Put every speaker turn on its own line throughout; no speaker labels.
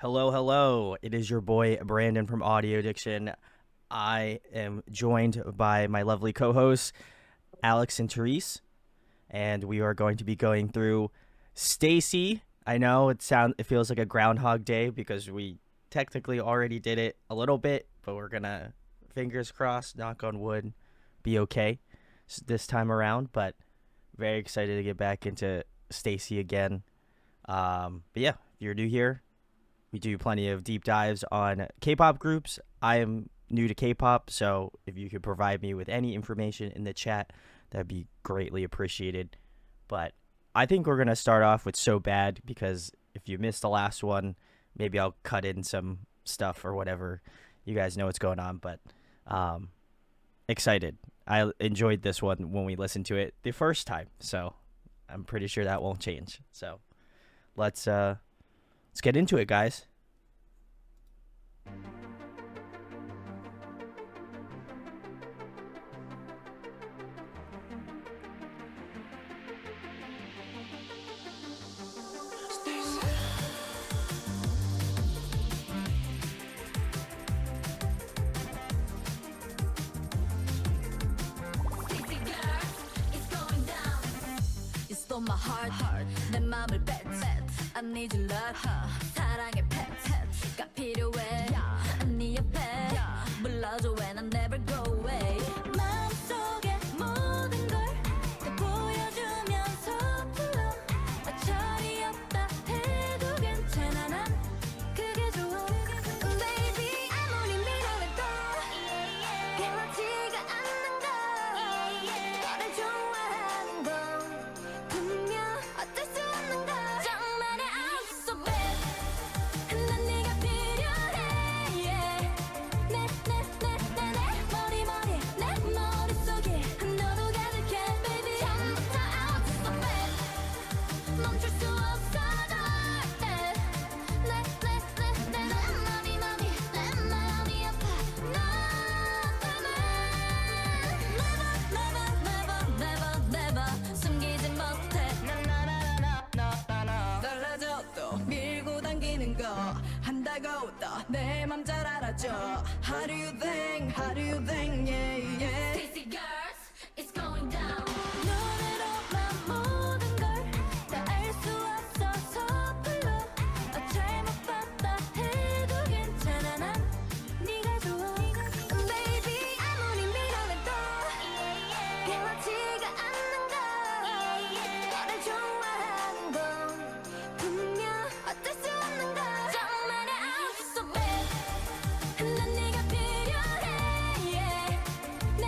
Hello, hello. It is your boy Brandon from Audio Addiction. I am joined by my lovely co-hosts Alex and Therese, and we are going to be going through StayC. I know it feels like a Groundhog Day because we technically already did it a little bit, but we're gonna fingers crossed, knock on wood, be okay this time around. But very excited to get back into StayC again. But yeah, if you're new here, we do plenty of deep dives on K-pop groups. I am new to K-pop, so if you could provide me with any information in the chat, that'd be greatly appreciated. But I think we're gonna start off with So Bad because if you missed the last one, maybe I'll cut in some stuff or whatever. You guys know what's going on, but excited. I enjoyed this one when we listened to it the first time, so I'm pretty sure that won't change. So let's get into it, guys.
My heart 내 맘을 뱉 I need your love 사랑의 pet가 필요해 네 옆에 불러줘 when I never go away 마음속의 모든 걸 다 보여주면서 불러 철이 없다 해도 괜찮아 난 그게 좋아 Baby 아무리 밀어내도 변하지가 않는 걸 너를 좋아하는 건 어쩔 수 없는 걸 정말의 I'm so bad 난 네가 필요해 yeah. 내 머릿속에 너도 가득해 baby 처음부터 I'm so bad 멈출 수 없어 널 내 마음이 아파 너 never 숨기지 못해 달라져도 밀고 당기는 거 한다고 또 내 맘 잘 알아줘 How do you think yeah yeah StayC girls it's going down 노래로만 모든 걸 다 알 수 없어서 불러 잘못 봤다 해도 괜찮아 난 네가 좋아 Baby 아무리 밀어내도 변하지가 않는 걸 너를 좋아하는 건 분명 어쩔 수 없는 걸 정말의 I'm so bad 난 네가 필요해 yeah. 내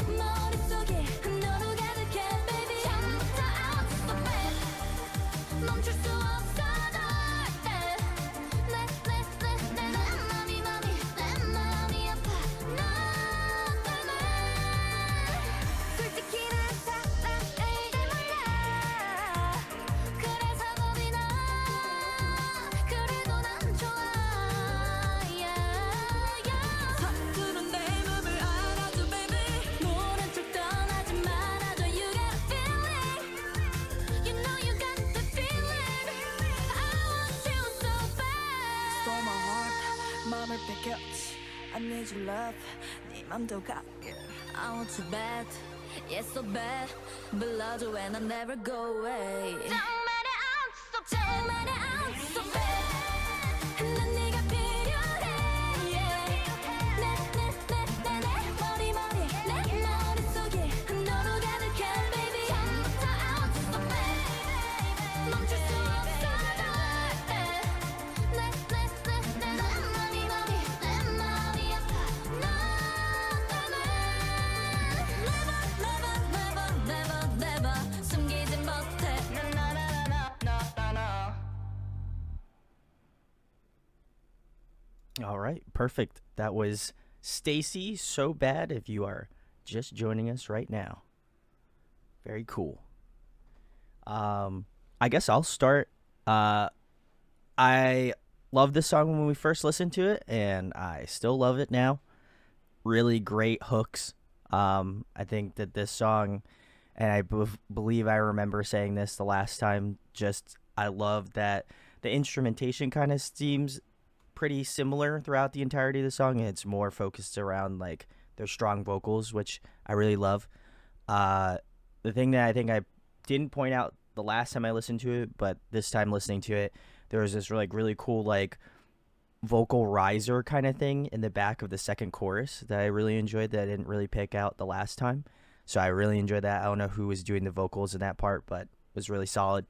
머릿속에 너도 가득해 baby 처음부터 I'm so bad 멈출 수 없어 널내 마음이 아파 너 때문에 솔직히 난 사랑을 몰라 그래서 겁이 나 그래도 난 좋아 서투른 내 맘을 알아줘 baby 모른 척 떠나지 말아줘 You got a feeling You know you got the feeling I want you so bad Stole my heart 맘을 뺏겼지 I need your love 네 맘도 갖게 I want you bad Yeah so bad 불러줘 when I never go away 정말의 I'm so bad 난 네가 필요해 yeah. 내 머릿속에 너도 가득해 baby 처음부터 I'm so bad 멈출 수 없어 내 마음이 아파 너 때문에 never 숨기지 못해
All right, perfect. That was StayC, So Bad, if you are just joining us right now. Very cool. I guess I'll start. I loved this song when we first listened to it, and I still love it now. Really great hooks. I think that this song, and I believe I remember saying this the last time, just I love that the instrumentation kind of seems pretty similar throughout the entirety of the song. It's more focused around like their strong vocals, which I really love. Uh, the thing that I think I didn't point out the last time I listened to it, but this time listening to it, there was this like really cool like vocal riser kind of thing in the back of the second chorus that I really enjoyed that I didn't really pick out the last time. So I really enjoyed that. I don't know who was doing the vocals in that part, but it was really solid.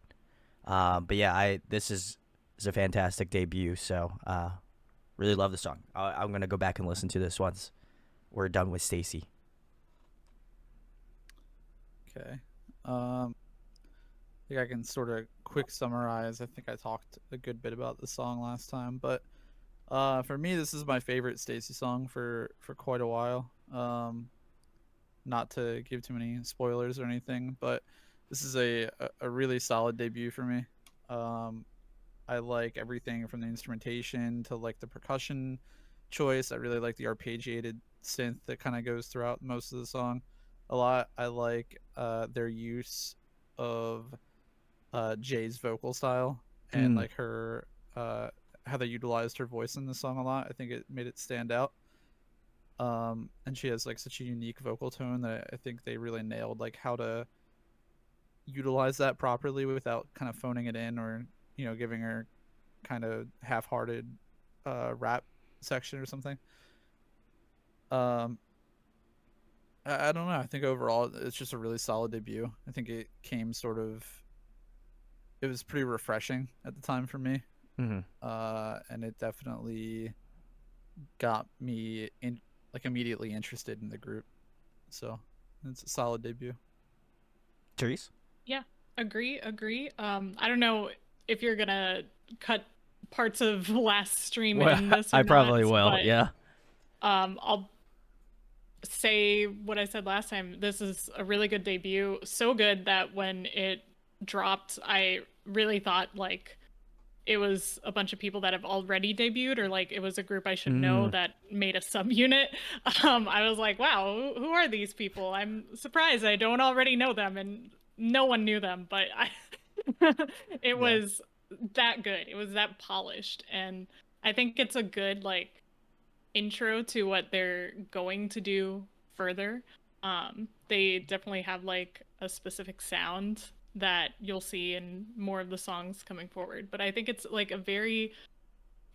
But yeah, I this is a fantastic debut. So really love the song. I'm gonna go back and listen to this once we're done with StayC.
Okay. I think I can sort of quick summarize. I think I talked a good bit about the song last time, but for me, this is my favorite StayC song for quite a while. Not to give too many spoilers or anything, but this is a really solid debut for me. I like everything from the instrumentation to like the percussion choice. I really like the arpeggiated synth that kind of goes throughout most of the song a lot. I like their use of Jay's vocal style and
Mm.
like her how they utilized her voice in the song a lot. I think it made it stand out. And she has like such a unique vocal tone that I think they really nailed like how to utilize that properly without kind of phoning it in or giving her kind of half-hearted rap section or something. um I don't know, I think overall it's just a really solid debut. I think it came sort of, it was pretty refreshing at the time for me.
Mm-hmm.
And it definitely got me in like immediately interested in the group, so it's a solid debut.
Therese?
Yeah, agree. I don't know if you're gonna cut parts of last stream
Well,
in this or
I probably
not,
will.
but
Yeah.
I'll say what I said last time. This is a really good debut. So good that when it dropped, I really thought like it was a bunch of people that have already debuted, or like it was a group I should know
Mm.
that made a subunit. I was like, wow, who are these people? I'm surprised I don't already know them, and no one knew them, but it
Yeah.
was that good. It was that polished, and I think it's a good like intro to what they're going to do further. They definitely have like a specific sound that you'll see in more of the songs coming forward. But I think it's like a very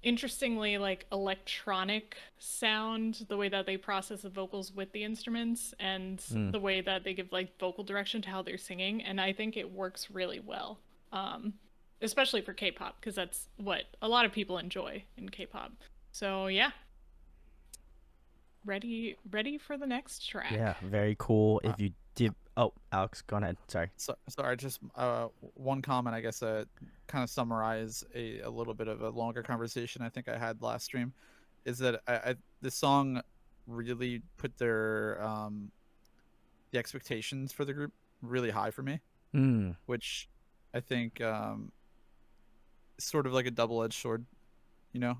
interestingly like electronic sound, the way that they process the vocals with the instruments and
Mm.
the way that they give like vocal direction to how they're singing. And I think it works really well. Especially for K-pop, because that's what a lot of people enjoy in K-pop. So yeah, ready for the next track.
Yeah. Very cool. If you did, oh, Alex, go ahead. Sorry.
Sorry, just one comment, I guess, kind of summarize a little bit of a longer conversation I think I had last stream, is that this song really put their the expectations for the group really high for me,
Mm.
which I think is sort of like a double-edged sword, you know.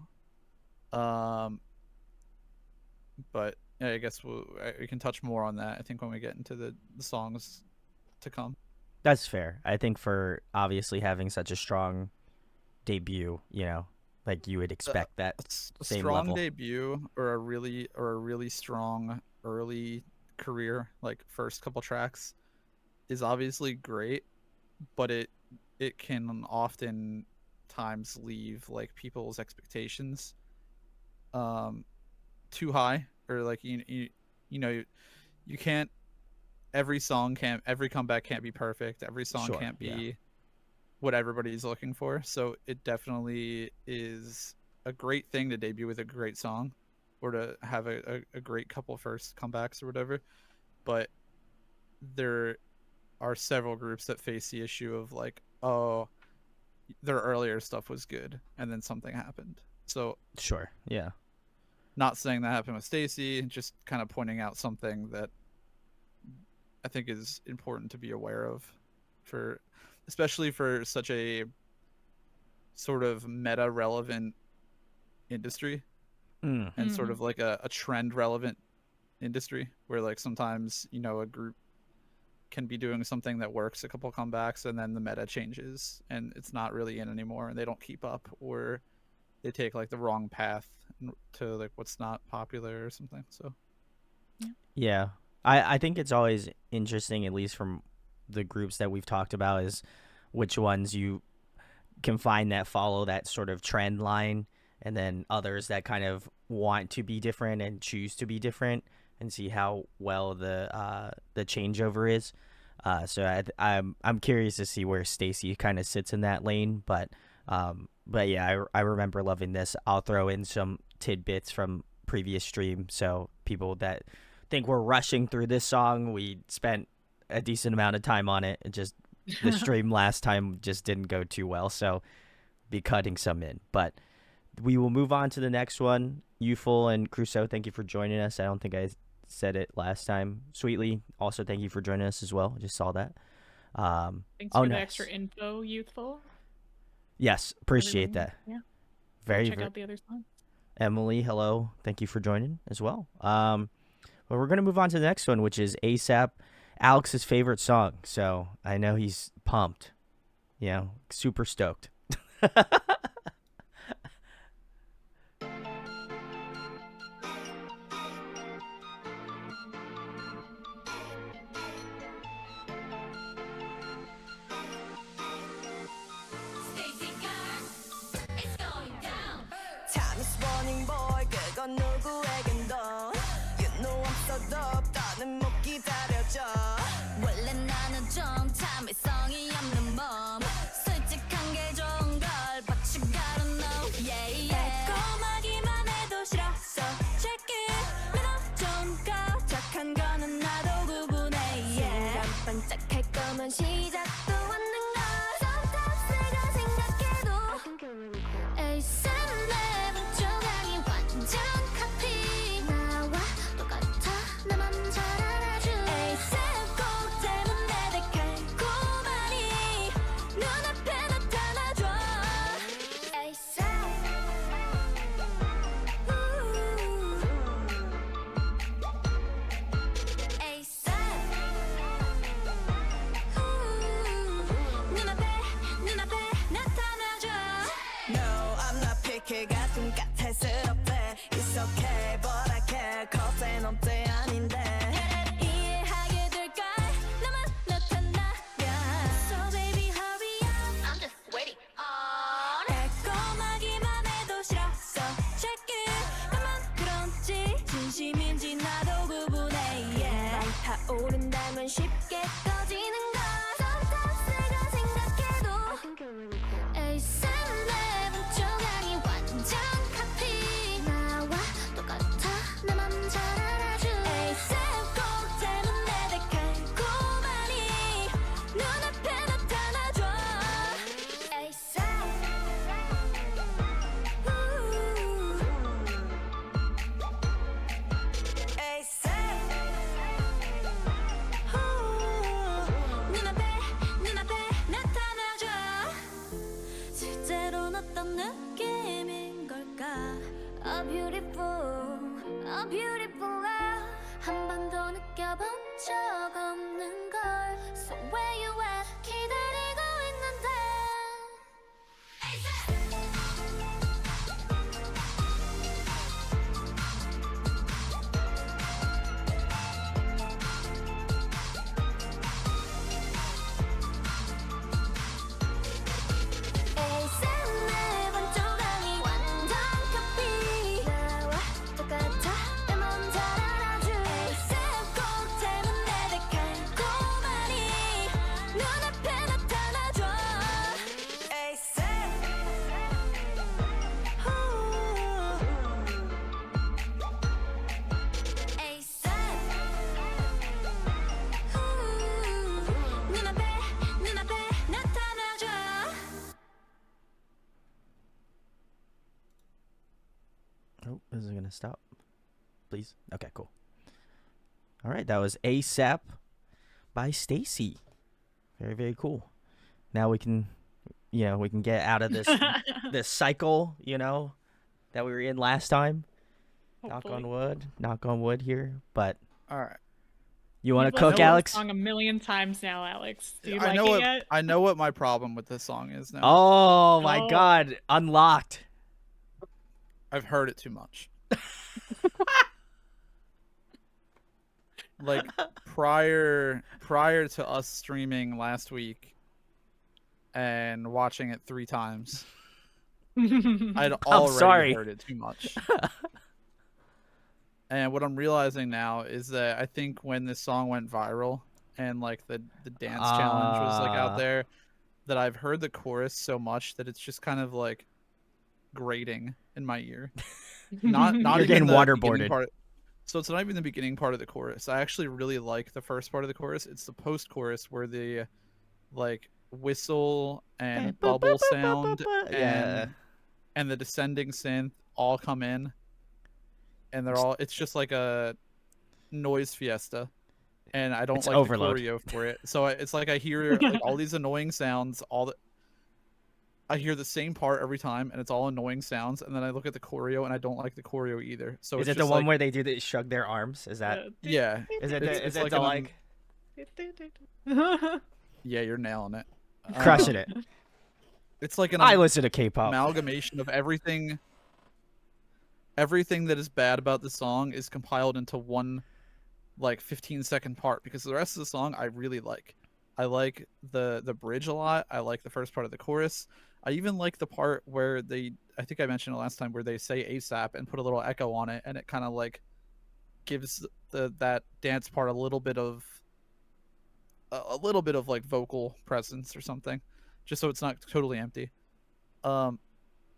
But yeah, I guess we can touch more on that, I think, when we get into the songs to come.
That's fair. I think for obviously having such a strong debut, like you would expect that
A
same
strong
level.
debut or a really strong early career, like first couple tracks, is obviously great, but it can often times leave like people's expectations too high, or like you can't, every comeback can't be perfect, every song
Sure.
can't
Yeah.
be what everybody's looking for. So it definitely is a great thing to debut with a great song, or to have a great couple first comebacks or whatever. But there are several groups that face the issue of like, oh, their earlier stuff was good and then something happened. So
Sure. Yeah.
not saying that happened with StayC, just kind of pointing out something that I think is important to be aware of, for especially for such a sort of meta relevant industry,
Mm.
and sort of like a trend relevant industry, where like sometimes a group can be doing something that works a couple comebacks, and then the meta changes and it's not really in anymore, and they don't keep up, or they take like the wrong path to like what's not popular or something. So
Yeah. I think it's always interesting, at least from the groups that we've talked about, is which ones you can find that follow that sort of trend line, and then others that kind of want to be different and choose to be different, and see how well the changeover is. So I'm curious to see where StayC kind of sits in that lane, but yeah, I remember loving this. I'll throw in some tidbits from previous stream, so people that think we're rushing through this song, we spent a decent amount of time on it. It just the stream last time just didn't go too well, so be cutting some in. But we will move on to the next one. Youthful and Crusoe, thank you for joining us. I don't think I said it last time. Sweetly, also thank you for joining us as well. I just saw that.
Thanks for the extra info, Youthful.
Yes, appreciate
Everyone,
that.
Yeah.
Very
Check out the other songs.
Emily, hello. Thank you for joining as well. Well, we're going to move on to the next one, which is ASAP, Alex's favorite song. So I know he's pumped, super stoked.
StayC girl, it's going down. Time is running boy, 그건 누구에겐도. You know I'm so dope, 더는 못 기다려져. 원래 나는 좀 참을성이 없는 몸. 솔직한 게 좋은 걸, but you gotta know, yeah, yeah. 달콤하기만 해도 싫어, so check it. 매너 좀 거적한 거는 나도 구분해, yeah. 순간 반짝할 거면 시작도 않는 걸. Sometimes 내가 생각해도 ASAP 랩은 조각이 완전 카피. 나와 똑같아, 내 맘 잘 알아줘. ASAP 곡 때문에 달콤하니 눈앞에 나타나줘. ASAP 눈앞에 나타나줘. No, I'm not picky. 가끔 까탈스럽대. It's okay, but I care. 겁에 넘대 아닌데. 이해하게 될걸. 나만 나타나면. So baby, hurry up. I'm just waiting on. 달콤하기만 해도 싫어. So check it. 나만 그런지 진심인지 나도 구분해. Yeah. 말 타오른다면 쉽게 꺼지는 걸. Sometimes 내가 생각해도 ASAP 랩은 조각이 완전 카피. 나와 똑같아, 내 맘 잘 알아줘. ASAP 곡 때문에 달콤하니 눈앞에 나타나줘. ASAP 눈앞에 나타나줘. 실제로는 어떤 느낌인 걸까? A beautiful, a beautiful love. 한 번도 느껴본 적 없는 걸. So where you at? 기다리고 있는데. ASAP 랩은 조각이 완전 카피. 나와 똑같아, 내 맘 잘 알아줘. ASAP 곡 때문에 달콤하니 눈앞에 나타나줘. ASAP 눈앞에 나타나줘.
Oh, is it gonna stop? Please. Okay, cool. All right, that was ASAP by StayC. Very, very cool. Now we can, we can get out of this this cycle, that we were in last time.
Hopefully.
Knock on wood here. But
all right.
You want
You've
to
I
cook,
listened
know
to
what
the
Alex?
song a million times now, Alex. Do you
I
like
know
it
what
yet?
I know what my problem with this song is now.
Oh my
Oh.
God! Unlocked.
I've heard it too much. Like prior to us streaming last week and watching it 3 times, I'd
I'm
already
sorry.
heard it too much. And what I'm realizing now is that I think when this song went viral and like the dance challenge was like out
Ah.
there, that I've heard the chorus so much that it's just kind of like grating in my ear. Not
You're
even
getting
the beginning
waterboarded.
part. So it's not even the beginning part of the chorus. I actually really like the first part of the chorus. It's the post chorus where the like whistle and bubble sound
Yeah.
and the descending synth all come in, and they're all, it's just like a noise fiesta, and I don't
It's
like the
overload.
choreo for it. So it's like I hear like all these annoying sounds, I hear the same part every time, and it's all annoying sounds. And then I look at the choreo, and I don't like the choreo either. So
Is
it's
it the
just
one
like,
where they do the shrug their arms? Is that?
yeah,
Is it? Is
it's
it
like
the
an
like?
yeah, you're nailing it.
Crushing it.
It's like an
I listen to K-pop.
amalgamation of everything. Everything that is bad about the song is compiled into one like 15-second part, because the rest of the song I really like. I like the bridge a lot. I like the first part of the chorus. I even like the part where I think I mentioned it last time, where they say ASAP and put a little echo on it, and it kind of like gives that dance part a little bit of like vocal presence or something, just so it's not totally empty. Um,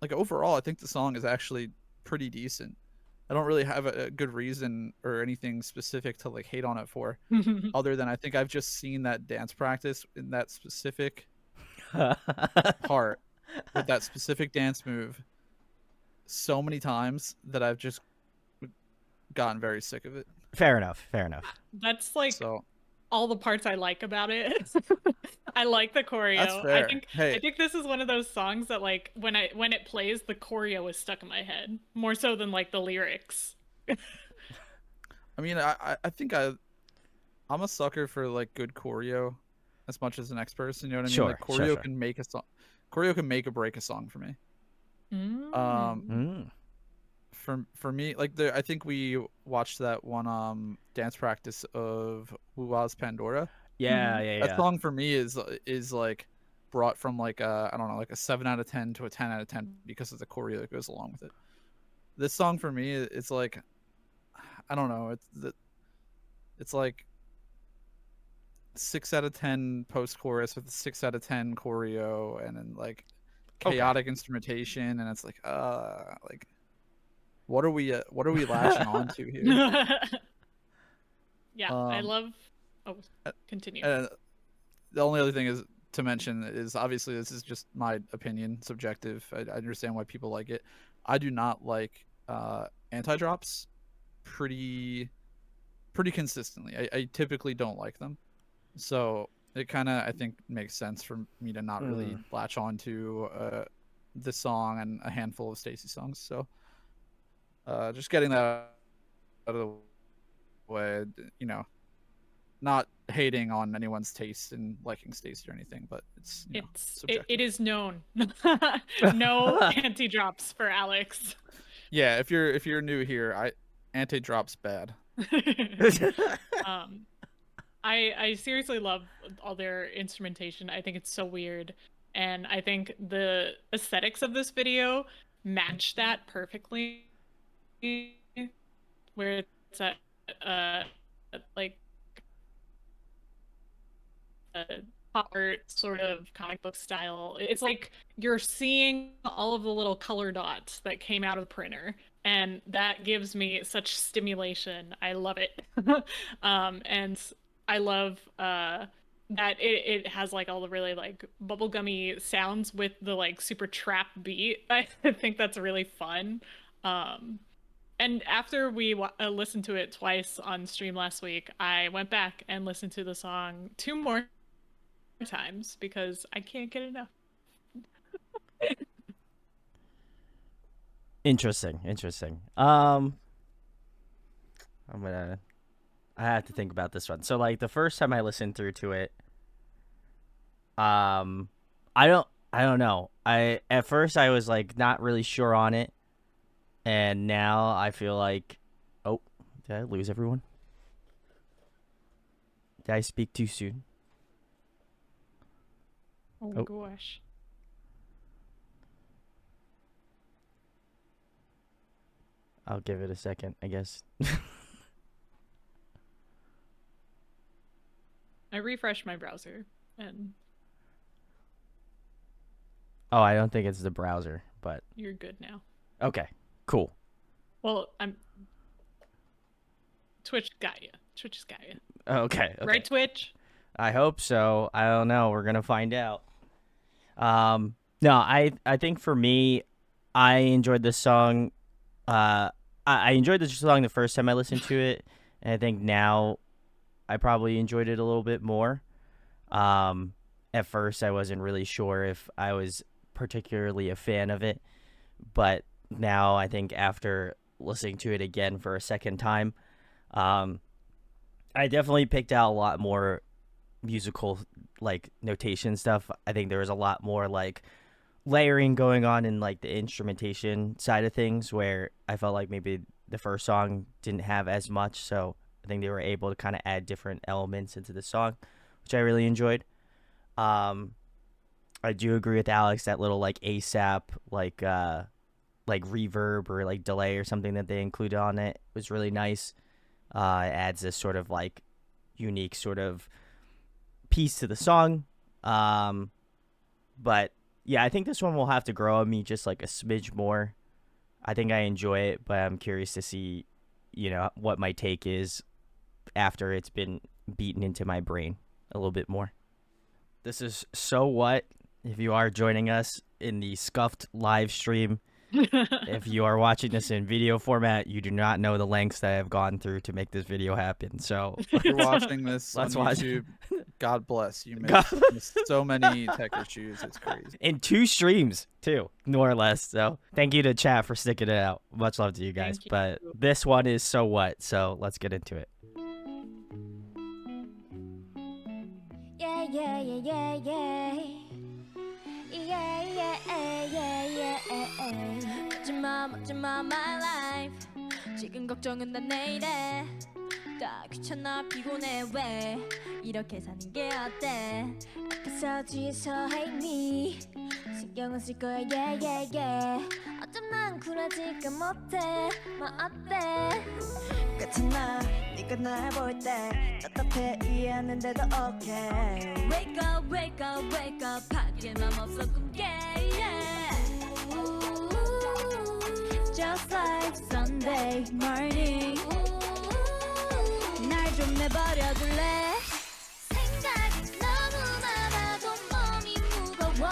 like overall, I think the song is actually pretty decent. I don't really have a good reason or anything specific to like hate on it for, other than I think I've just seen that dance practice in that specific part with that specific dance move so many times that I've just gotten very sick of it.
Fair enough. Fair enough.
That's like
So
all the parts I like about it. I like the choreo.
that's fair.
I
Hey,
think this is one of those songs that like when it plays, the choreo is stuck in my head more so than like the lyrics.
I mean, I think I'm a sucker for like good choreo as much as the next person. You know what I mean?
Sure,
Like
sure,
choreo
sure.
can make a song. Choreo can make or break a song for me.
Mm.
Mm.
For me, like I think we watched that one dance practice of Wuwa's Pandora.
Yeah, yeah,
That
yeah.
song for me is like brought from like a, I don't know, like a 7 out of 10 to a 10 out of 10 because of the choreo that goes along with it. This song for me, it's like, I don't know, it's like 6 out of 10 post chorus with a 6 out of 10 choreo, and then like
Okay.
chaotic instrumentation, and it's like what are we latching onto here?
Yeah, I
Um,
love. Oh, continue.
and the only other thing is to mention is, obviously this is just my opinion, subjective. I understand why people like it. I do not like anti drops pretty consistently. I typically don't like them, so it kind of, I think, makes sense for me to not really latch on to this song and a handful of StayC songs. So just getting that out of the way, you know, not hating on anyone's taste in liking StayC or anything, but it's, you know, subjective.
It is known. No anti drops for Alex.
Yeah, if you're new here, anti drops bad.
I seriously love all their instrumentation. I think it's so weird, and I think the aesthetics of this video match that perfectly. Where it's at like a pop art sort of comic book style. It's like you're seeing all of the little color dots that came out of the printer, and that gives me such stimulation. I love it. And I love that it has like all the really like bubblegummy sounds with the like super trap beat. I think that's really fun. And after we listened to it twice on stream last week, I went back and listened to the song 2 more times because I can't get enough.
Interesting. I'm gonna I have to think about this one. So like the first time I listened through to it, I don't know. I at first I was like not really sure on it, and now I feel like, oh, did I lose everyone? Did I speak too soon?
Oh,
Oh.
gosh.
I'll give it a second, I guess.
I refreshed my browser and
Oh, I don't think it's the browser, but
you're good now.
okay, cool.
Well, Twitch got you. Twitch has got you.
Okay.
Right, Twitch?
I hope so. I don't know. We're gonna find out. No, I think for me, I enjoyed this song. I enjoyed this song the first time I listened to it, and I think now I probably enjoyed it a little bit more. At first, I wasn't really sure if I was particularly a fan of it, but now I think after listening to it again for a second time, I definitely picked out a lot more musical like notation stuff. I think there was a lot more like layering going on in like the instrumentation side of things, where I felt like maybe the first song didn't have as much, so I think they were able to kind of add different elements into the song, which I really enjoyed. I do agree with Alex, that little like ASAP like reverb or like delay or something that they included on it was really nice. It adds this sort of like unique sort of piece to the song. But yeah, I think this one will have to grow on me just like a smidge more. I think I enjoy it, but I'm curious to see, what my take is after it's been beaten into my brain a little bit more. This is So What. If you are joining us in the scuffed live stream, if you are watching this in video format, you do not know the lengths that I have gone through to make this video happen. So
If you're watching this on
Let's watch.
YouTube, God bless you.
God-
Missed so many tech issues. It's crazy.
in 2 streams too, more or less. So thank you to chat for sticking it out. Much love to you guys.
Thank you.
But this one is So What. So let's get into it.
Yeah, yeah, yeah, yeah, yeah. Yeah, yeah, yeah, yeah, yeah. 묻지 마, my life. 지금 걱정은 다 내일에. 다 귀찮아 피곤해 왜 이렇게 사는 게 어때? 앞에서 뒤에서 hate me. 신경은 쓸 거야, yeah, yeah, yeah. 어쩜 난 쿨하지가 못해. 뭐 어때?
같아 네가 날 볼 때 답답해 이해하는데도 okay.
Wake up, wake up, wake up. 밖에 맘 없어 꿈깨. Yeah. Just like Sunday morning. 날 좀 내버려 둘래? 생각이 너무 많아도 몸이 무거워.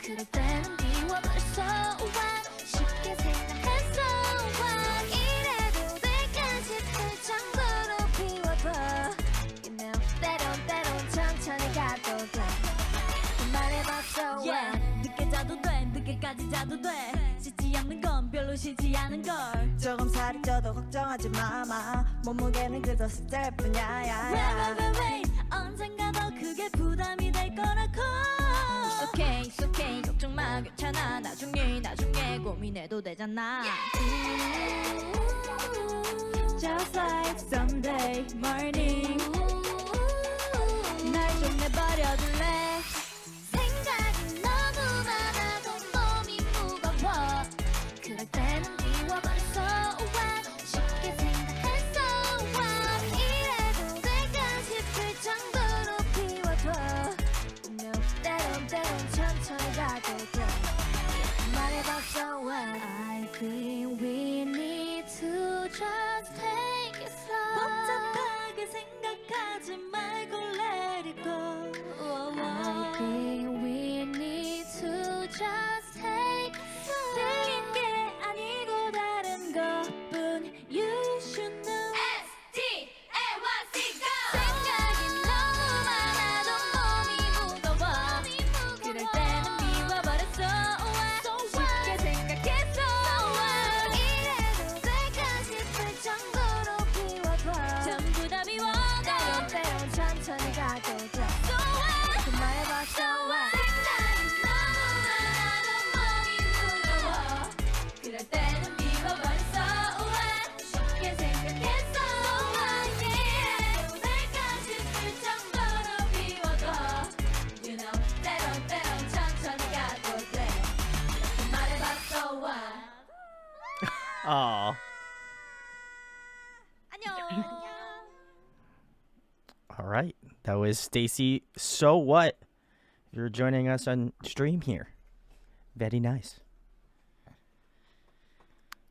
그럴 때는 비워버렸어. 와, 쉽게 생각했어. 와, 이래도 될까 싶을 정도로 비워봐. You know, 때론 천천히 가도 돼. 말해봤어. Yeah, 늦게 자도 돼, 늦게까지 자도 돼. 씻지 않는 건 별로 싫지 않은 걸.
조금 살이 쪄도 걱정하지 마마 몸무게는 그저 숫자일 뿐이야.
Wait, 언젠가 더 크게 부담이 될 거라고. It's okay, 걱정 마, 괜찮아. 나중에 고민해도 되잖아. Just like Sunday morning. 날 좀 내버려 둘래? 생각이 너무 많아도 몸이 무거워. 그럴 때는 비워버렸어. 와, 쉽게 생각했어. 와, 이래도 될까 싶을 정도로 비워둬. No, 때론 천천히 가도 돼. 말해봤어. I think we need to just take it slow. 복잡하게 생각하지 말고 let it go. I think we need to just take it slow. 틀린 게 아니고 다른 것뿐. You should know. STAYC go. 생각이 너무 많아도 몸이 무거워. 그럴 때는 비워버렸어. 쉽게 생각했어.
Oh,
안녕.
all right. That was StayC. So what? You're joining us on stream here. Very nice.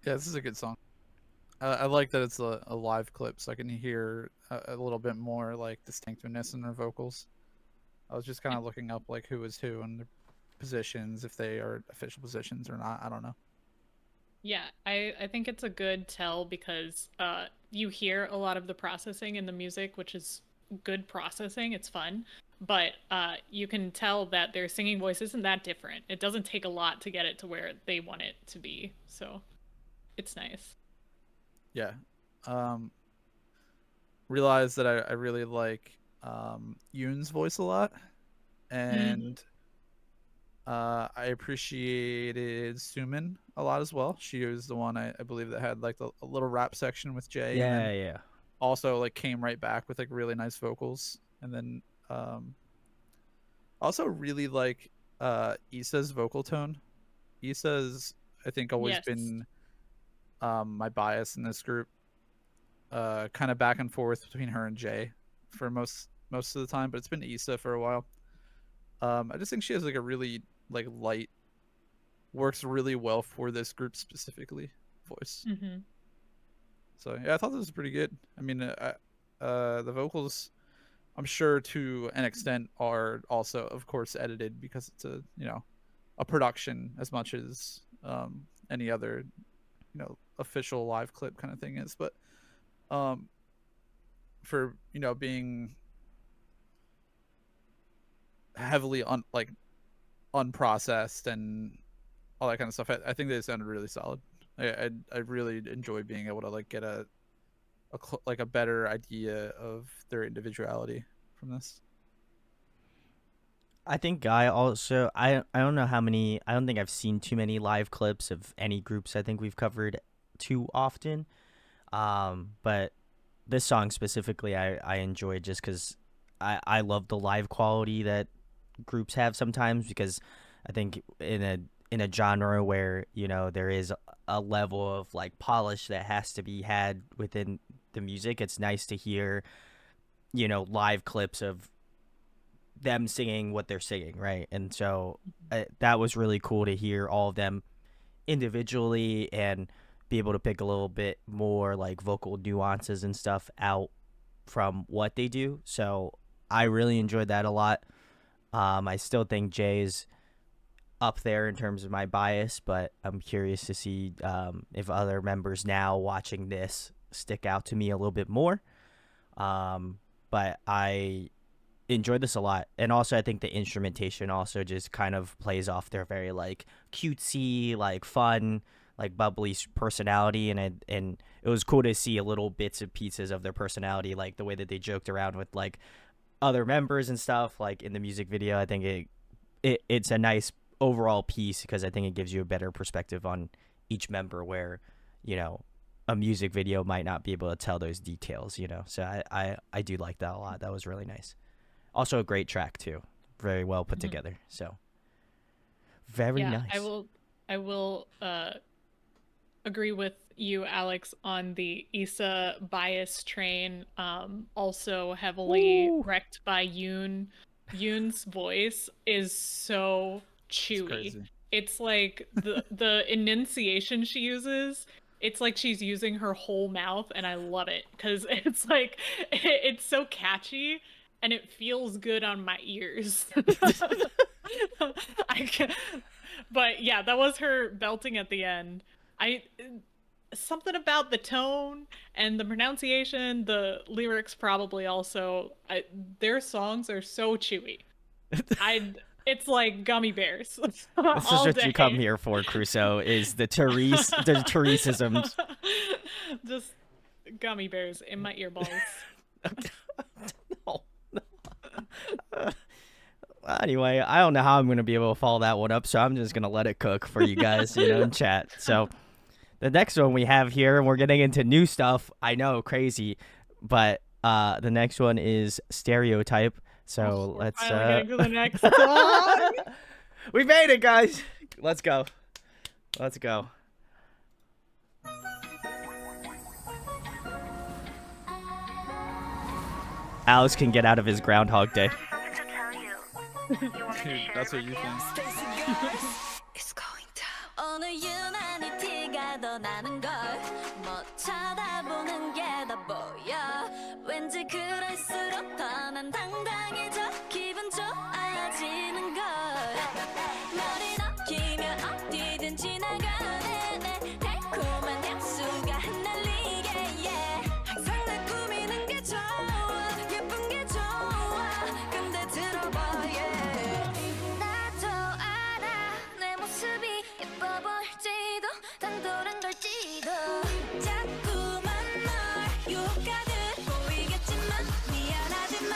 Yeah, this is a good song. I like that it's a live clip, so I can hear a little bit more like distinctiveness in their vocals. I was just kind of looking up like who is who and their positions, if they are official positions or not. I don't know.
Yeah, I think it's a good tell because you hear a lot of the processing in the music, which is good processing. It's fun, but you can tell that their singing voice isn't that different. It doesn't take a lot to get it to where they want it to be, so it's nice.
Yeah. Realized that I really like Yoon's voice a lot, and I appreciated Sumin a lot as well. She was the one I believe that had like a little rap section with Jay, and
Yeah,
then
yeah.
also like came right back with like really nice vocals. And then also really like Issa's vocal tone. Issa's, I think, always
Yes.
been my bias in this group. Kind of back and forth between her and Jay for most of the time, but it's been Issa for a while. I just think she has like a really like light, works really well for this group specifically voice.
Mm-hmm.
So yeah, I thought this was pretty good. I mean, the vocals, I'm sure to an extent, are also of course edited because it's a a production as much as any other official live clip kind of thing is. But for being heavily unprocessed and all that kind of stuff, I think they sounded really solid. I really enjoy being able to like get a better idea of their individuality from this.
I think Guy also. I don't know how many. I don't think I've seen too many live clips of any groups. I think we've covered too often. But this song specifically, I enjoyed just because I love the live quality that groups have sometimes, because I think in a genre where there is a level of like polish that has to be had within the music, it's nice to hear live clips of them singing what they're singing, right? And so that was really cool to hear all of them individually and be able to pick a little bit more like vocal nuances and stuff out from what they do. So I really enjoyed that a lot. I still think Jay's up there in terms of my bias, but I'm curious to see if other members now watching this stick out to me a little bit more. But I enjoyed this a lot, and also I think the instrumentation also just kind of plays off their very like cutesy, like fun, like bubbly personality, and it was cool to see a little bits and pieces of their personality, like the way that they joked around with like other members and stuff, like in the music video. I think it's a nice overall piece because I think it gives you a better perspective on each member, where a music video might not be able to tell those details. So I do like that a lot. That was really nice. Also a great track too, very well put together. So very
Yeah,
nice.
I will agree with you, Alex, on the Issa bias train. Also heavily
Woo.
wrecked by Yoon. Yoon's voice is so
It's
chewy.
crazy.
It's like the enunciation she uses. It's like she's using her whole mouth, and I love it because it's like it's so catchy and it feels good on my ears. But yeah, that was her belting at the end. Something about the tone and the pronunciation, the lyrics probably also. Their songs are so chewy. It's like gummy bears.
This is
all
what
day.
you come here for, Crusoe, is the Thereseisms.
Just gummy bears in my earballs.
No. Anyway, I don't know how I'm going to be able to follow that one up, so I'm just going to let it cook for you guys, in chat. So the next one we have here, and we're getting into new stuff. I know, crazy, but the next one is Stereotype. So
We're
let's
finally getting to the next song.
we made it, guys. Let's go. Alex can get out of his Groundhog Day.
Dude, that's what you think.
It's going down. 오늘 유난히 티가 더 나는 걸 못 쳐다보는 게 더 보여 왠지 그럴수록 더 난 당당해져 기분 좋아지는 걸 머리 넘기면 어디든 지나가네 내 달콤한 향수가 흩날리게 yeah. 항상 날 꾸미는 게 좋아 예쁜 게 좋아 근데 들어봐 yeah. 나도 알아 내 모습이 예뻐 보일지도 당돌한 걸지도 자꾸만 널 유혹하듯 보이겠지만 미안하지만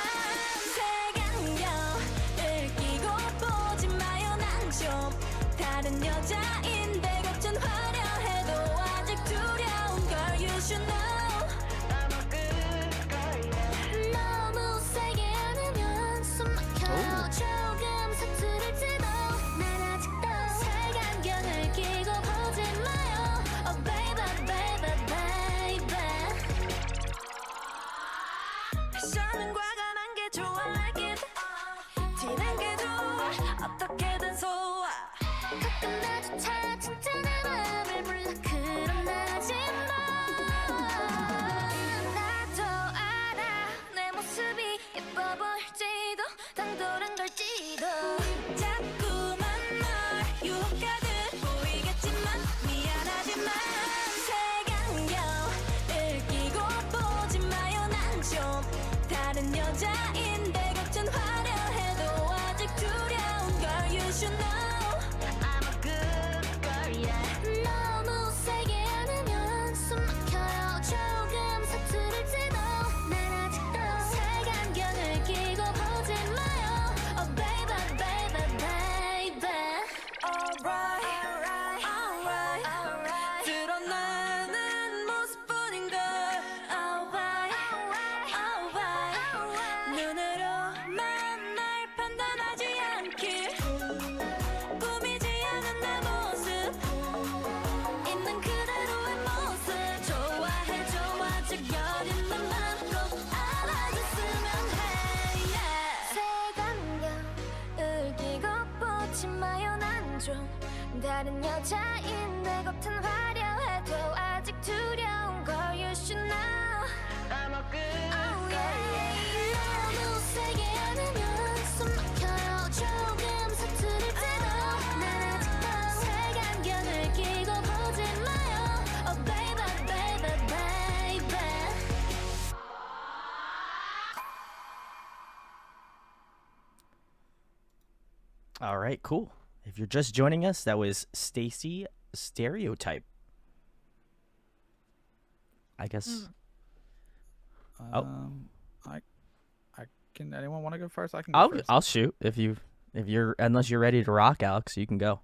색안경을 끼고 보지 마요 난 좀 다른 여자인데 걱정 화려해도 아직 두려운 걸 you should know I'm a good girl yeah. 너무 세게 안으면 숨 막혀요 조금 서투를지도 난 아직도 색안경을 끼고 보지 마요 Oh baby baby baby 패션은 과감한 게 좋아 like it 티난 게 좋아 어떻게든 소화 가끔 나조차 진짜 내 맘을 몰라 그럼 나지마 나도 알아 내 모습이 예뻐 보일지도 당돌한 걸지도 자꾸만 널 유혹하듯 보이겠지만 미안하지만 색안경을 끼고 보지 마요 난 좀 다른 여자인데 걱정 화려해도 아직 두려운 걸 you should know I'm a good girl yeah. 너무 세게 안으면 숨 막혀요 조금 서투를지도 난 아직도 색안경을 끼고 보지 마요 Oh baby baby baby Alright alright alright 드러나는 모습뿐인걸 Alright alright 눈으로만 날 판단하지 않길 꾸미지 않은 내 모습 있는 그대로의 모습 좋아해줘 아직 여린 맘만 꼭 알아줬으면 해 yeah. 색안경을 끼고 보지 마요 난 좀 다른 여자인데 겉은 화려해도 아직 두려운 걸 you should know I'm a good girl 너무 세게 안으면 숨 막혀요 조금 서투를지도 난 아직도 색안경을 끼고 보지 마요 Oh baby baby baby
All right, cool. If you're just joining us, that was StayC Stereotype. I guess.
I can. Anyone want to go first? I can go first.
I'll shoot if you're unless you're ready to rock, Alex. You can go.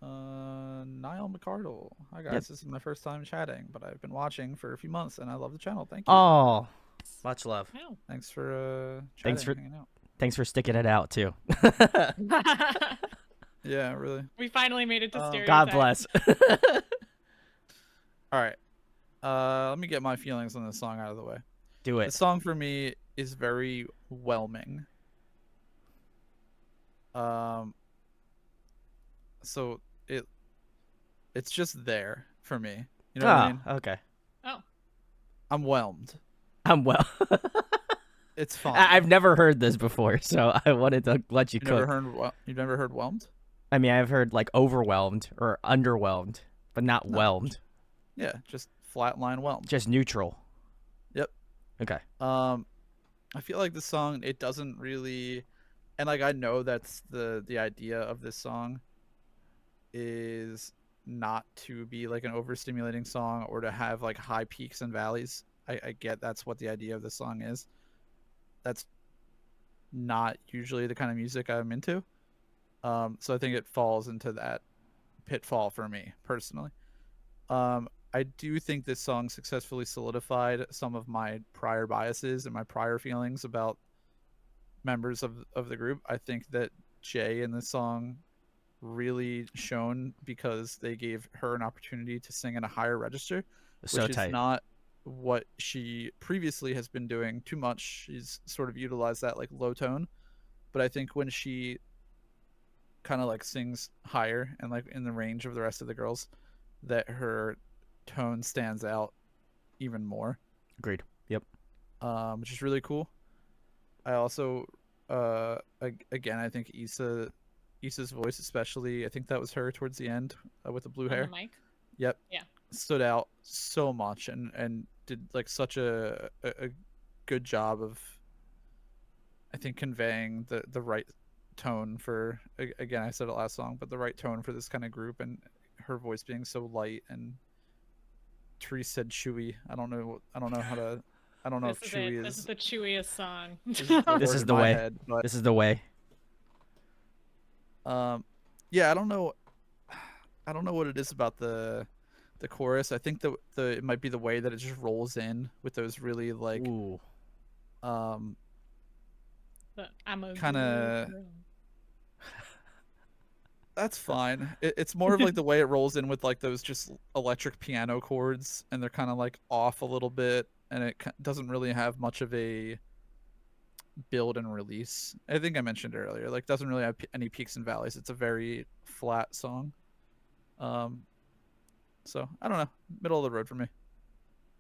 Niall McCardle. Hi guys,
Yep.
this is my first time chatting, but I've been watching for a few months and I love the channel. Thank you.
Oh, much love.
Wow.
Thanks for
Thanks
chatting, hanging out.
Thanks for sticking it out too.
Yeah, really.
We finally made it to
God
Stereotype.
God bless.
All right. Let me get my feelings on this song out of the way.
Do
The
it.
song for me is very whelming. So it's just there for me. You know what I mean?
Okay.
Oh.
I'm whelmed.
I'm well.
It's fine.
I've never heard this before, so I wanted to let you
You've never
cook.
you've never heard whelmed?
I mean, I've heard like overwhelmed or underwhelmed, but not whelmed.
Yeah, just flatline whelmed.
Just neutral.
Yep.
Okay.
I feel like the song, it doesn't really, and like I know that's the idea of this song is not to be like an overstimulating song or to have like high peaks and valleys. I get that's what the idea of the song is. That's not usually the kind of music I'm into. So I think it falls into that pitfall for me personally. I do think this song successfully solidified some of my prior biases and my prior feelings about members of the group. I think that Jay in this song really shone because they gave her an opportunity to sing in a higher register,
So
which
tight.
is not what she previously has been doing too much. She's sort of utilized that like low tone, but I think when she kind of like sings higher and like in the range of the rest of the girls, that her tone stands out even more,
Agreed. Yep.
which is really cool. I also, again, I think Issa's voice, especially, I think that was her towards the end with the blue
On
hair.
the mic.
Yep.
Yeah.
Stood out so much and did like such a good job of, I think, conveying the right tone for, again, I said it last song, but the right tone for this kind of group, and her voice being so light. And Therese said chewy. I don't know how to, I don't know
This
if
is
chewy
it. This is the chewiest song.
is the
This
word
is
in
the
my
way.
head, but
This is the way.
yeah, I don't know what it is about the chorus. I think the it might be the way that it just rolls in with those really like
Ooh.
um
I'm a
Kinda-
good girl.
that's fine. It's more of like the way it rolls in with like those just electric piano chords, and they're kind of like off a little bit, and it doesn't really have much of a build and release. I think I mentioned earlier, like doesn't really have any peaks and valleys. It's a very flat song. So I don't know, middle of the road for me.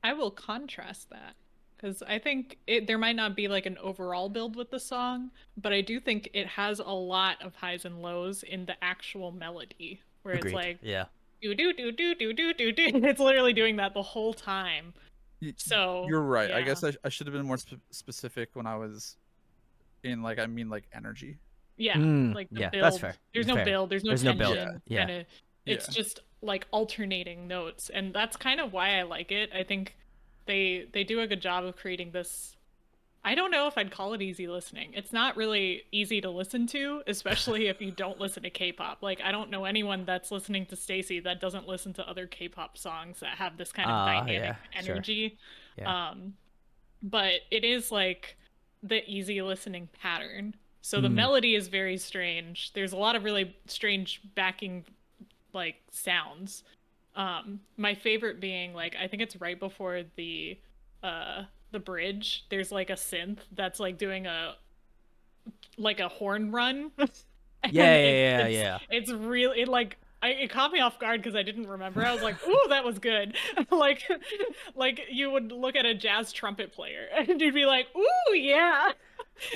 I will contrast that because I think there might not be like an overall build with the song, but I do think it has a lot of highs and lows in the actual melody, where
Agreed.
it's like
Yeah.
do do do do do do do do. It's literally doing that the whole time.
Y-
So
You're right. I
yeah.
guess I should have been more specific when I was in like, I mean like energy.
Yeah, like the
yeah,
build.
that's fair.
There's
That's
no
fair.
build. There's no
There's no
tension.
build. Yeah.
Kinda, it's
Yeah.
just like alternating notes, and that's kind of why I like it. I think they do a good job of creating this. I don't know if I'd call it easy listening. It's not really easy to listen to, especially if you don't listen to K-pop. Like I don't know anyone that's listening to StayC that doesn't listen to other K-pop songs that have this kind of dynamic
Yeah, sure.
energy.
Yeah.
But it is like the easy listening pattern. So the
Mm.
melody is very strange. There's a lot of really strange backing like sounds. My favorite being like I think it's right before the bridge. There's like a synth that's like doing a horn run. And
Yeah.
It's really it caught me off guard because I didn't remember. I was like, "Ooh, that was good!" like you would look at a jazz trumpet player and you'd be like, "Ooh, yeah,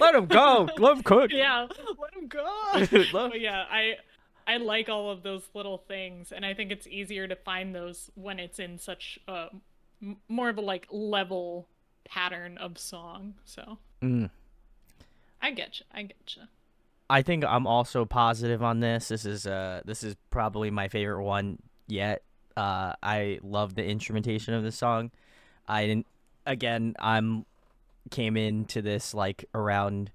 Let him go. Let him cook.
yeah, let him go."
Let-
But yeah, I like all of those little things, and I think it's easier to find those when it's in such more of a like level pattern of song. So
Mm.
I get you.
I think I'm also positive on this. This is probably my favorite one yet. I love the instrumentation of the song. I didn't. Again, came into this like around,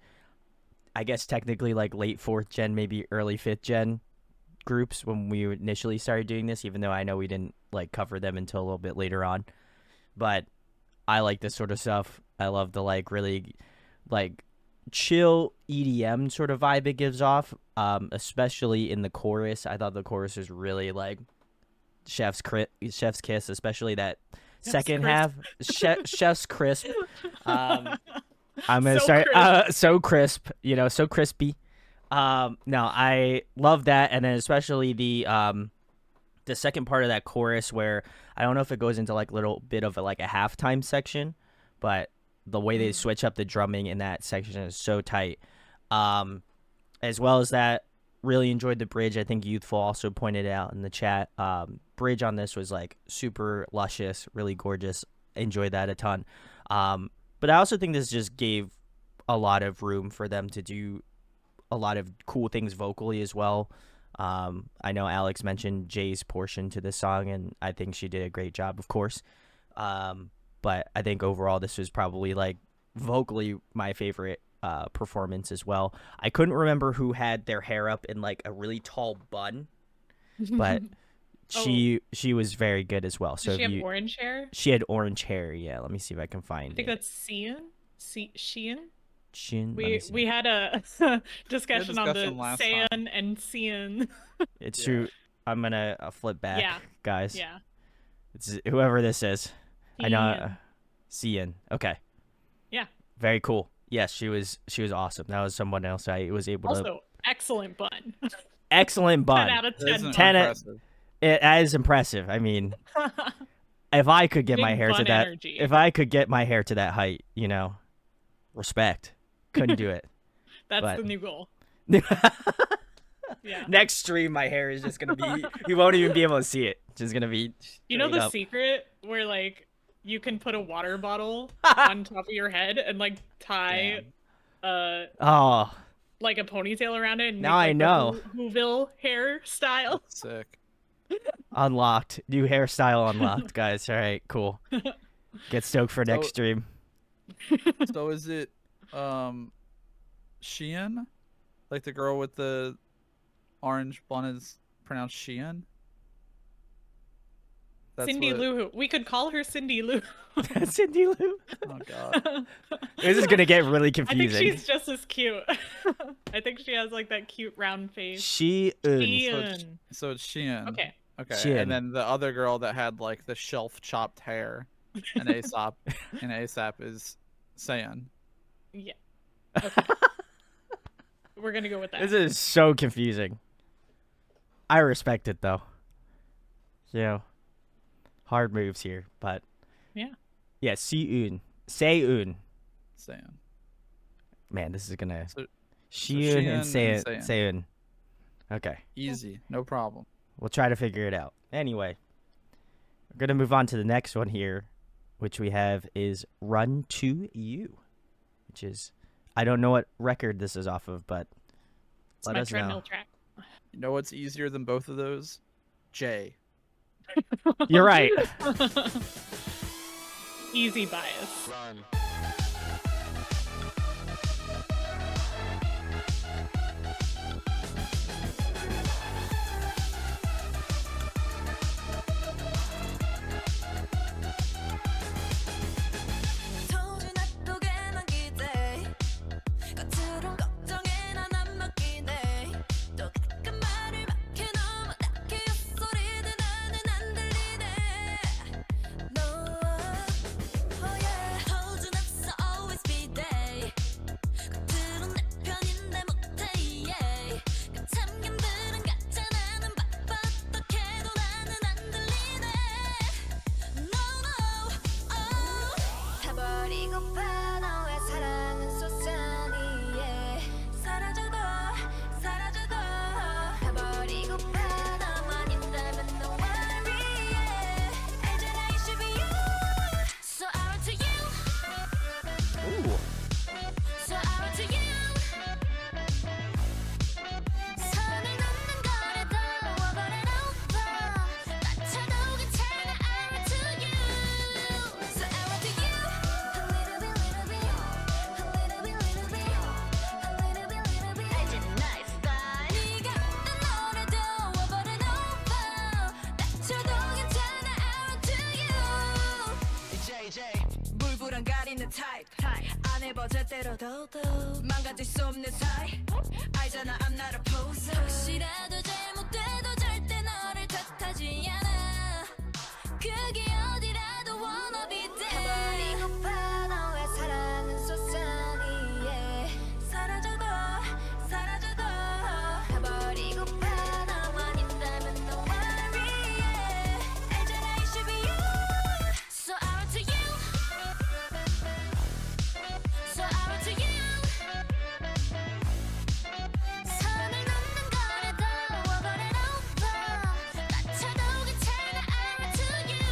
I guess technically like late 4th gen, maybe early 5th gen groups when we initially started doing this. Even though I know we didn't like cover them until a little bit later on, but I like this sort of stuff. I love the like really like chill EDM sort of vibe it gives off, especially in the chorus. I thought the chorus was really like chef's kiss, especially that second half. Chef's crisp. I'm gonna
So
start
crisp.
so crisp, so crispy. No, I love that, and then especially the second part of that chorus where I don't know if it goes into like a little bit of a halftime section, but the way they switch up the drumming in that section is so tight. As well as that, really enjoyed the bridge. I think Youthful also pointed out in the chat. Bridge on this was like super luscious, really gorgeous. Enjoyed that a ton. But I also think this just gave a lot of room for them to do a lot of cool things vocally as well. I know Alex mentioned Jay's portion to this song, and I think she did a great job, of course. But I think overall this was probably like vocally my favorite performance as well. I couldn't remember who had their hair up in like a really tall bun, but she was very good as well. So
Does she have orange hair?
she had orange hair. Yeah, let me see if I can find
I think
it.
that's Sheehan.
Shin. Let me see.
We had a discussion on the
discussion last
San
time.
and Cian.
It's
Yeah.
true. I'm gonna flip back,
Yeah.
guys.
Yeah.
It's whoever this is. I know.
Ian.
Cian. Okay.
Yeah.
Very cool. Yes, she was awesome. That was someone else I was able to.
Also, excellent bun.
Excellent
10
bun.
out of
That
10.
isn't
10 out-
impressive.
That is impressive. I mean, if I could get my
Big
hair to
bun
that,
energy.
if I could get my hair to that height, respect. Couldn't do it.
That's
but-
the new goal. Yeah.
Next stream, my hair is just gonna be. You won't even be able to see it. Just gonna be.
You know
straight
the
up.
secret where like you can put a water bottle on top of your head and like tie
Oh,
like a ponytail around it and
Now I
make, like,
know.
the Whoville hairstyle.
Sick.
unlocked. New hairstyle unlocked, guys. All right, cool. Get stoked for next
So-
stream.
So is it Sheehan? Like the girl with the orange blonde is pronounced Sheehan? That's
Cindy
what-
Lou. We could call her Cindy Lou.
Cindy Lou.
Oh god.
This is gonna get really
I think
confusing.
she's just as cute. I think she has like that cute round face.
She.
Ian.
So it's Sheehan.
Okay.
Okay.
Sheehan.
And then the other girl that had like the shelf chopped hair and ASAP is Sayan.
Yeah. Okay. We're gonna go with that.
This is so confusing. I respect it though. Hard moves here, but
Yeah.
yeah. Seun. Seun.
Sayan.
Man, this is gonna.
So-
Sheehan and
Sheehan and
Seun.
Seun.
Seun. Okay.
Easy. No problem.
We'll try to figure it out. Anyway, we're going to move on to the next one here, which we have is Run to You, which is, I don't know what record this is off of, but
It's
let
my
us
treadmill
know.
track.
You know what's easier than both of those? J.
You're right.
Easy bias.
도저히 놔두게만 기대 겉으론 걱정에 난 안 맡기네 또 가끔 말을 막혀 너무 딱히 헛소리는 나는 안 들리네 No oh yeah hold you up so always be there 겉으론 내 편인데 못해 yeah 그 참견들은 가짜 나는 바빠 어떡해도 나는 안 들리네 No no oh 다 버리고파 너의 사랑은 솟아니 yeah 사라져도 사라져도 다 버리고파 너만 있다면 no worry yeah 알잖아 it should be you So I run to you
Ooh.
So I run to you 선을 넘는 거래도 over and over 다쳐도 괜찮아 I run to you So I run to you A little bit a little bit 알잖아 나의 스타일 네가 어떤 노래도 over and over 다쳐도 괜찮아 I run to you
JJ 물불안 가리는 타입 안 해봐 제대로 더더 망가질 수 없는 사이 알잖아 I'm not a poser
혹시라도 잘못돼도 절대 너를 탓하지 않아 그게 어디라도 wanna be there 다 버리고파 너의 사랑은 솟아니 yeah 사라져도 사라져도 다 버리고파 너만 있다면 no worry yeah 알잖아 it should be you So I run to you So I run to you 선을 넘는 거래도 over and over 다쳐도 괜찮아 I run to you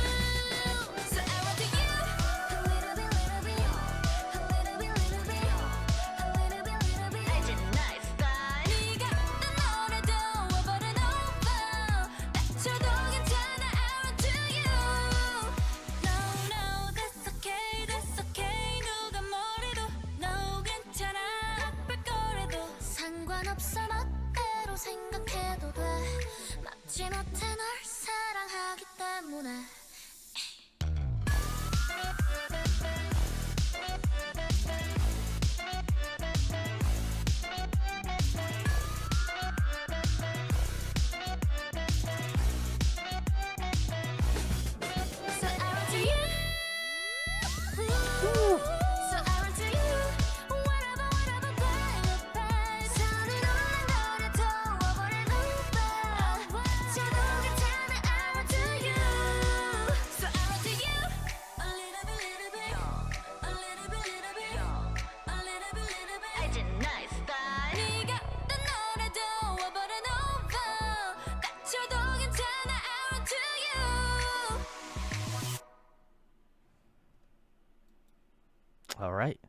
All right.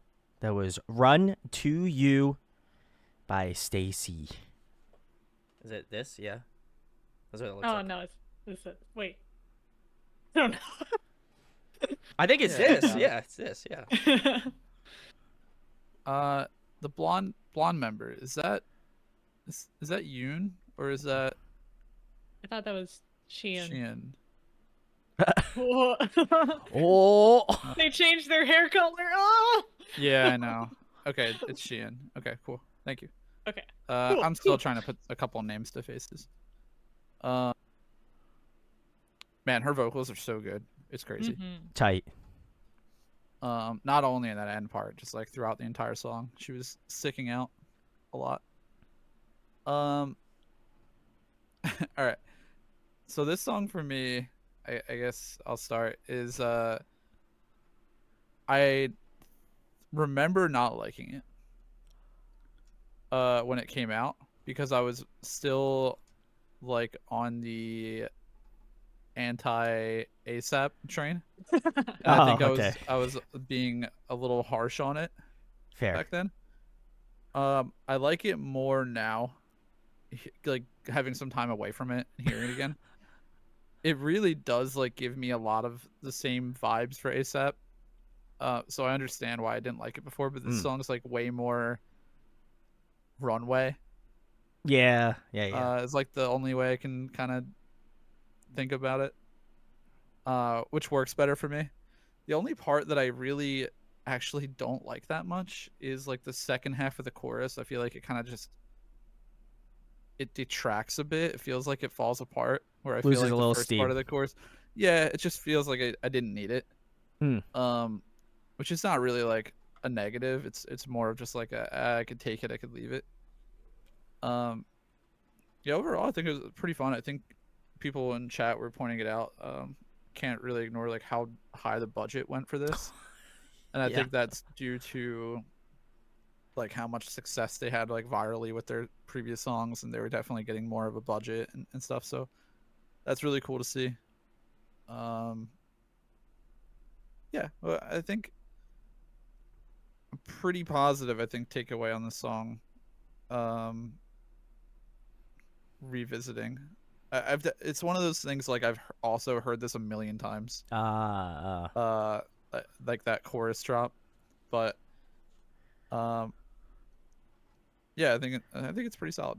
That was Run to You by StayC. Is it this? Yeah. That's what it looks
Oh
like.
no, it's wait. I don't
I think it's
Yeah,
this.
yeah.
Yeah, it's this. Yeah.
know.
The blonde member, is that Yoon or is that
I thought that was Sheehan.
Sheehan?
Whoa.
Oh.
They changed their hair color. Oh.
Yeah, I know. Okay, it's Sheehan. Okay, cool. Thank you.
Okay. Cool,
I'm still
cool.
trying to put a couple names to faces. Man, her vocals are so good. It's crazy.
Mhm.
Tight.
Not only in that end part, just like throughout the entire song, she was sticking out a lot. All right. So this song for me, I guess I'll start, is I remember not liking it when it came out because I was still like on the anti ASAP train. And I think
okay.
I was being a little harsh on it
Fair.
back then. I like it more now, like having some time away from it and hearing it again. It really does like give me a lot of the same vibes for ASAP. So I understand why I didn't like it before, but this song is like way more runway.
Yeah. Yeah.
It's like the only way I can kind of think about it. Which works better for me. The only part that I really actually don't like that much is like the second half of the chorus. I feel like it kind of just it detracts a bit. It feels like it falls apart. Where I
Loses
feel like
a
the
little
first
steam.
part of the chorus, yeah, it just feels like I didn't need it. Which is not really like a negative. It's more of just like I could take it, I could leave it. Yeah, overall I think it was pretty fun. I think people in chat were pointing it out. Can't really ignore like how high the budget went for this, and I
Yeah.
think that's due to like how much success they had like virally with their previous songs, and they were definitely getting more of a budget and stuff. So that's really cool to see. Yeah, well, I think I'm pretty positive. I think takeaway on the song, revisiting. It's one of those things like I've also heard this a million times. Like that chorus drop, but yeah, I think it's pretty solid.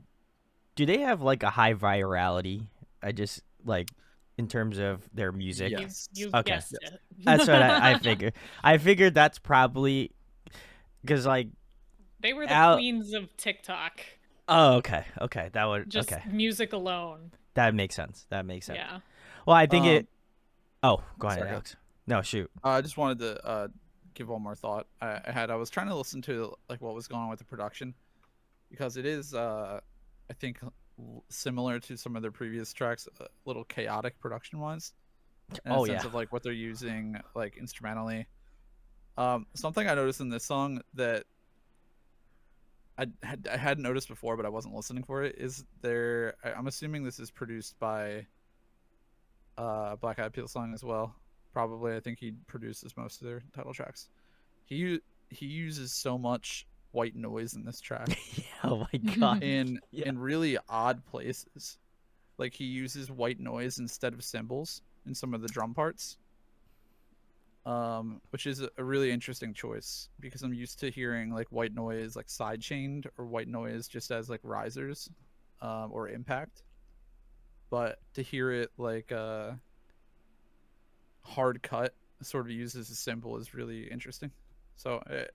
Do they have like a high virality? I just like in terms of their music.
Yes.
You
Okay.
guessed it.
That's what I figured. I figured that's probably because like
They were the
Al-
queens of TikTok.
oh okay that would
Just
okay
music alone.
that makes sense.
Yeah.
Well, I think it.
Um,
Oh, go ahead,
sorry.
Alex. No, shoot.
I just wanted to give one more thought. I was trying to listen to like what was going on with the production, because it is I think similar to some of their previous tracks, a little chaotic production wise. In
Oh,
a sense
yeah.
of like what they're using like instrumentally. Something I noticed in this song that I hadn't noticed before, but I wasn't listening for it, is I'm assuming this is produced by Black Eyed Peas song as well. Probably, I think he produces most of their title tracks. He uses so much white noise in this track
Oh my god.
in
Yeah.
in really odd places. Like he uses white noise instead of cymbals in some of the drum parts. Which is a really interesting choice, because I'm used to hearing like white noise like side chained, or white noise just as like risers, or impact. But to hear it like hard cut, sort of used as a cymbal, is really interesting. So I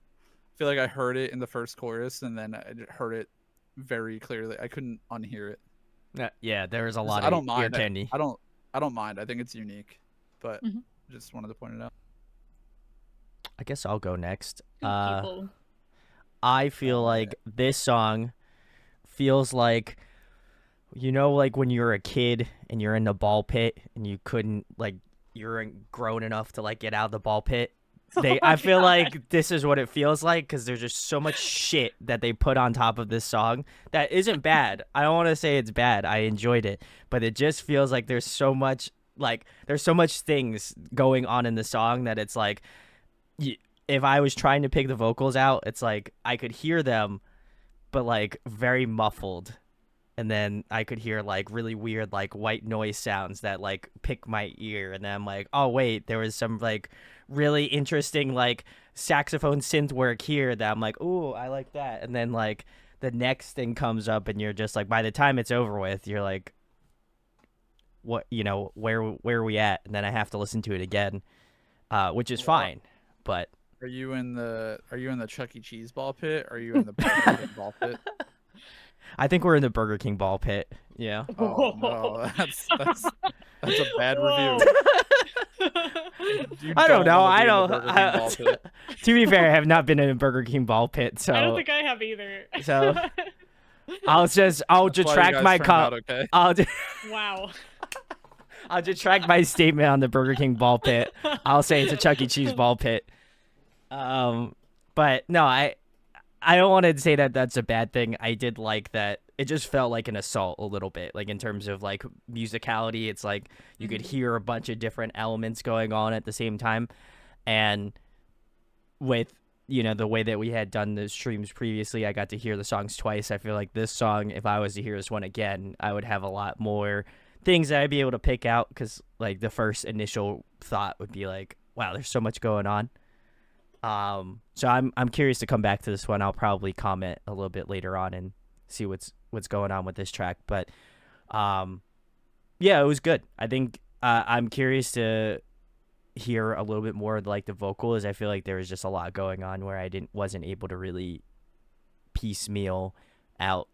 feel like I heard it in the first chorus, and then I heard it very clearly. I couldn't unhear it.
Yeah, there is a lot
I
of
don't
ear
mind.
candy.
I don't mind. I think it's unique, but
Mhm.
just wanted to point it out.
I guess I'll go next.
Two people.
I feel
Oh,
like this song feels like, you know, like when you're a kid and you're in the ball pit and you couldn't, like, you weren't grown enough to like get out of the ball pit. I feel like this is what it feels like, because there's just so much shit that they put on top of this song that isn't bad. I don't want to say it's bad. I enjoyed it, but it just feels like there's so much things going on in the song that it's like, if I was trying to pick the vocals out, it's like I could hear them, but like very muffled. And then I could hear like really weird like white noise sounds that like pick my ear, and then I'm like, oh wait, there was some like really interesting like saxophone synth work here that I'm like, ooh, I like that. And then like the next thing comes up, and you're just like, by the time it's over with, you're like, what, where are we at? And then I have to listen to it again, which is fine, but
Are you in the Chuck E. Cheese ball pit? Or are you in the Burger King ball pit?
I think we're in the Burger King ball pit. Yeah.
Oh no, that's a bad
Whoa.
review. You
I don't know.
wanna
I
be in the
don't.
Burger King ball pit.
To be fair, I have not been in a Burger King ball pit, so
I don't think I have either.
So- I'll
That's why you
detract
guys
my
turned out
comment.
okay.
Wow.
I'll detract my statement on the Burger King ball pit. I'll say it's a Chuck E. Cheese ball pit. But no, I don't want to say that that's a bad thing. I did like that. It just felt like an assault a little bit, like in terms of like musicality. It's like you could hear a bunch of different elements going on at the same time, and with the way that we had done the streams previously, I got to hear the songs twice. I feel like this song, if I was to hear this one again, I would have a lot more things that I'd be able to pick out, because like the first initial thought would be like, wow, there's so much going on. So I'm curious to come back to this one. I'll probably comment a little bit later on and see what's going on with this track. But yeah, it was good. I think I'm curious to hear a little bit more of like the vocals. I feel like there was just a lot going on where I wasn't able to really piecemeal out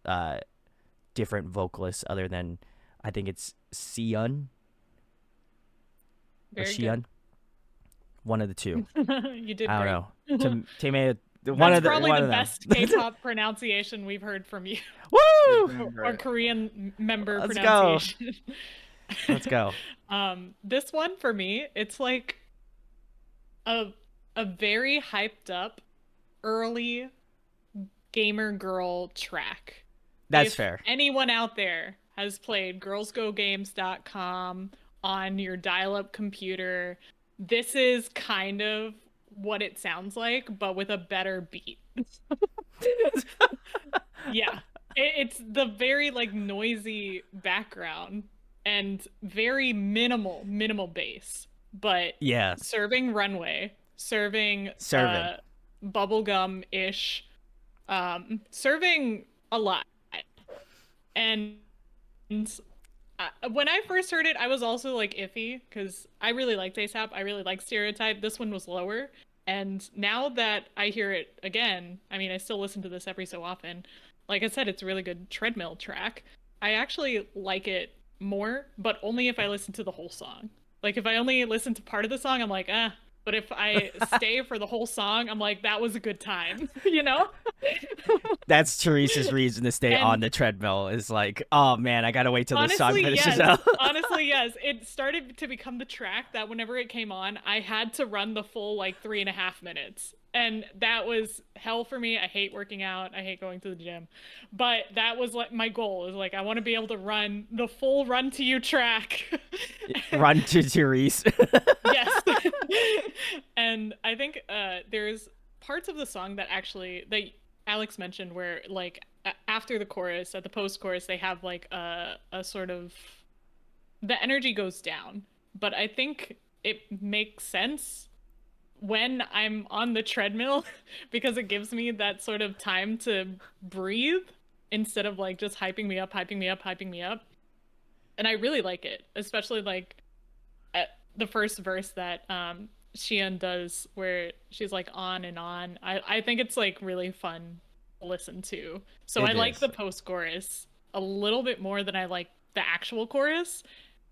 different vocalists, other than I think it's Sion or
Very
Xion. One of the two.
good. You did
I
great.
don't know. One
That's
of the
probably
one
the
of them.
best K-pop pronunciation we've heard from you,
Woo!
or Korean member
Let's go.
pronunciation.
Let's go.
This one for me, it's like a very hyped up early gamer girl track.
That's
If
fair.
anyone out there has played girlsgogames.com on your dial-up computer, this is kind of what it sounds like, but with a better beat. Yeah. It's the very like noisy background and very minimal bass, but
Yeah.
serving runway, serving bubblegum-ish, serving a lot. And when I first heard it, I was also like iffy, because I really liked ASAP. I really liked Stereotype. This one was lower. And now that I hear it again, I mean, I still listen to this every so often. Like I said, it's a really good treadmill track. I actually like it more, but only if I listen to the whole song. Like if I only listen to part of the song, I'm like, ah. But if I stay for the whole song, I'm like, that was a good time, you know?
That's Therese's reason to stay on the treadmill, is like, oh man, I gotta wait till the song finishes out.
Honestly, yes. It started to become the track that whenever it came on, I had to run the full like 3.5 minutes. And that was hell for me. I hate working out. I hate going to the gym. But that was like my goal, is like, I want to be able to run the full Run to You track.
Run to Therese.
Yes. And I think there's parts of the song that Alex mentioned where like after the chorus, at the post chorus, they have like a sort of, the energy goes down, but I think it makes sense when I'm on the treadmill, because it gives me that sort of time to breathe instead of like just hyping me up. And I really like it, especially like at the first verse that Xion does, where she's like on and on. I think it's like really fun to listen to. So I like the post chorus a little bit more than I like the actual chorus.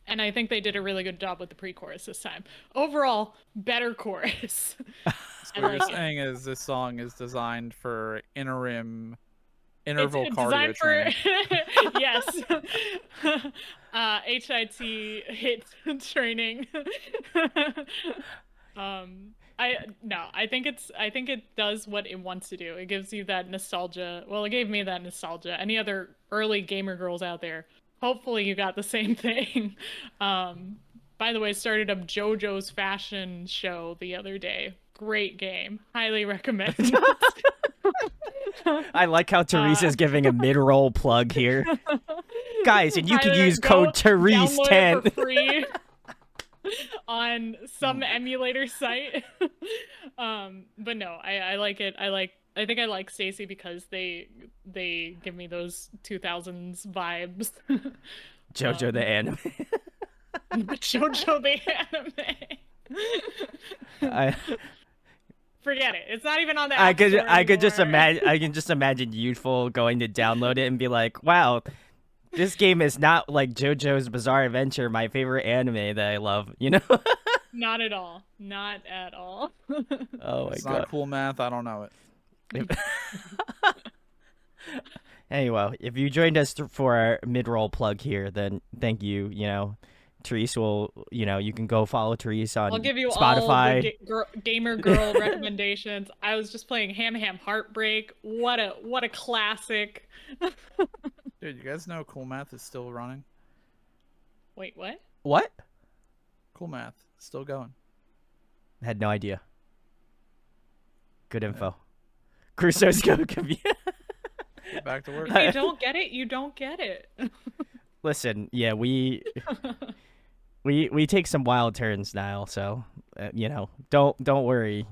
And I think they did a really good job with the pre-chorus this time. Overall, better chorus.
So
I
what
like
you're
it.
saying is this song is designed for interval
It's
cardio
designed
training.
Yes. HIT hit training. I think it does what it wants to do. It gives you that nostalgia. Well, it gave me that nostalgia. Any other early gamer girls out there, hopefully you got the same thing. By the way, started up JoJo's fashion show the other day. Great game. Highly recommend.
I like how Therese is giving a mid-roll plug here. Guys, and you can use code
Download
Therese10.
it for free on some emulator site. But no, I like it. I think I like StayC because they give me those 2000s vibes.
JoJo the anime.
JoJo the anime. Forget it. It's not even on the
I
App
could
Store
I could just
anymore.
imagine I can just imagine Youthful going to download it and be like, wow, this game is not like JoJo's Bizarre Adventure, my favorite anime that I love, you know?
Not at all. Not at all.
Oh my
It's
god.
not cool math. I don't know it.
Anyway, if you joined us for our mid-roll plug here, then thank you. You know, Therese will, you can go follow Therese on
I'll give you
Spotify.
all the gamer girl recommendations. I was just playing Ham Ham Heartbreak. What a classic.
Dude, you guys know cool math is still running?
Wait, what?
What?
Cool math still going.
Had no idea. Good info. Crusoe's go.
Get back to work.
If you don't get it, you don't get it.
Listen, yeah, we take some wild turns now, so don't worry.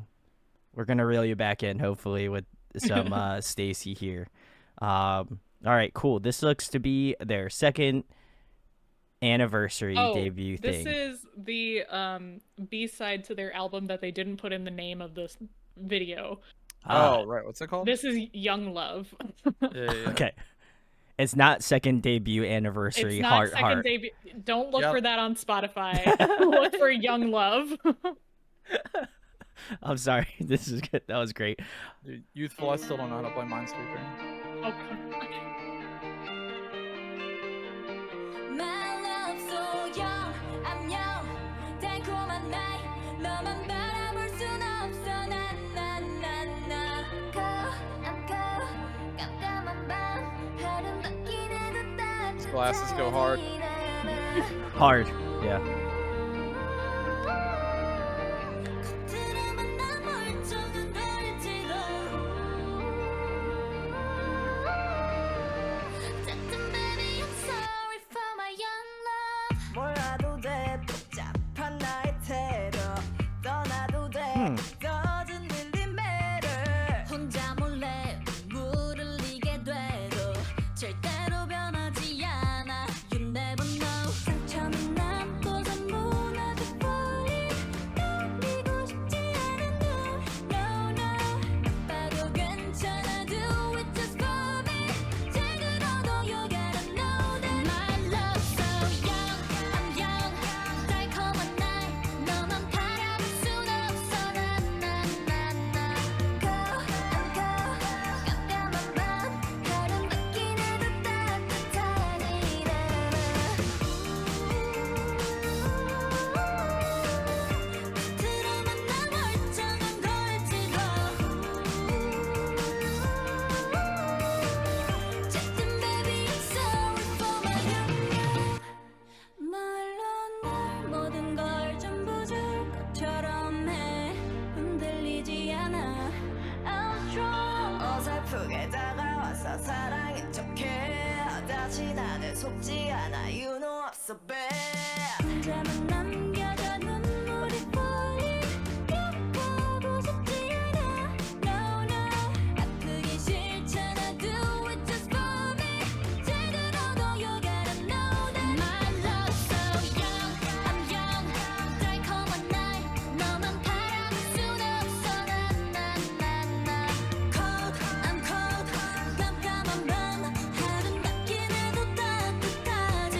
We're gonna reel you back in, hopefully, with some StayC here. All right, cool. This looks to be their second anniversary debut thing.
This is the B-side to their album that they didn't put in the name of this video.
Oh, right. What's it called?
This is Young Love.
Yeah.
Okay. It's not second debut anniversary.
It's not second debut. Don't look for that on Spotify. Look for Young Love.
I'm sorry. This is good. That was great.
Dude, Youthful, I still don't know how to play Minesweeper.
Oh, come on.
My love so young, I'm young. 달콤한 나이, 너만 바라볼 순 없어. 나나나나. Cold, I'm cold. 깜깜한 밤, 하루 바뀌는 듯한
Glasses go hard.
Hard. Yeah.
겉으로만 난 멀쩡한 걸지도. 쨌든 baby, I'm sorry for my young love. 몰라도 돼, 복잡한 나의 태도. 떠나도 돼, doesn't really matter. 혼자 몰래 물을 흘리게 돼도 절대로 변하지 않아. You never know. 상처는 남고서 무너져 버린 널 믿고 싶지 않은 널. No, no. 아파도 괜찮아. Do it just for me. 제대로도 you gotta know that my love so young. I'm young. 달콤한 날 너만 바라볼 순 없어. 나나나나. Cold, I'm cold. 깜깜한 밤 하루 바뀌는 듯 따뜻하지 겉으로만 난 멀쩡한 걸지도. 쨌든 baby, I'm sorry for my young love. 말로 날 모든 걸 전부 줄 것처럼 해. 흔들리지 않아. I'm strong. 어설프게 다가와서 사랑인 척해. 다시 나를 속지 않아. You know I'm so bad. 혼자만 남겨져 눈물이 폴린. 기억하고 싶지 않아. No, no. 아프기 싫잖아. Do it just for me. 제대로도 you gotta know that my love so young. I'm young. 달콤한 날 너만 바라볼 순 없어. 나나나나. Cold, I'm cold. 깜깜한 밤 하루 바뀌는 듯 따뜻하지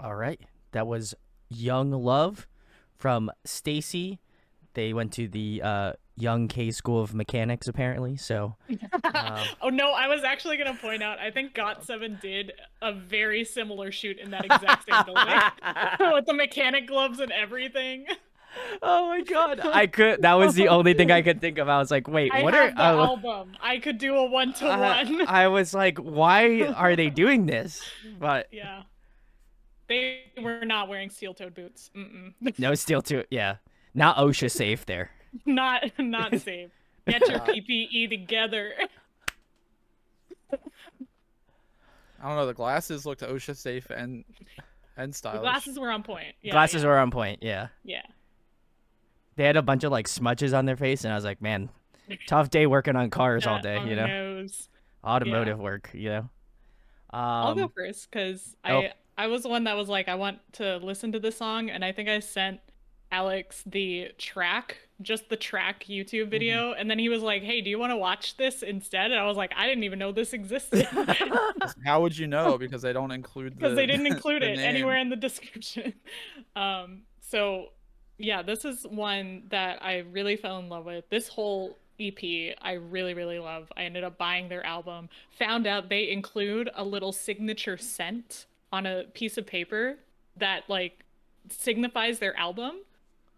All right. That was Young Love from StayC. They went to the Young K School of Mechanics, apparently. So,
Oh no, I was actually gonna point out. I think GOT7 did a very similar shoot in that exact same building with the mechanic gloves and everything.
oh my God. That was the only thing I could think of. I was like, wait,
I
what
have the
are.
album. I could do a 1-to-1.
I was like, why are they doing this? But
Yeah. They were not wearing steel-toed boots. Mm-mm.
no, still too. Yeah. Not OSHA safe there.
Not safe. Get your PPE together.
I don't know. The glasses looked OSHA safe and
The
stylish.
glasses were on point. Yeah,
Glasses
yeah.
were on point. Yeah.
Yeah.
They had a bunch of like smudges on their face, and I was like, man, tough day working on cars all day,
On
you
the
know?
nose.
Automotive work, you know?
I'll go first because
oh.
I was the one that was like, I want to listen to this song, and I think I sent Alex the track, just the track YouTube video, and then he was like, hey, do you want to watch this instead? And I was like, I didn't even know this existed.
How would you know? Because they don't include
Because they didn't include
the
it
name.
anywhere in the description. So yeah, this is one that I really fell in love with. This whole EP I really, really love. I ended up buying their album, found out they include a little signature scent on a piece of paper that like signifies their album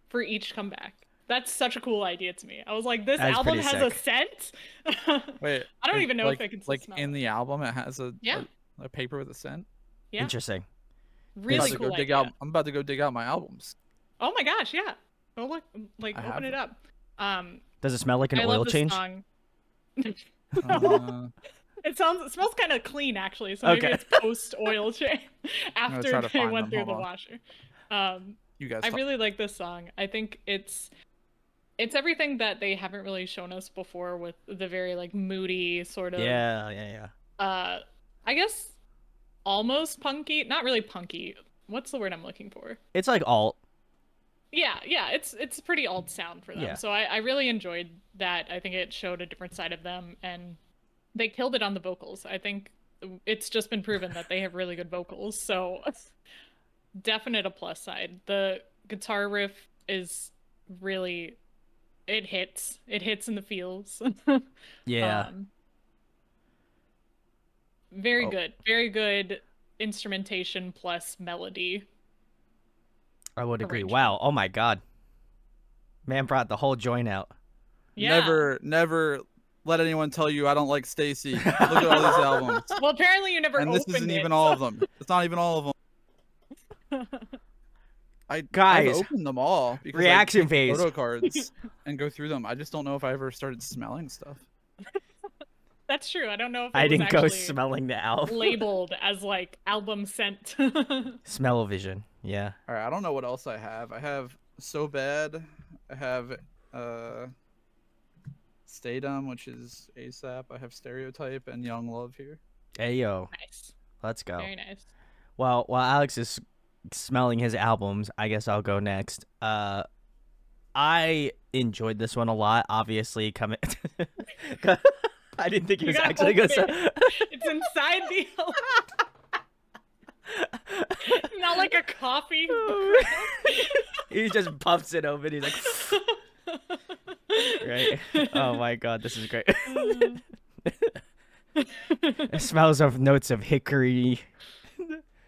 for each comeback. That's such a cool idea to me. I was like, this
That's
album
pretty
has a
sick.
scent?
Wait,
I don't even know
like,
if I can
like
smell
in
it.
the album it has
Yeah.
a paper with a scent.
Yeah.
Interesting.
Really
I'm
cool
about to go dig
idea.
out. I'm about to go dig out my albums.
Oh my gosh, yeah. Go look, like,
I
open
have
it
them.
up.
Does it smell like an
I
oil
love this
change?
song.
Uh,
It smells kind of clean actually, so maybe
Okay.
it's post oil change after
try to
they
find
went
them.
through the
Hold
washer.
you guys.
I really like this song. I think it's everything that they haven't really shown us before with the very like moody sort of
Yeah.
I guess almost punky, not really punky. What's the word I'm looking for?
It's like alt.
Yeah, it's a pretty alt sound for them.
Yeah.
So I really enjoyed that. I think it showed a different side of them, and they killed it on the vocals. I think it's just been proven that they have really good vocals. So definite a plus side. The guitar riff is really it hits in the feels.
Yeah.
Very good instrumentation plus melody.
I would agree.
arrangement.
Wow. Oh my God. Man brought the whole joint out.
Yeah.
Never let anyone tell you I don't like StayC. Look at all these albums,
Well, apparently you never
and
opened
this isn't
it.
even all of them. It's not even all of them.
Guys,
I've opened them all because
reaction
I take
phase.
photo cards and go through them. I just don't know if I ever started smelling stuff.
That's true. I don't know if it
I
was
didn't go
actually
smelling the album.
labeled as like album scent.
Smell-o-vision. Yeah.
All right, I don't know what else I have. I have So Bad. I have Stadum, which is ASAP. I have Stereotype and Young Love here.
Hey yo,
Nice.
let's go.
Very nice.
Well, while Alex is smelling his albums, I guess I'll go next. I enjoyed this one a lot. Obviously, coming. I didn't think he
You
was
gotta
actually gonna
open
say.
It's inside the not like a coffee.
He just puffs it open. He's like, right? Oh my God, this is great. It smells of notes of hickory.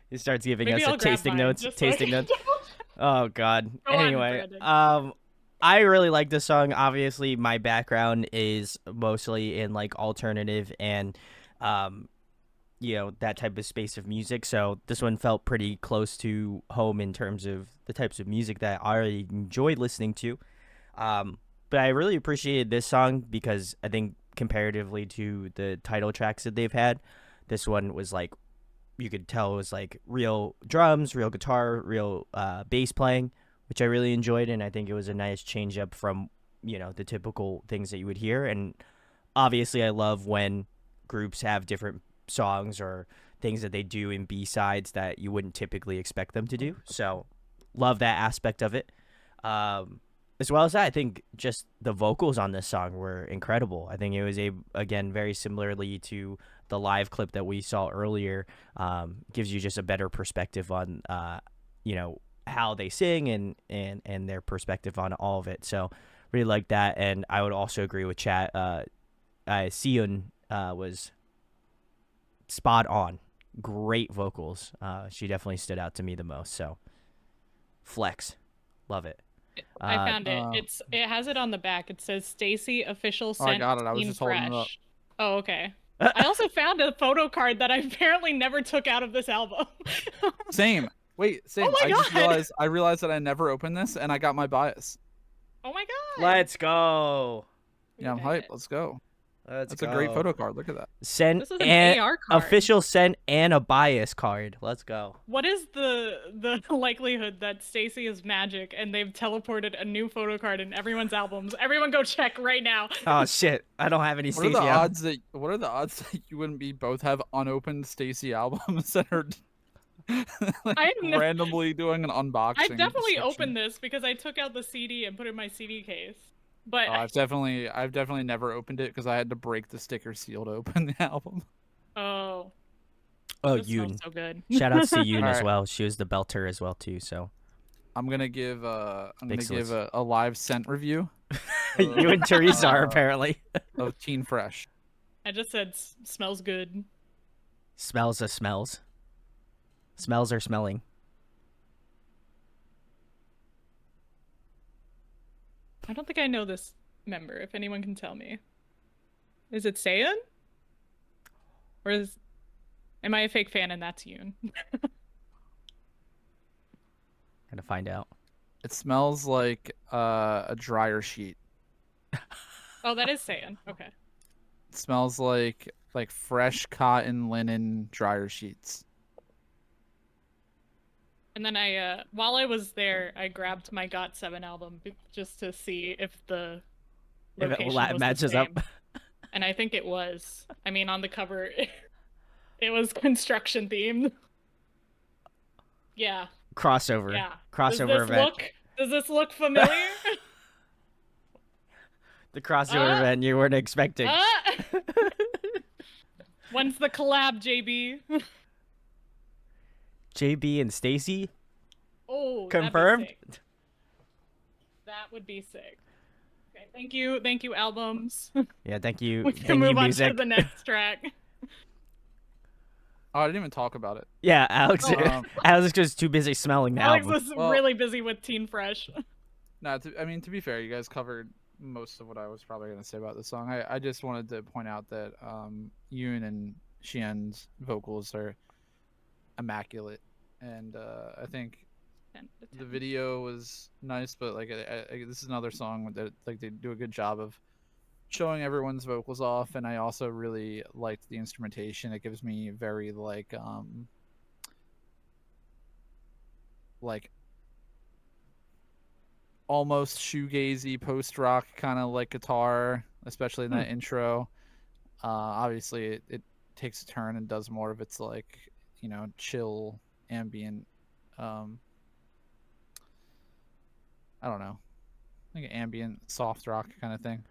He starts giving
Maybe
us
I'll
a
grab
tasting
mine,
notes.
just so I
Tasting
can
notes. Oh God.
Go on,
Anyway,
Brandon.
I really like this song. Obviously, my background is mostly in like alternative and that type of space of music. So this one felt pretty close to home in terms of the types of music that I already enjoyed listening to. But I really appreciated this song because I think comparatively to the title tracks that they've had, this one was like, you could tell it was like real drums, real guitar, real bass playing, which I really enjoyed. And I think it was a nice change up from, the typical things that you would hear. And obviously I love when groups have different songs or things that they do in B-sides that you wouldn't typically expect them to do. So love that aspect of it. as well as that, I think just the vocals on this song were incredible. I think it was again very similarly to the live clip that we saw earlier. Gives you just a better perspective on you know, how they sing and their perspective on all of it. So really like that, and I would also agree with Chat. Seon was spot on. Great vocals. She definitely stood out to me the most. So flex, love it.
I found it. It has it on the back. It says StayC official
Oh, I
sent
got it. I was
Team
just holding it up.
Fresh. Oh, okay. I also found a photo card that I apparently never took out of this album.
Same. Wait, same.
Oh my
I realized that I never opened this, and I got my bias.
Oh my god.
Let's go.
Yeah, I'm hyped. Let's go. That's a great photo card. Look at that.
Send
This is an AR card.
official send and a bias card. Let's go.
What is the likelihood that StayC is magic and they've teleported a new photo card in everyone's albums? Everyone go check right now.
Oh shit! I don't have any
What are
StayC.
the odds that you wouldn't be both have unopened StayC albums that are like, randomly doing an unboxing?
I've definitely
section?
opened this because I took out the CD and put it in my CD case. But
Oh, I've definitely never opened it because I had to break the sticker seal to open the album.
oh,
Oh,
this smells
Yoon.
so good.
Shout outs to Yoon as
Alright.
well. She was the belter as well too. So
I'm gonna give
Excellent.
a live scent review
you and Therese are apparently.
of Teen Fresh.
I just said smells good.
Smells are smells. Smells are smelling.
I don't think I know this member. If anyone can tell me, is it Seiun? Or am I a fake fan and that's Yoon?
Gonna find out.
It smells like a dryer sheet.
Oh, that is Seiun. Okay.
It smells like fresh cotton linen dryer sheets.
And then while I was there, I grabbed my GOT7 album just to see if the
If
location
it
was the
matches up.
same. And I think it was. I mean, on the cover, it was construction themed. Yeah.
Crossover.
Yeah.
Crossover event.
Does this look familiar?
The crossover event you weren't expecting.
When's the collab, JB?
JB and StayC
Oh,
confirmed.
that'd be sick. That would be sick. Okay, thank you, albums.
Yeah, thank you.
We
Thank
can
you,
move on
music.
to the next track.
Oh, I didn't even talk about it.
Yeah, Alex.
Oh.
Alex was too busy smelling the
Alex
album.
was
Well-
really busy with Teen Fresh.
No, to be fair, you guys covered most of what I was probably gonna say about the song. I just wanted to point out that Yoon and Xian's vocals are immaculate, and I think the video was nice, but like this is another song that like they do a good job of showing everyone's vocals off, and I also really liked the instrumentation. It gives me very like almost shoegazy post rock kind of like guitar, especially in that intro. Obviously it takes a turn and does more of its like, you know, chill ambient I don't know, like an ambient soft rock kind of thing.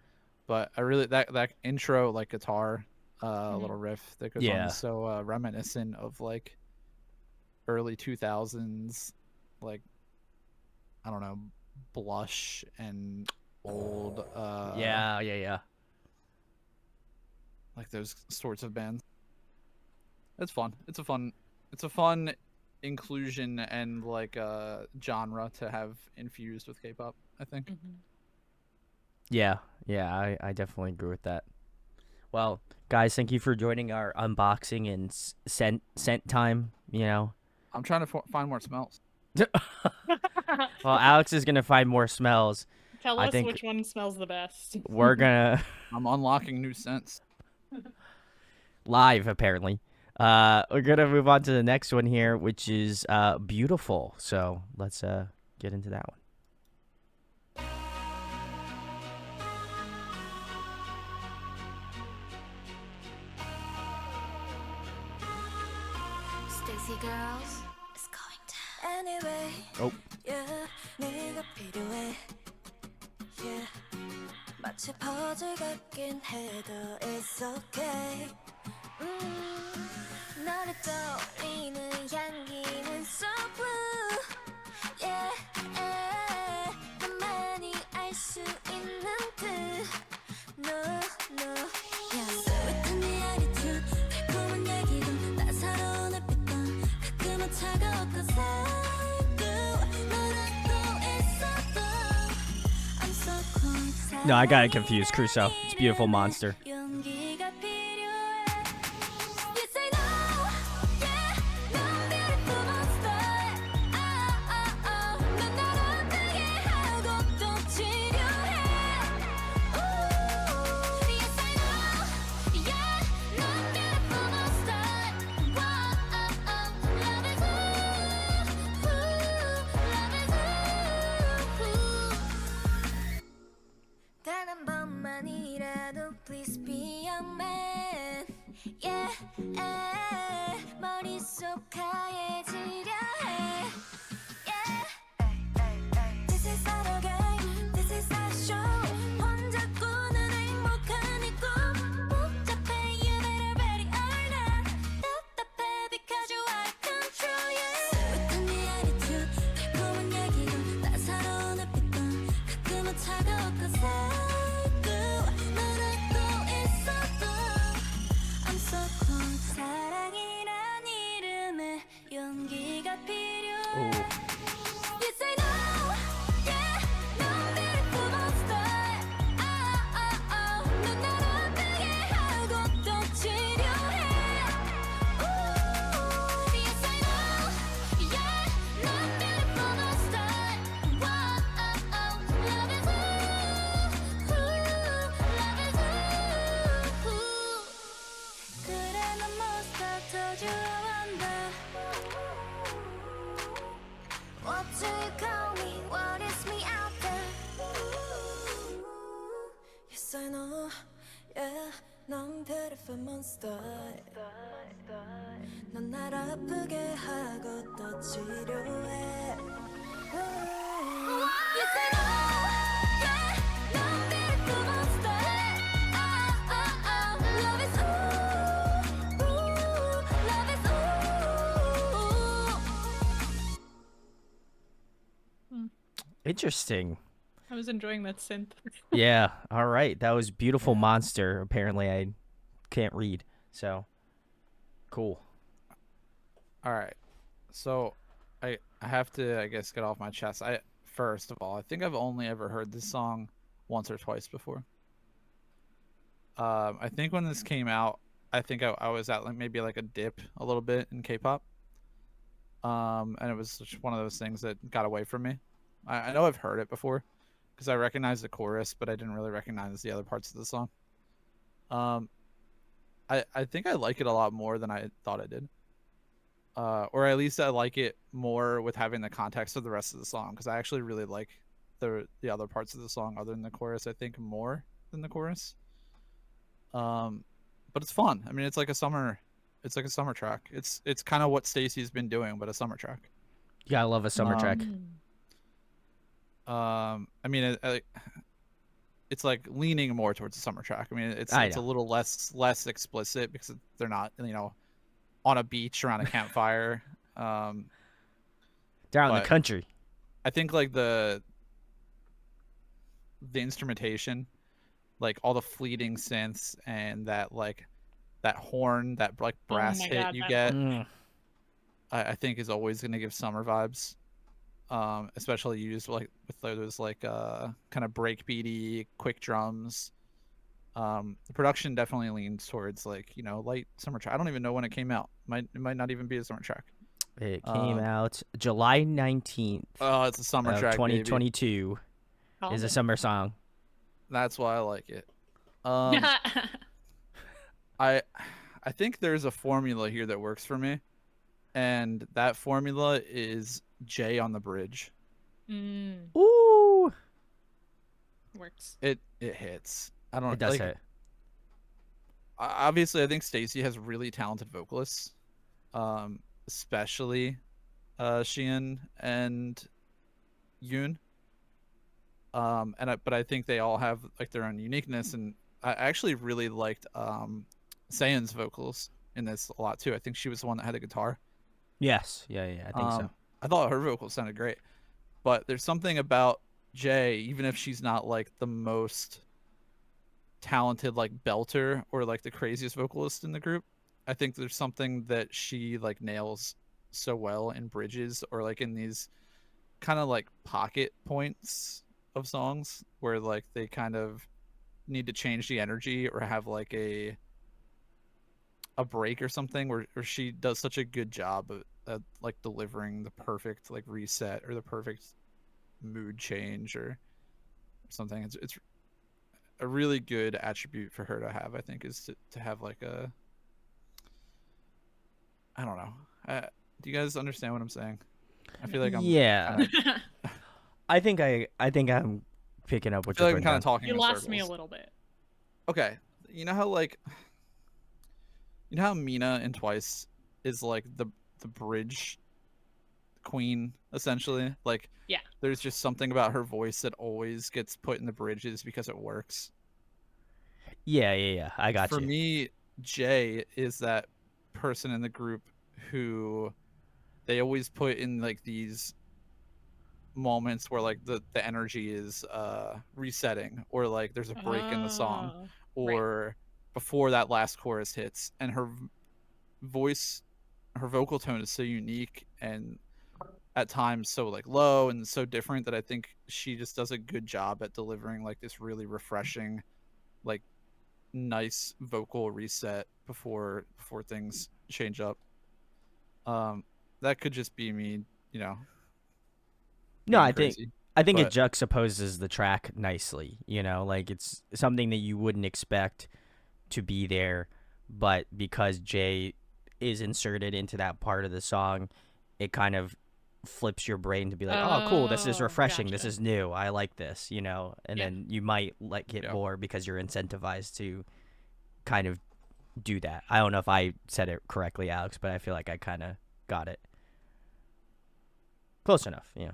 But I really that intro like guitar little riff that goes on
Yeah.
is so reminiscent of like early 2000s, like I don't know, Blush and old
yeah.
like those sorts of bands. It's fun. It's a fun inclusion and like genre to have infused with K-pop, I think.
Yeah, I definitely agree with that. Well, guys, thank you for joining our unboxing and scent time. You know,
I'm trying to find more smells.
well, Alex is gonna find more smells.
Tell
I
us
think-
which one smells the best.
We're gonna
I'm unlocking new scents.
live apparently. We're gonna move on to the next one here, which is beautiful. So let's get into that one.
StayC girls, it's going down. Anyway,
Oh.
yeah, 네가 필요해. yeah. 마치 퍼즐 같긴 해도 it's okay. 너를 떠올리는 향기는 so blue, yeah. 나만이 알 수 있는 듯. No, no, yeah. 스윗한 네 attitude, 달콤한 얘기도 따사로운 햇빛도 가끔은 차가웠던 살도 너라고 있어도 I'm so close.
No, I got it confused. Crusoe. It's Beautiful Monster.
용기가 필요해. Yes, I know, yeah. 넌 beautiful monster. 넌 날 아프게 하고 또 치료해. Ooh, yes, I know, yeah. 넌 beautiful monster. Love is ooh, love is ooh. 단 한 번만이라도 please be a man, yeah. 머릿속 하얘지려 해, yeah. This is not a game, this is our show. 혼자 꾸는 행복한 이 꿈 복잡해, you better ready or not. 답답해 because you out of control, yeah. 스윗한 네 attitude, 달콤한 얘기도 따사로운 햇빛도 가끔은 차가웠던 살도 너라고 있어도 I'm so close. 사랑이란 이름에 용기가 필요해. Yes, I know, yeah. 넌 beautiful monster. 넌 날 아프게 하고 또 치료해. Ooh, yes, I know, yeah. 넌 beautiful monster. Love is ooh, love is ooh. 그래 넌 monster, told you I wonder. What do you call me? What is me out there? Yes, I know, yeah. 넌 beautiful monster. 넌 날 아프게 하고 또 치료해. Yes, I know, yeah. 넌 beautiful monster. Love is ooh, love is ooh.
Interesting.
I was enjoying that synth.
Yeah. All right. That was Beautiful Monster. Apparently, I can't read. So, cool.
All right. So I have to, I guess, get off my chest. First of all, I think I've only ever heard this song once or twice before. I think when this came out, I think I was at maybe like a dip a little bit in K-pop. And it was just one of those things that got away from me. I know I've heard it before because I recognize the chorus, but I didn't really recognize the other parts of the song. I think I like it a lot more than I thought I did. Or at least I like it more with having the context of the rest of the song, because I actually really like the other parts of the song other than the chorus. I think more than the chorus. But it's fun. I mean, it's like a summer track. It's kind of what StayC's been doing, but a summer track.
You gotta love a summer track.
I mean, it's like leaning more towards a summer track. I mean, it's
I
a
know.
little less explicit because they're not, on a beach around a campfire.
Down in the
but-
country.
I think like the instrumentation, like all the fleeting synths and that horn, that like brass
my
hit
God,
you
that
get,
Mm.
I think is always going to give summer vibes. Especially used like with those like kind of breakbeaty quick drums. The production definitely leans towards like light summer track. I don't even know when it came out. It might not even be a summer track.
It came out July 19th
Oh, it's a summer
of
track, baby.
2022. Is a summer song.
That's why I like it. I think there's a formula here that works for me, and that formula is Jay on the bridge.
Ooh.
Works.
It hits. I don't.
It does
like,
hit.
Obviously, I think StayC has really talented vocalists, especially Sheehan and Yoon. But I think they all have like their own uniqueness, and I actually really liked Sayan's vocals in this a lot too. I think she was the one that had the guitar.
Yes. Yeah. I think so.
I thought her vocals sounded great, but there's something about Jay, even if she's not like the most talented like belter or like the craziest vocalist in the group, I think there's something that she like nails so well in bridges or like in these kind of like pocket points of songs where like they kind of need to change the energy or have like a break or something where she does such a good job at like delivering the perfect like reset or the perfect mood change or something. It's a really good attribute for her to have, I think, is to have like a, I don't know. Do you guys understand what I'm saying? I feel like I'm
Yeah.
kinda,
I think I'm picking up
I
what
feel
you're
like I'm
putting
kind
down.
of talking
You
in
lost me a
circles.
little bit.
Okay, you know how like you know how Mina in Twice is like the bridge queen essentially. Like
Yeah.
there's just something about her voice that always gets put in the bridges because it works.
Yeah. I got
For
you.
me, Jay is that person in the group who they always put in like these moments where like the energy is resetting or like there's a break in the song
Oh, right.
or before that last chorus hits and her voice her vocal tone is so unique and at times so like low and so different that I think she just does a good job at delivering like this really refreshing like nice vocal reset before things change up. um that could just be me, you know,
No,
being
I think
crazy,
I think it
but
juxtaposes the track nicely. Like it's something that you wouldn't expect to be there, but because Jay is inserted into that part of the song, it kind of flips your brain to be like, "Oh, cool, this is
Oh,
refreshing. This
gotcha.
is new. I like this." And
Yeah.
then you might like it
yeah.
more because you're incentivized to kind of do that. I don't know if I said it correctly, Alex, but I feel like I kind of got it. Close enough.
Yeah.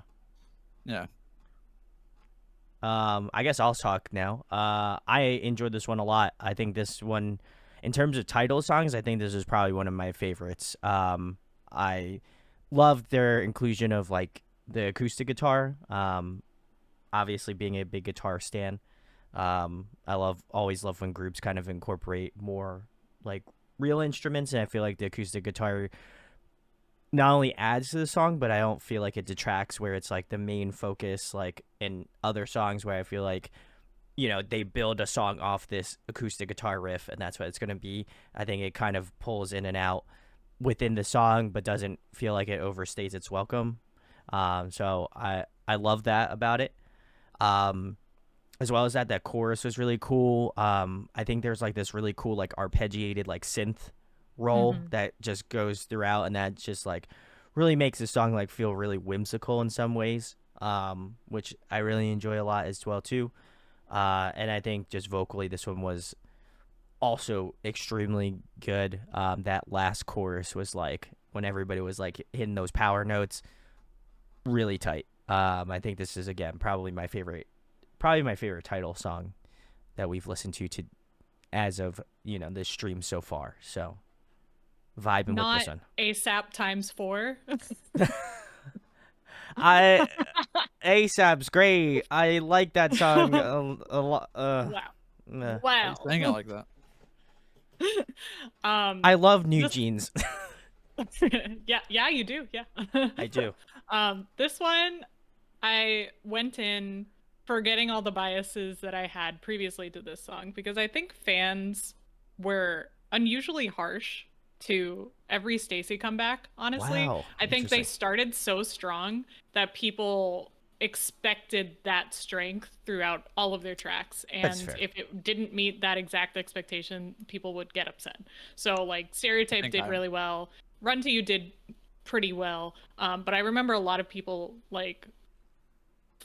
I guess I'll talk now. I enjoyed this one a lot. I think this one, in terms of title songs, I think this is probably one of my favorites. I loved their inclusion of like the acoustic guitar. Obviously being a big guitar stan. I always love when groups kind of incorporate more like real instruments, and I feel like the acoustic guitar not only adds to the song, but I don't feel like it detracts where it's like the main focus, like in other songs where I feel like, they build a song off this acoustic guitar riff and that's what it's going to be. I think it kind of pulls in and out within the song, but doesn't feel like it overstays its welcome. So I love that about it. As well as that chorus was really cool. I think there's like this really cool like arpeggiated like synth roll that just goes throughout, and that just like really makes the song like feel really whimsical in some ways, which I really enjoy a lot as well too. And I think just vocally, this one was also extremely good. That last chorus was like when everybody was like hitting those power notes, really tight. I think this is again probably my favorite title song that we've listened to as of this stream so far. So vibing with this
Not
one.
ASAP times 4.
I ASAP's great. I like that song a lot.
Wow.
Why are you
Wow.
saying it like that?
I love New
This-
Jeans.
yeah, you do. Yeah.
I do.
This one, I went in forgetting all the biases that I had previously to this song because I think fans were unusually harsh to every StayC comeback, honestly.
Wow,
I think they
interesting.
started so strong that people expected that strength throughout all of their tracks,
That's
and
fair.
if it didn't meet that exact expectation, people would get upset. So like Stereotype
think
did
I-
really well, Run to You did pretty well, but I remember a lot of people like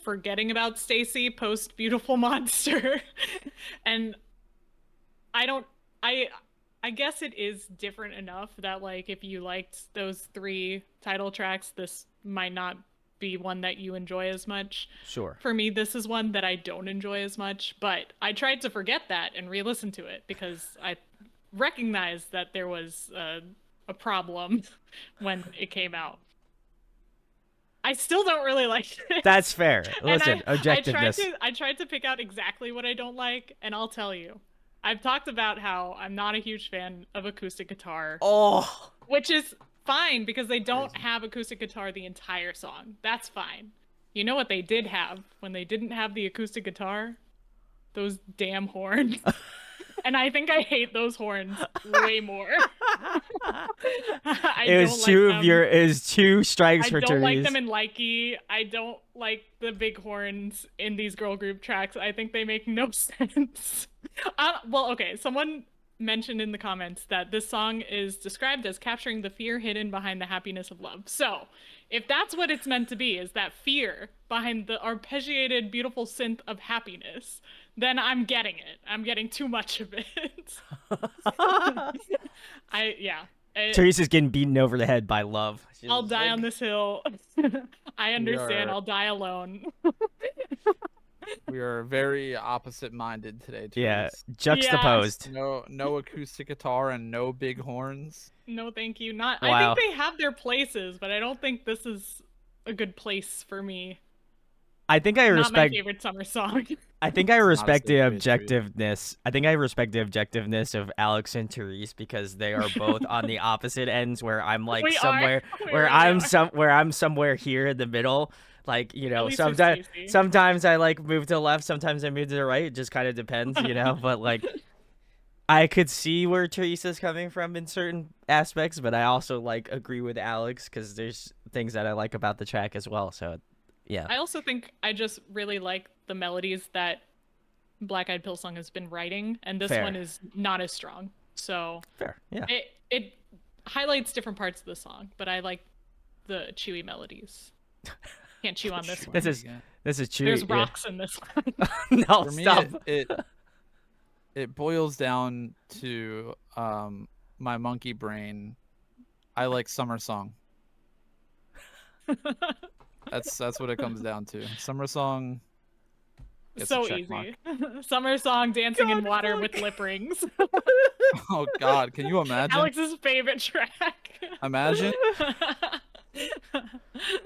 forgetting about StayC post Beautiful Monster. And I don't I guess it is different enough that like if you liked those 3 title tracks, this might not be one that you enjoy as much.
Sure.
For me, this is one that I don't enjoy as much, but I tried to forget that and re-listen to it because I recognized that there was a problem when it came out. I still don't really like it.
That's fair. Listen,
And
objectiveness.
I tried to pick out exactly what I don't like, and I'll tell you. I've talked about how I'm not a huge fan of acoustic guitar,
Oh,
which is fine because they don't have acoustic guitar the entire song. That's fine. You know what they did have when they didn't have the acoustic guitar? Those damn horns. And I think I hate those horns way more.
it was two strikes
I
for
don't like
Therese.
them in Likey. I don't like the big horns in these girl group tracks. I think they make no sense. Well, okay, someone mentioned in the comments that this song is described as capturing the fear hidden behind the happiness of love. So, if that's what it's meant to be, is that fear behind the arpeggiated, beautiful synth of happiness, then I'm getting it. I'm getting too much of it.
Therese is getting beaten over the head by love. She's
I'll die
like-
on this hill. I understand.
are-
I'll die alone.
We are very opposite-minded today.
Yeah,
Therese.
juxtaposed.
No acoustic guitar and no big horns.
No, thank you. Not.
Wow.
I think they have their places, but I don't think this is a good place for me.
I think I
Not my
respect.
favorite summer song.
I think I respect the
safe space for you.
objectiveness. I think I respect the objectiveness of Alex and Therese because they are both on the opposite ends. Where I'm like
We are.
somewhere,
We
where
really are.
where I'm somewhere here in the middle. Like, you know,
least it's
sometimes
tasty.
sometimes I like move to the left, sometimes I move to the right. It just kind of depends, you know. But like, I could see where Teresa's coming from in certain aspects, but I also like agree with Alex because there's things that I like about the track as well. So, yeah,
I also think I just really like the melodies that Black Eyed Pills song has been writing, and this
Fair.
one is not as strong. So
fair. Yeah,
it highlights different parts of the song, but I like the chewy melodies. Can't chew on this one.
this is true.
There's
yeah.
rocks in this one.
No,
For me,
stop.
it boils down to my monkey brain. I like summer song. That's what it comes down to. Summer song. gets a
So
check
easy.
mark.
Summer song, dancing in water with lip rings.
Oh God, can you imagine?
Alex's favorite track.
Imagine.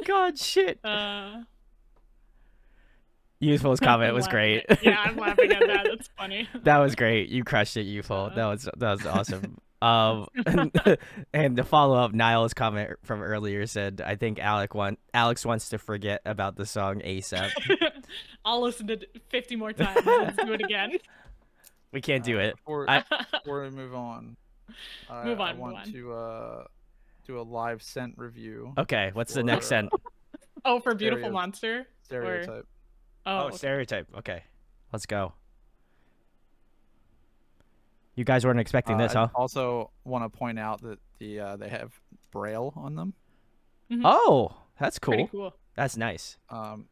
God, shit.
uh,
Youthful's comment
I'm
was
laughing
great.
at- yeah, I'm laughing at that. That's funny.
That was great. You crushed it, Youthful. That was awesome. And the follow up, Niall's comment from earlier said, "I think Alex wants to forget about the song ASAP."
I'll listen to it 50 more times. Let's do it again.
We can't do it.
Before,
I-
before we move on,
Move
I
on,
want
move on.
to do a live scent review.
Okay, what's the next
For-
scent?
Oh, for Beautiful
Stereo-
Monster?
Stereotype.
Oh,
Oh,
okay.
Stereotype. Okay, let's go. You guys weren't expecting this,
I
huh?
also want to point out that they have Braille on them.
Oh, that's cool.
Pretty cool.
That's nice.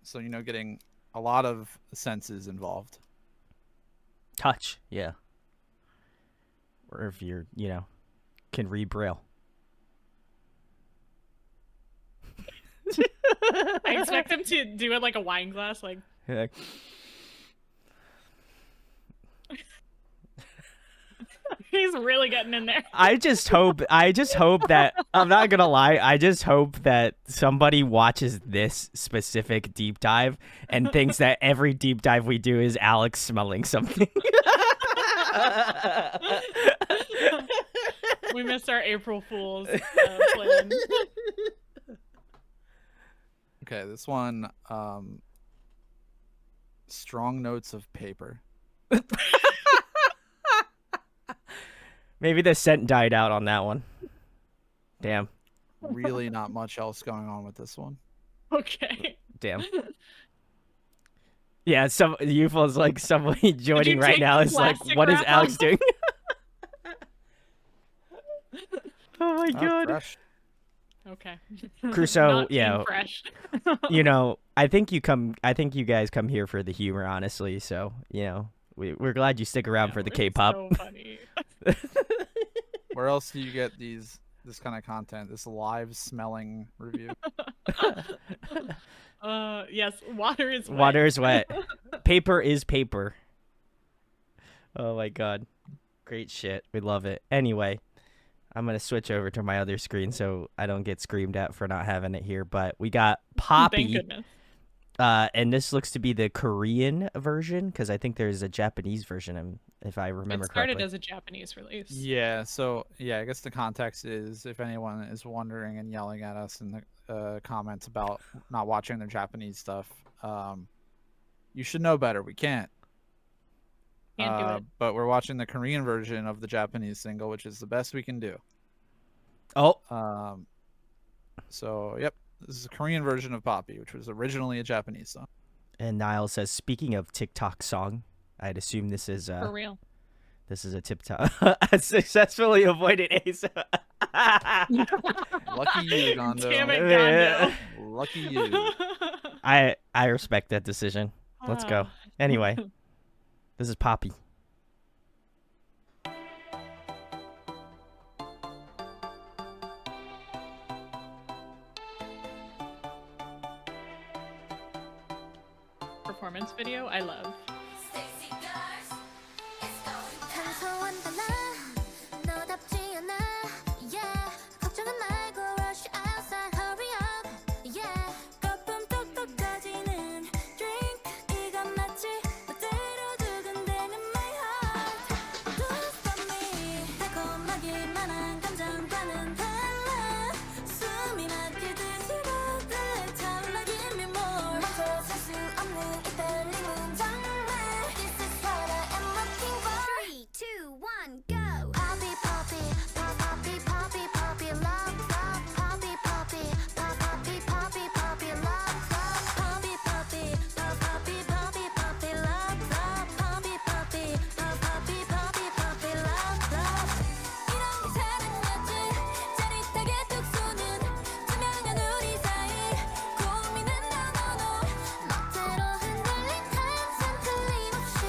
So getting a lot of senses involved.
Touch, yeah. Or if you're, can read Braille.
I expect him to do it like a wine glass, like
Yeah.
he's really getting in there.
I just hope that I'm not gonna lie, I just hope that somebody watches this specific deep dive and thinks that every deep dive we do is Alex smelling something.
We missed our April Fool's plan.
Okay, this one, strong notes of paper.
Maybe the scent died out on that one. Damn.
Really not much else going on with this one.
Okay.
Damn. Yeah, some Youthful is like somebody joining right
take
now
the
is like,
plastic
what is
wrap
Alex
off?
doing? Oh my
Oh,
god.
fresh.
Okay.
Crusoe,
Not Team
yeah.
fresh.
I think you guys come here for the humor, honestly. So, we're glad you stick around
Yeah,
for the
it's
K-pop.
So funny.
Where else do you get this kind of content? This live smelling review?
Yes, water is wet.
Water is wet. Paper is paper. Oh my god. Great shit. We love it. Anyway, I'm going to switch over to my other screen so I don't get screamed at for not having it here. But we got
Thank
Poppy.
goodness.
And this looks to be the Korean version because I think there's a Japanese version, if I remember
It started
correctly.
as a Japanese release.
Yeah, so yeah, I guess the context is if anyone is wondering and yelling at us in the comments about not watching their Japanese stuff, you should know better. We can't.
Can't do it.
But we're watching the Korean version of the Japanese single, which is the best we can do.
Oh,
So yep, this is a Korean version of Poppy, which was originally a Japanese song.
and Niall says, speaking of TikTok song, I'd assume this is
For real.
this is a TikTok. I successfully avoided Ace.
Lucky you, Gondo.
Damn it,
Yeah.
Gondo.
Lucky you.
I respect that decision. Let's go. Anyway, this is Poppy.
Performance video, I love.
사소한 나 너답지 않아 yeah 걱정은 말고 rush outside hurry up yeah 거품 뚝뚝 터지는 drink 이건 마치 멋대로 두근대는 my heart Lose for me 달콤하기만 한 감정과는 달라 숨이 막힐 듯이 가득 차올라 give me more 멈춰설 수 없는 이 떨림은 정말 This is what I am looking for 3, 2, 1, go Poppy, poppy, poppy, poppy, poppy, love, love Poppy, poppy, poppy, poppy, poppy, love, love Poppy, poppy, poppy, poppy, poppy, love, love Poppy, poppy, poppy, poppy, poppy, love, love 이런 게 사랑이었지 짜릿하게 툭 쏘는 투명한 우리 사이 고민은 너너너 멋대로 흔들린 한숨 틀림없이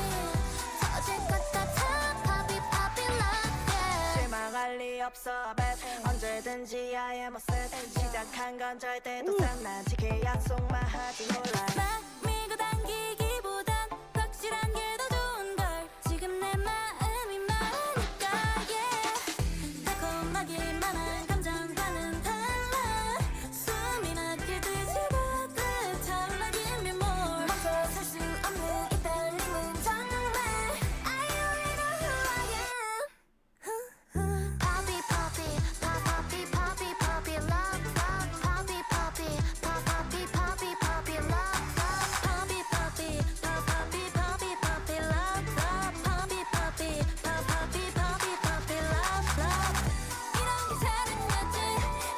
터질 것 같아 Poppy, poppy, love, yeah
실망할 리 없어 bet 언제든지 I am a set 시작한 건 절대도 장난치게 약속만 하지 놀라
막 밀고 당기기보단 확실한 게 더 좋은걸 지금 내 마음이 말하니까 yeah 달콤하기만 한 감정과는 달라 숨이 막힐 듯이 가득 차올라 give me more 멈춰설 수 없는 이 떨림은 정말 I already know who I am Poppy, poppy, poppy, poppy, poppy, love, love Poppy, poppy, poppy, poppy, poppy, love, love Poppy, poppy, poppy, poppy, poppy, love, love Poppy, poppy, poppy, poppy, poppy, love, love 이런 게 사랑이었지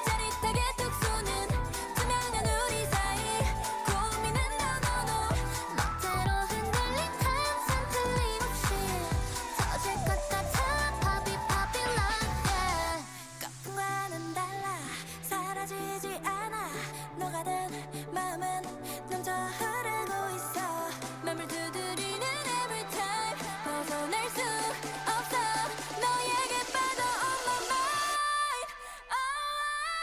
짜릿하게 툭 쏘는 투명한 우리 사이 고민은 너너너 멋대로 흔들린 한숨 틀림없이 터질 것 같아 Poppy, poppy, love, yeah 거품과는 달라 사라지지 않아 녹아든 마음은 넘쳐 흐르고 있어 맘을 두드리는 every time 벗어날 수 없어 너에게 빠져 on my mind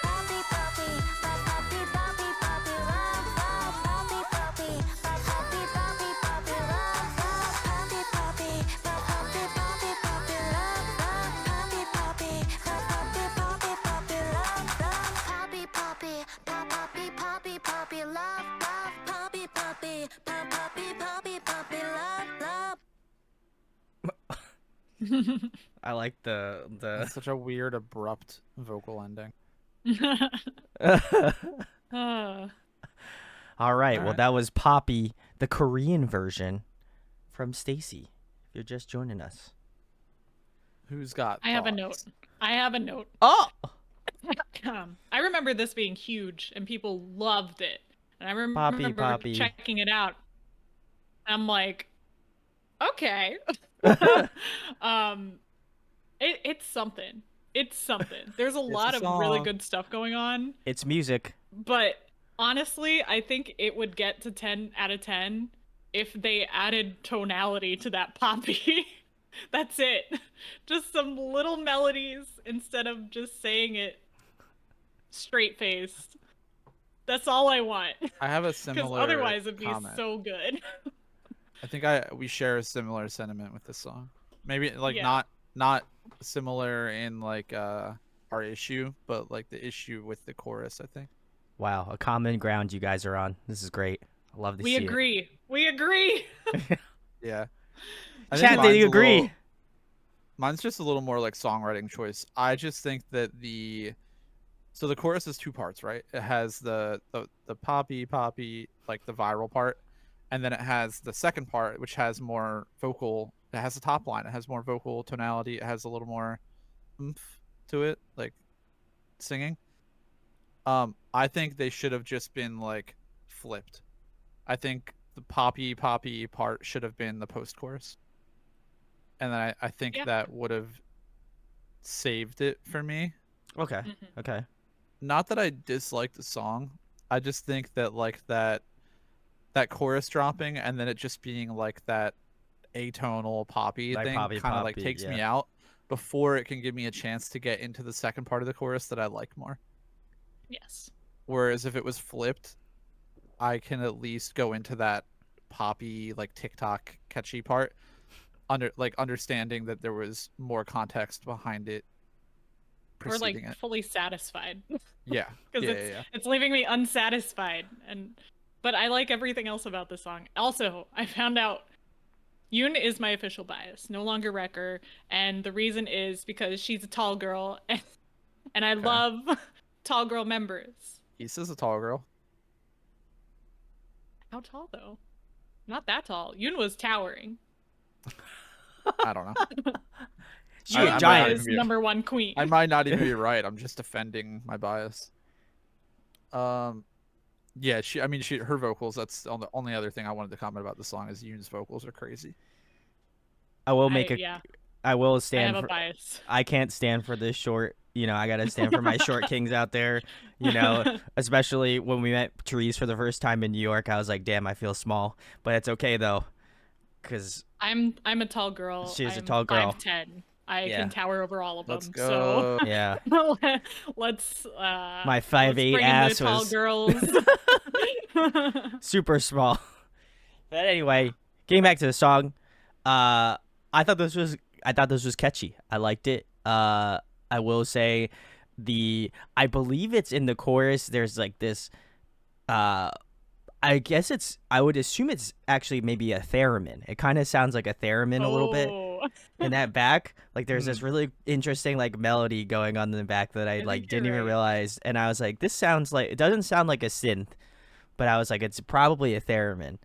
Poppy, poppy, poppy, poppy, poppy, love, love Poppy, poppy, poppy, poppy, poppy, love, love Poppy, poppy, poppy, poppy, poppy, love, love Poppy, poppy, poppy, poppy, poppy, love, love Poppy, poppy, poppy, poppy, poppy, love, love Poppy, poppy, poppy, poppy, poppy, love, love
I like the
That's such a weird, abrupt vocal ending.
Uh,
All right. Well,
Alright.
that was Poppy, the Korean version from StayC. If you're just joining us.
Who's got?
I have a
thoughts?
note. I have a note.
Oh,
I remember this being huge and people loved it. And I remember
Poppy.
checking it out. I'm like, okay. It's something. It's something. There's a lot
a
of really
song.
good stuff going on.
it's music.
But honestly, I think it would get to 10 out of 10 if they added tonality to that Poppy. That's it. Just some little melodies instead of just saying it straight faced. That's all I want.
I have a
Because
similar
otherwise it'd be
comment.
so good.
I think we share a similar sentiment with this song. Maybe like
Yeah.
not similar in like our issue, but like the issue with the chorus, I think.
Wow, a common ground you guys are on. This is great. I love to
We
see
agree. We agree.
Yeah. I
it.
think
Chat,
mine's
did you
a
agree?
little- mine's just a little more like songwriting choice. I just think that so the chorus is two parts, right? It has the poppy like the viral part, and then it has the second part which has more vocal. It has the top line. It has more vocal tonality. It has a little more oomph to it, like singing. I think they should have just been like flipped. I think the poppy part should have been the post chorus, and then I think
Yeah.
that would have saved it for me.
Okay.
Mhm.
Okay.
Not that I dislike the song. I just think that like that chorus dropping and then it just being like that atonal poppy
Like
thing
poppy,
kind of like
poppy,
takes me
yeah.
out before it can give me a chance to get into the second part of the chorus that I like more.
Yes.
Whereas if it was flipped, I can at least go into that poppy like TikTok catchy part understanding that there was more context behind it
Or like
preceding it.
fully satisfied.
Yeah.
Because
Yeah.
it's leaving me unsatisfied. But I like everything else about the song. Also, I found out Yoon is my official bias, no longer Wrecker, and the reason is because she's a tall girl, and I
Okay.
love tall girl members.
Issa's a tall girl.
How tall though? Not that tall. Yoon was towering.
I don't know.
She
I
a
might
giant.
not
Is
even be-
number one queen.
I might not even be right. I'm just defending my bias. Yeah, her vocals. That's the only other thing I wanted to comment about the song is Yoon's vocals are crazy.
I will make
yeah,
I will
I
stand
have a
for.
bias.
I can't stand for this short. I gotta stand for my short kings out there. Especially when we met Therese for the first time in New York, I was like, damn, I feel small, but it's okay though, cause
I'm a tall girl.
She's a
I'm
tall girl.
5'10". I
Yeah.
can tower over all of them.
Let's go.
yeah,
So let's
my 5'8"
bring in the
ass
tall
was
girls.
super small. But anyway, getting back to the song, I thought this was catchy. I liked it. I will say I believe it's in the chorus. There's like this. I would assume it's actually maybe a theremin. It kind of sounds like a theremin a little bit
Oh.
in that back. Like there's this really interesting like melody going on in the back that I
think
like
you're
didn't even
right.
realize. And I was like, this sounds like, it doesn't sound like a synth, but I was like, it's probably a theremin.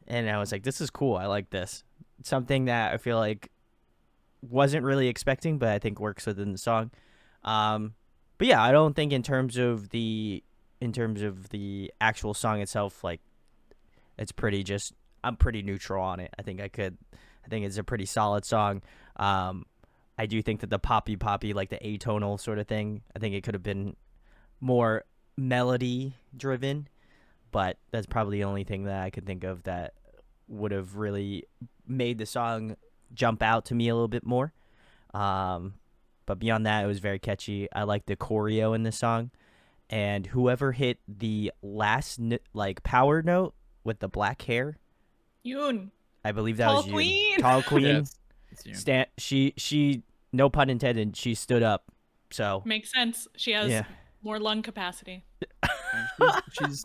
And I was like, this is cool. I like this. Something that I feel like wasn't really expecting, but I think works within the song. But yeah, I don't think in terms of the actual song itself, like I'm pretty neutral on it. I think it's a pretty solid song. I do think that the poppy, like the atonal sort of thing, I think it could have been more melody driven, but that's probably the only thing that I could think of that would have really made the song jump out to me a little bit more. But beyond that, it was very catchy. I like the choreo in this song, and whoever hit the last like power note with the black hair,
Yoon.
I believe that
Tall
was you.
queen.
Tall queen.
Yeah, it's Yoon.
She no pun intended. She stood up. So
Makes sense. She has
yeah,
more lung capacity.
She's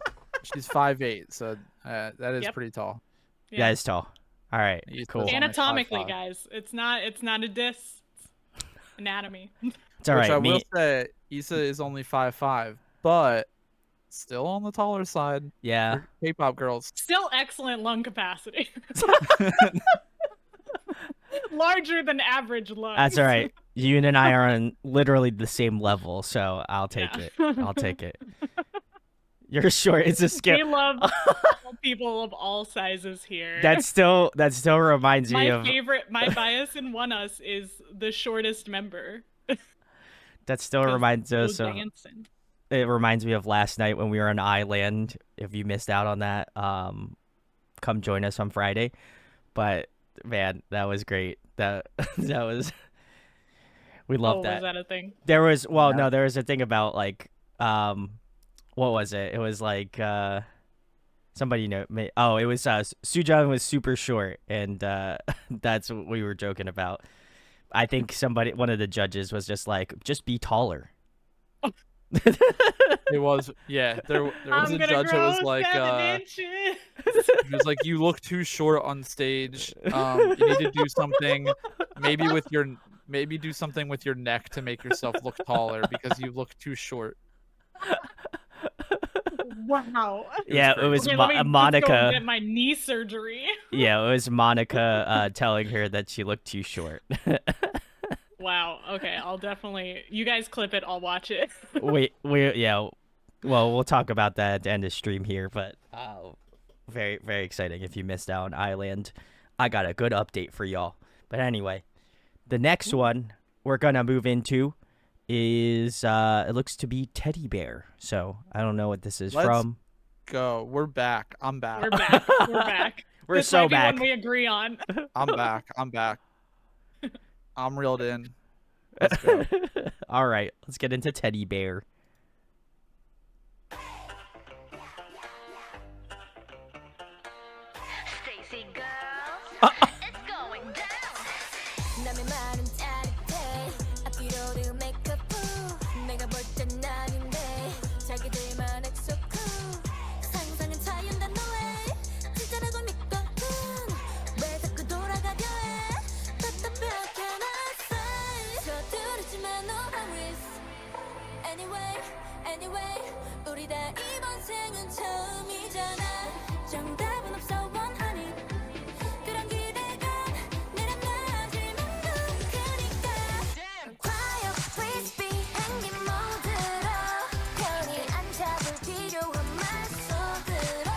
5'8", so that is
Yep.
pretty tall.
that is tall. All right,
He's
cool.
only
Anatomically,
5'5".
guys, it's not a diss. It's anatomy.
It's all
Which
right.
I will say, Issa is only 5'5", but still on the taller side.
Yeah.
For K-pop girls.
Still excellent lung capacity. Larger than average lungs.
That's all right. Yoon and I are on literally the same level, so I'll take
Yeah.
it. I'll take it. You're short. It's a
We
skill.
love people of all sizes here.
That still reminds me
my
of
favorite. My bias in One Us is the shortest member.
that still
'cause
reminds
Bo
us of
Dancing.
it reminds me of last night when we were on Island. If you missed out on that, come join us on Friday. But man, that was great. That was we loved
Oh,
that.
was that a thing?
There was
Yeah.
there was a thing about like what was it? It was like somebody know. Oh, it was Sujung was super short, and that's what we were joking about. I think one of the judges was just like, just be taller.
It was, yeah. There was
I'm
a
gonna
judge that
grow
was like,
7 inches.
he was like, you look too short on stage. You need to do something, maybe do something with your neck to make yourself look taller because you look too short.
Wow.
Yeah, it was
Okay, let me just go
Monica.
get my knee surgery.
Yeah, it was Monica telling her that she looked too short.
Wow. Okay, I'll definitely. You guys clip it. I'll watch it.
Yeah. Well, we'll talk about that at the end of stream here, but very, very exciting. If you missed out on Island, I got a good update for y'all. But anyway, the next one we're gonna move into is it looks to be Teddy Bear. So I don't know what this is
Let's
from.
Go. We're back. I'm back.
We're back. We're back.
We're
This
so
might be
back.
one we agree on.
I'm back. I'm back. I'm reeled in. Let's go.
All right, let's get into Teddy Bear.
StayC girl, it's going down. 남의 말은 짜릿해. 앞뒤로는 메이크업 후. 내가 볼 땐 아닌데 자기들만 엑소쿠. 상상은 자유한단 너의 진짜라고 믿거든. 왜 자꾸 돌아가려 해? 답답하게 났어. 서두르지만 no worries. Anyway, 우리 다 이번 생은 처음이잖아. 정답은 없어 원하니 그런 기대가 내려놔질만 크니까. Quiet, please be 행긴 모드로 편히 안 잡을 필요한 말 속으로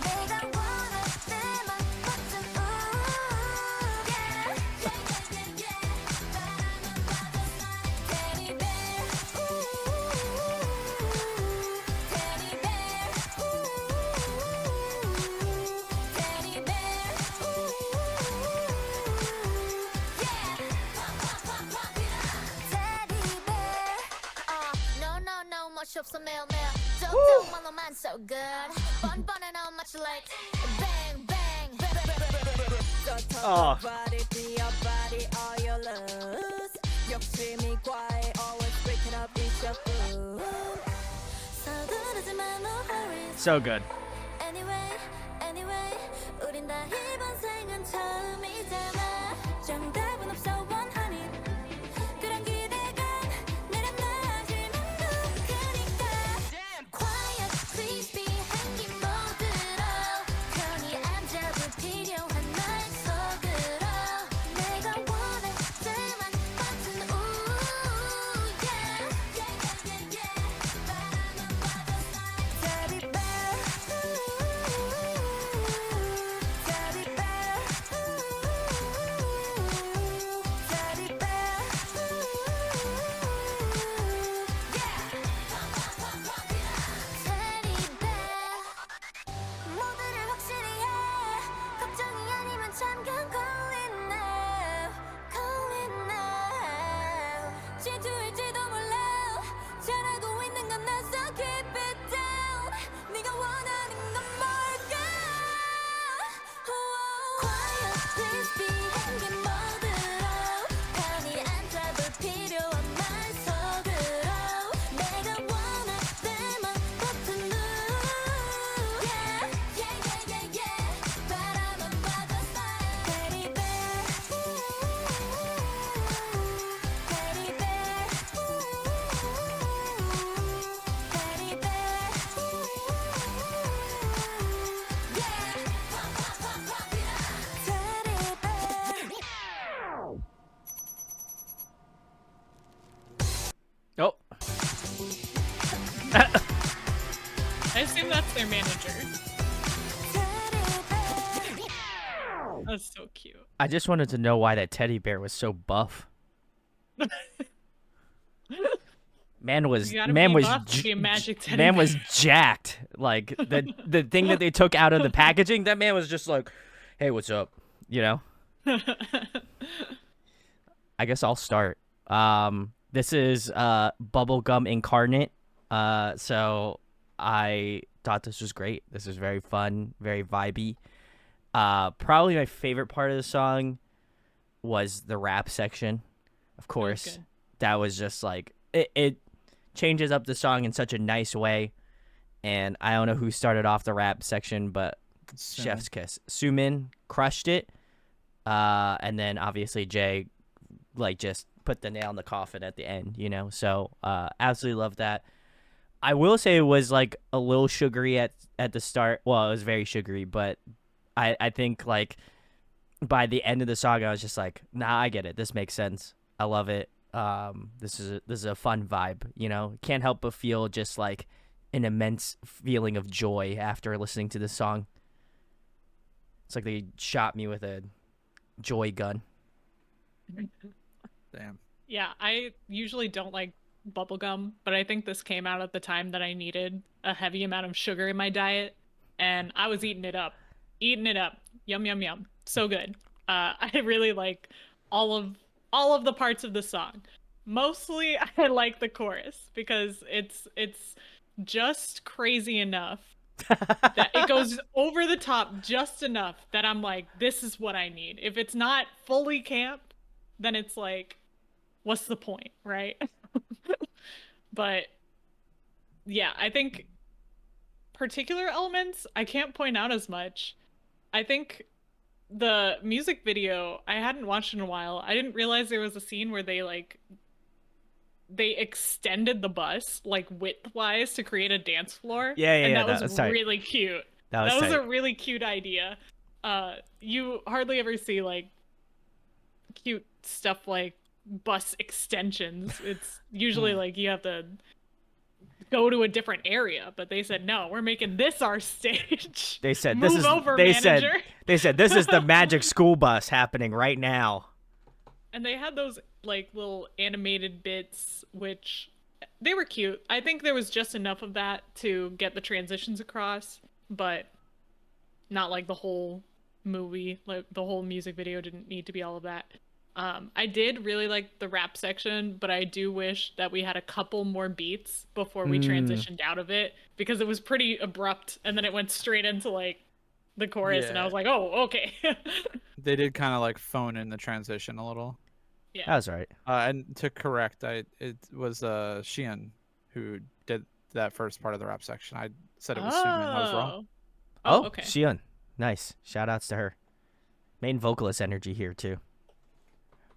내가 원할 때만 버튼 yeah. 바라만 봐도 Teddy bear, Teddy bear, Teddy bear, Teddy bear. No, 멋이 없어 매일매일. 정말로만 so good. 뻔뻔해 no much like bang bang. So talk about it, be your body, all your love. 욕심이 과해, always breaking up each of you. 서두르지만 no hurries.
So good.
Anyway, 우린 다 이번 생은 처음이잖아. 정답은 없어 원하니 그런 기대가 내려놔질만 크니까. Quiet, please be 행긴 모드로 편히 안 잡을 필요한 말 속으로 내가 원할 때만 버튼 yeah. 바라만 봐도 Teddy bear, Teddy bear, Teddy bear, Teddy bear. 모두를 확실히 해. 걱정이 아니면 잠깐 calling now. 질투일지도 몰라. 잘하고 있는 건 나서 keep it down. 네가 원하는 건 뭘까? Quiet, please be 행긴 모드로 편히 안 잡을 필요한 말 속으로 내가 원할 때만 버튼 yeah. 바라만 봐도 Teddy bear, Teddy bear, Teddy bear, Teddy bear.
Oh,
I assume that's their manager. That's so cute.
I just wanted to know why that teddy bear was so buff. Man was
You gotta be buff to
j-
be a magic teddy
man
bear.
was jacked. Like the thing that they took out of the packaging, that man was just like, "Hey, what's up?" You know. I guess I'll start. This is Bubblegum Incarnate. So I thought this was great. This was very fun, very vibey. Probably my favorite part of the song was the rap section. Of course,
good.
that was just like it changes up the song in such a nice way. And I don't know who started off the rap section, but chef's kiss. Sumin crushed it. And then obviously Jay like just put the nail in the coffin at the end, you know? So absolutely love that. I will say it was like a little sugary at the start. Well, it was very sugary, but I think like by the end of the song I was just like, nah, I get it. This makes sense. I love it. This is a fun vibe, you know? Can't help but feel just like an immense feeling of joy after listening to this song. It's like they shot me with a joy gun.
Damn.
Yeah, I usually don't like bubblegum, but I think this came out at the time that I needed a heavy amount of sugar in my diet, and I was eating it up. Eating it up. Yum yum yum. So good. I really like all of the parts of the song. Mostly I like the chorus because it's just crazy enough that it goes over the top just enough that I'm like, this is what I need. If it's not fully camp, then it's like, what's the point, right? But yeah, I think particular elements I can't point out as much. I think the music video I hadn't watched in a while. I didn't realize there was a scene where they extended the bus like width-wise to create a dance floor.
Yeah,
and
yeah,
that
that was
was
tight.
really cute.
That was
a
tight.
really cute idea. You hardly ever see like cute stuff like bus extensions. It's usually like you have to go to a different area, but they said no, we're making this our stage.
They said
Move
this is
over,
they
manager.
said this is the magic school bus happening right now.
And they had those like little animated bits, which they were cute. I think there was just enough of that to get the transitions across, but not like the whole movie. Like the whole music video didn't need to be all of that. I did really like the rap section, but I do wish that we had a couple more beats before we transitioned out of it, because it was pretty abrupt, and then it went straight into like the chorus, and I
Yeah.
was like, oh, okay.
They did kind of like phone in the transition a little.
That
Yeah.
was all right.
And to correct, it was Xian who did that first part of the rap section. I said it was Sumin. I was wrong.
Oh, okay.
Xion. Nice. Shout outs to her. Main vocalist energy here too.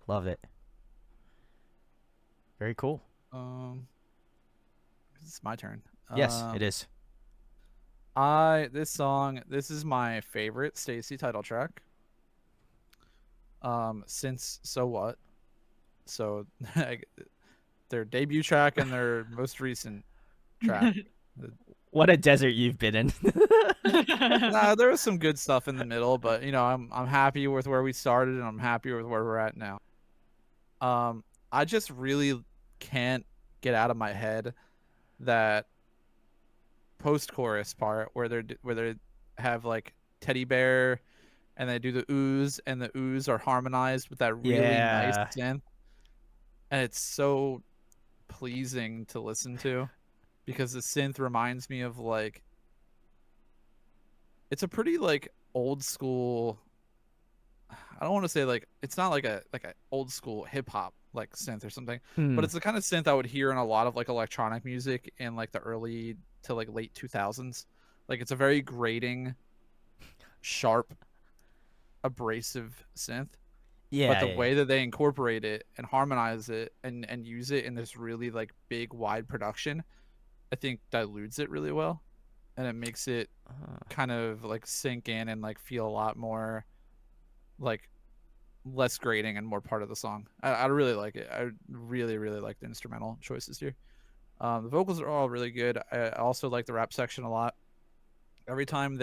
Love it. Very cool.
It's my turn.
Yes, it is.
This is my favorite StayC title track. Since So What? So their debut track and their most recent track.
What a desert you've been in.
Nah, there was some good stuff in the middle, but you know, I'm happy with where we started and I'm happy with where we're at now. I just really can't get out of my head that post-chorus part where they have like teddy bear and they do the ooze, and the ooze are harmonized with that really
Yeah.
nice synth, and it's so pleasing to listen to because the synth reminds me of like, it's a pretty like old school, I don't want to say like, it's not like a old school hip hop like synth or something, but it's the kind of synth I would hear in a lot of like electronic music in like the early to like late 2000s. Like it's a very grating, sharp, abrasive synth.
Yeah.
But the way that they incorporate it and harmonize it and use it in this really like big wide production, I think dilutes it really well, and it makes it kind of like sink in and like feel a lot more like less grating and more part of the song. I really like it. I really like the instrumental choices here. The vocals are all really good. I also like the rap section a lot. Every time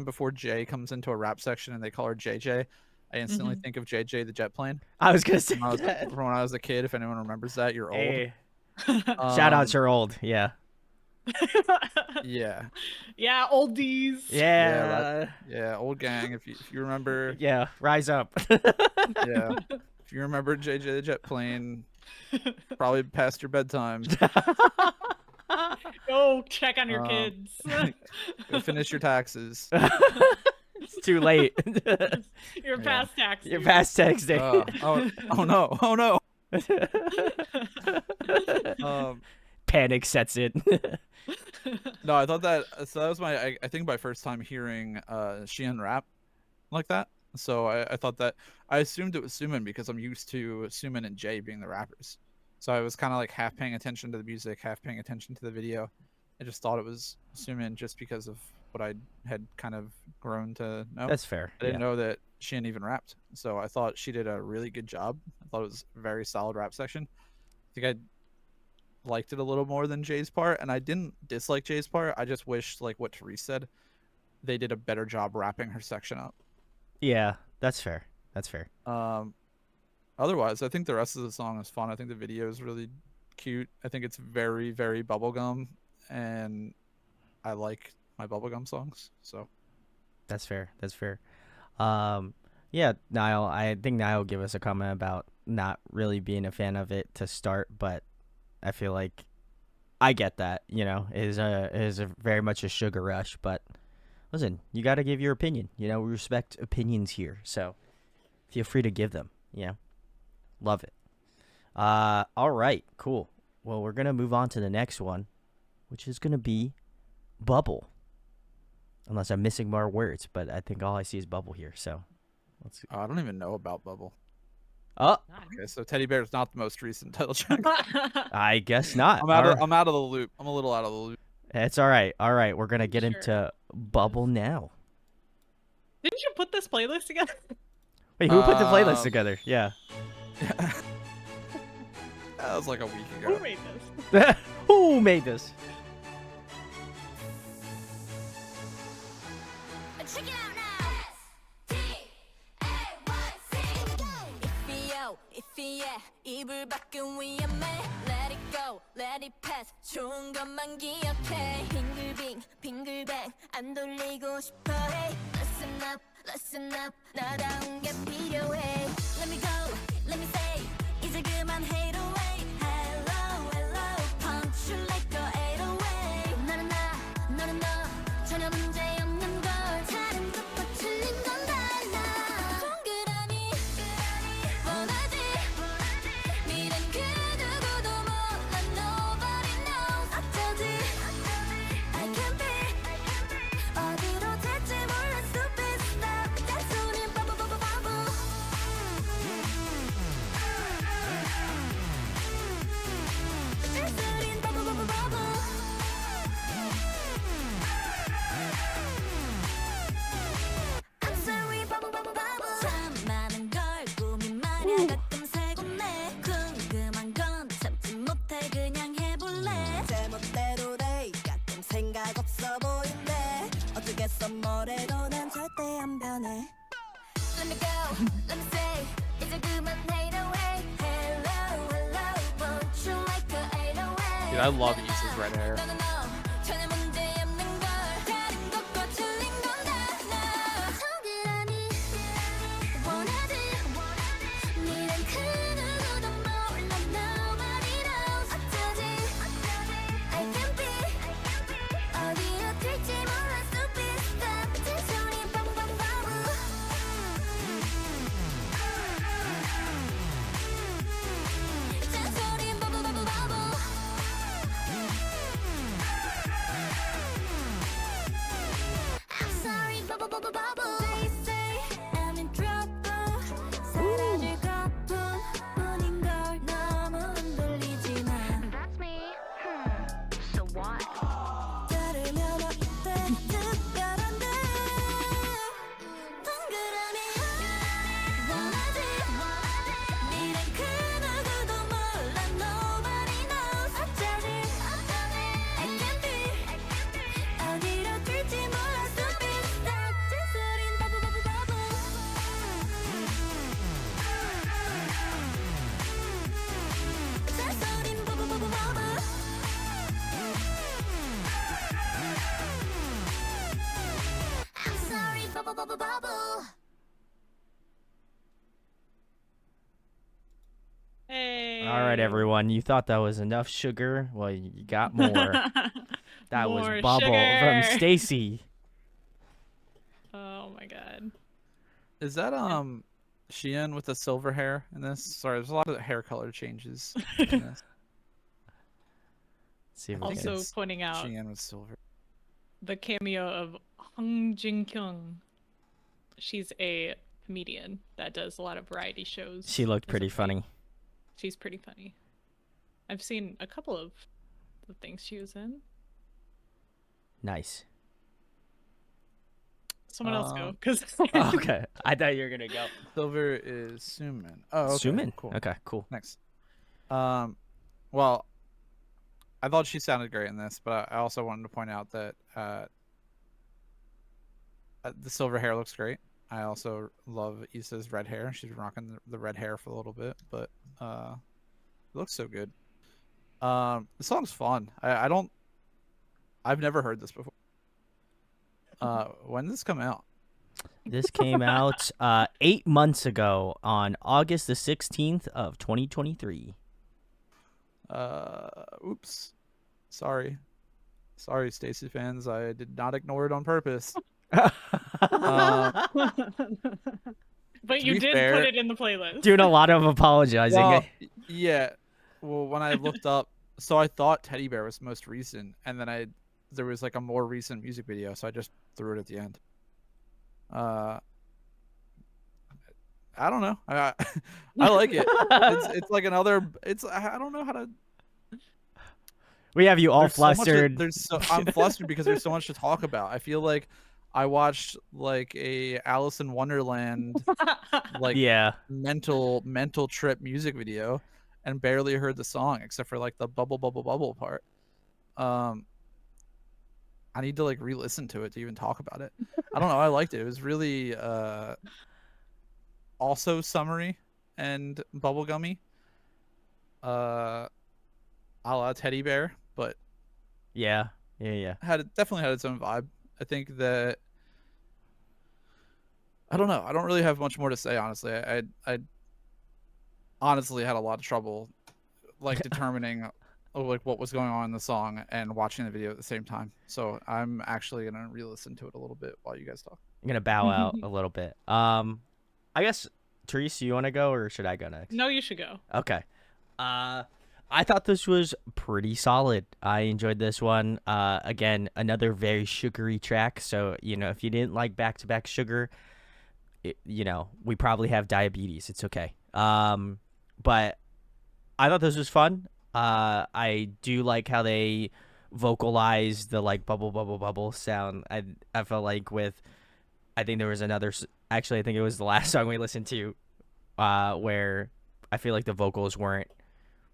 before Jay comes into a rap section and they call her JJ, I instantly think of JJ the jet plane
I was gonna say
from
that.
when I was a kid. If anyone remembers that, you're old.
Hey. Shout outs are old. Yeah.
Yeah,
Yeah, oldies.
Yeah.
yeah, old gang. If you remember,
Yeah. Rise up.
yeah, if you remember JJ the jet plane, probably past your bedtime.
Yo, Go check on your
Um,
kids.
Go finish your taxes.
It's too late.
You're
Yeah.
past tax.
You're
dude.
past texting.
Oh no! Oh no!
Panic sets in.
No, I thought that. So that was I think my first time hearing Sheehan rap like that. So I thought that I assumed it was Sumin because I'm used to Sumin and Jay being the rappers. So I was kind of like half paying attention to the music, half paying attention to the video. I just thought it was Sumin just because of what I had kind of grown to know.
That's fair.
I didn't
Yeah.
know that Sheehan even rapped. So I thought she did a really good job. I thought it was a very solid rap section. I think I liked it a little more than Jay's part, and I didn't dislike Jay's part. I just wished, like what Therese said, they did a better job wrapping her section up.
Yeah, that's fair. That's fair.
Otherwise, I think the rest of the song is fun. I think the video is really cute. I think it's very, very bubblegum, and I like my bubblegum songs. So
That's fair. That's fair. Yeah, Niall. I think Niall gave us a comment about not really being a fan of it to start, but I feel like I get that. You know, it is a very much a sugar rush. But listen, you got to give your opinion. You know, we respect opinions here, so feel free to give them. You know, love it. All right, cool. Well, we're gonna move on to the next one, which is gonna be Bubble. Unless I'm missing more words, but I think all I see is Bubble here. So let's.
I don't even know about Bubble.
Oh,
Okay, so Teddy Bear is not the most recent title track.
I guess not.
I'm out of the loop. I'm a little out of the loop.
It's all right. All right, we're gonna get
Sure.
into Bubble now.
Didn't you put this playlist together?
Wait, who put the playlist
Um,
together? Yeah.
That was like a week
Who
ago.
made this?
Who made this?
Check it out now. If이요, if이야. 이불 밖은 위험해. Let it go, let it pass. 좋은 것만 기억해. 빙글빙, 빙글뱅. 안 돌리고 싶어 해. Listen up. 나다운 게 필요해. Let me go, let me say. 이제 그만 hate away. Hello, hello. Punch you like a 808. 나는 나, 너는 너. 전혀 문제 없는 걸. 다른 것과 틀린 건 달라. 동그라미, 원하지. 미련 그 누구도 몰라. Nobody knows. 어쩌지? I can't be. 어디로 될지 몰라. Stupid stuff. 잔소리 바보. 잔소리 바보. I'm sorry, 바보. 참 많은 걸 꿈이 말야 가끔 새곤네. 궁금한 건 참지 못해 그냥 해볼래. 제멋대로 돼. 가끔 생각 없어 보인대. 어쩌겠어 뭐래도 난 절대 안 변해. Let me go, let me say. 이제 그만 hate away. Hello, hello. Won't you like a 808?
Dude, I love Issa's red hair.
너는 너 전혀 문제 없는 걸. 다른 것과 틀린 건 달라. 동그라미 원하지. 미련 그 누구도 몰라. Nobody knows. 어쩌지? I can't be. 어디로 튈지 몰라. Stupid stuff. 잔소리 바보. 잔소리 바보. I'm sorry, bubble. Say, I'm in trouble. 사라질 거뿐인 걸 너무 흔들리지 마.
That's me. So what?
들으면 어때? 특별한데. 동그라미 원하지. 미련 그 누구도 몰라. Nobody knows. 어쩌지? I can't be. 어디로 튈지 몰라. Stupid stuff. 잔소린 바보. 잔소린 바보. I'm sorry, bubble.
Hey.
All right, everyone. You thought that was enough sugar? Well, you got more. That was
More
Bubble from
sugar.
StayC.
Oh my god.
Is that Sheehan with the silver hair in this? Sorry, there's a lot of hair color changes in this.
Let's see if we
Also
can.
pointing out
Sheehan with silver.
the cameo of Hong Jin Kyung. She's a comedian that does a lot of variety shows.
She looked
as a
pretty
maid.
funny.
She's pretty funny. I've seen a couple of the things she was in.
Nice.
Someone else go, because
Okay, I thought you were gonna go.
Silver is Sumin. Oh, okay.
Sumin.
Cool.
Okay, cool.
Next. Well, I thought she sounded great in this, but I also wanted to point out that the silver hair looks great. I also love Issa's red hair. She's rocking the red hair for a little bit, but it looks so good. The song's fun. I've never heard this before. When did this come out?
This came out 8 months ago on August the 16th of 2023.
Oops. Sorry, StayC fans. I did not ignore it on purpose.
but
To
you
be
did
fair-
put it in the playlist.
Doing a lot of apologizing.
Well, yeah. Well, when I looked up, so I thought Teddy Bear was most recent, and then there was like a more recent music video, so I just threw it at the end. I don't know. I like it. It's like another. I don't know how to.
We have you all
There's so much
flustered.
I'm flustered because there's so much to talk about. I feel like I watched like a Alice in Wonderland like
Yeah.
mental trip music video and barely heard the song except for like the bubble bubble bubble part. I need to like re-listen to it to even talk about it. I don't know. I liked it. It was really also summery and bubblegummy. A la Teddy Bear, but
Yeah.
definitely had its own vibe. I think that I don't know. I don't really have much more to say, honestly. I honestly had a lot of trouble like determining like what was going on in the song and watching the video at the same time. So I'm actually gonna re-listen to it a little bit while you guys talk.
I'm gonna bow out a little bit. I guess Therese, you want to go or should I go next?
No, you should go.
Okay. I thought this was pretty solid. I enjoyed this one. Again, another very sugary track. So, if you didn't like back-to-back sugar, we probably have diabetes. It's okay. But I thought this was fun. I do like how they vocalize the like bubble, bubble, bubble sound. I felt like I think there was actually, I think it was the last song we listened to, where I feel like the vocals weren't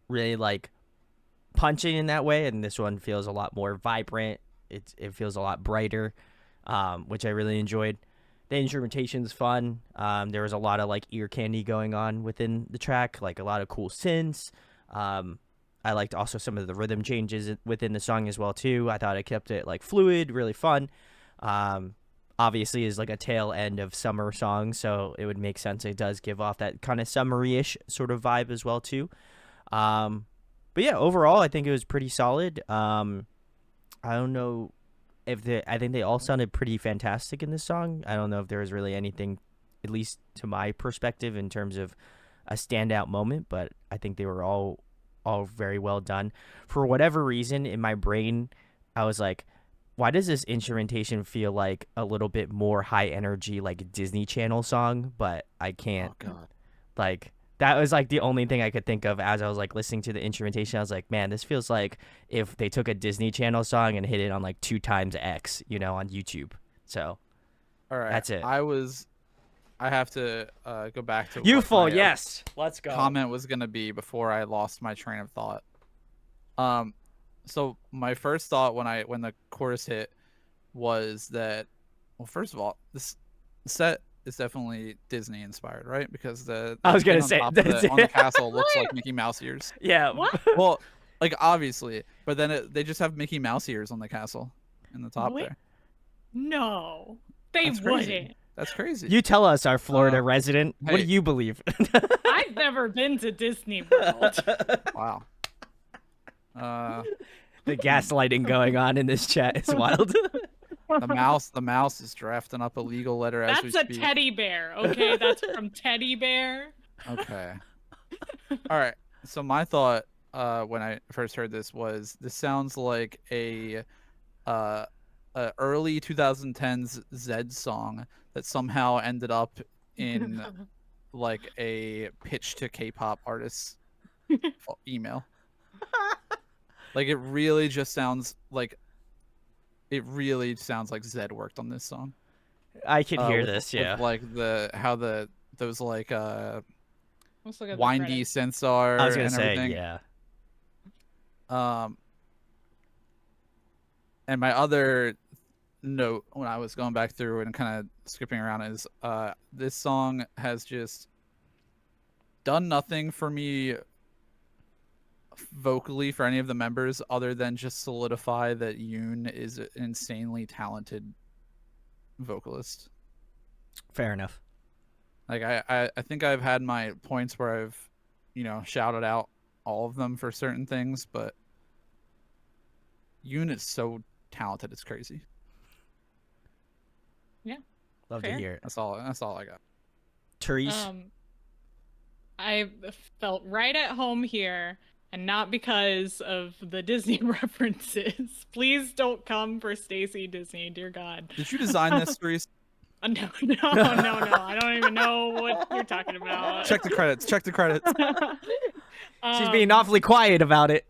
really like punching in that way, and this one feels a lot more vibrant. It feels a lot brighter, which I really enjoyed. The instrumentation's fun. There was a lot of like ear candy going on within the track, like a lot of cool synths. I liked also some of the rhythm changes within the song as well too. I thought it kept it like fluid, really fun. Obviously is like a tail end of summer song, so it would make sense. It does give off that kind of summery-ish sort of vibe as well too. But yeah, overall, I think it was pretty solid. I don't know I think they all sounded pretty fantastic in this song. I don't know if there was really anything, at least to my perspective, in terms of a standout moment, but I think they were all very well done. For whatever reason, in my brain, I was like, why does this instrumentation feel like a little bit more high energy, like Disney Channel song? But I can't.
Oh god.
Like, that was like the only thing I could think of as I was like listening to the instrumentation. I was like, man, this feels like if they took a Disney Channel song and hit it on like 2x, on YouTube. So
All right.
That's it.
I have to go back to what
youthful,
my,
yes. Let's go.
comment was gonna be before I lost my train of thought. So my first thought when the chorus hit was that, well, first of all, this set is definitely Disney inspired, right? Because
I was gonna
thing
say
on top of on the castle looks like Mickey Mouse ears.
Yeah.
What?
Well, like obviously, but then they just have Mickey Mouse ears on the castle in the top
Wait.
there.
No, they
That's crazy.
wouldn't.
That's crazy.
You tell us, our Florida resident. What do
hey.
you believe?
I've never been to Disney World.
Wow.
The gaslighting going on in this chat is wild.
The mouse is drafting up a legal letter as we
That's a
speak.
teddy bear, okay? That's from Teddy Bear.
Okay. All right. So my thought when I first heard this was this sounds like a early 2010s Zed song that somehow ended up in like a pitch to K-pop artists email. Like it really sounds like Zed worked on this song.
I can hear
with-
this,
with,
yeah.
like those like
Let's look at the
windy
credits.
synths are
I was gonna
and
say,
everything.
yeah.
And my other note when I was going back through and kind of skipping around is this song has just done nothing for me vocally for any of the members other than just solidify that Yoon is an insanely talented vocalist.
Fair enough.
Like I think I've had my points where I've, shouted out all of them for certain things, but Yoon is so talented, it's crazy.
Love
Fair.
to hear it.
That's all I got.
Therese,
I felt right at home here, and not because of the Disney references. Please don't come for StayC Disney, dear God.
Did you design this, Therese?
No. I don't even know what you're talking about.
Check the credits.
she's being awfully quiet about it.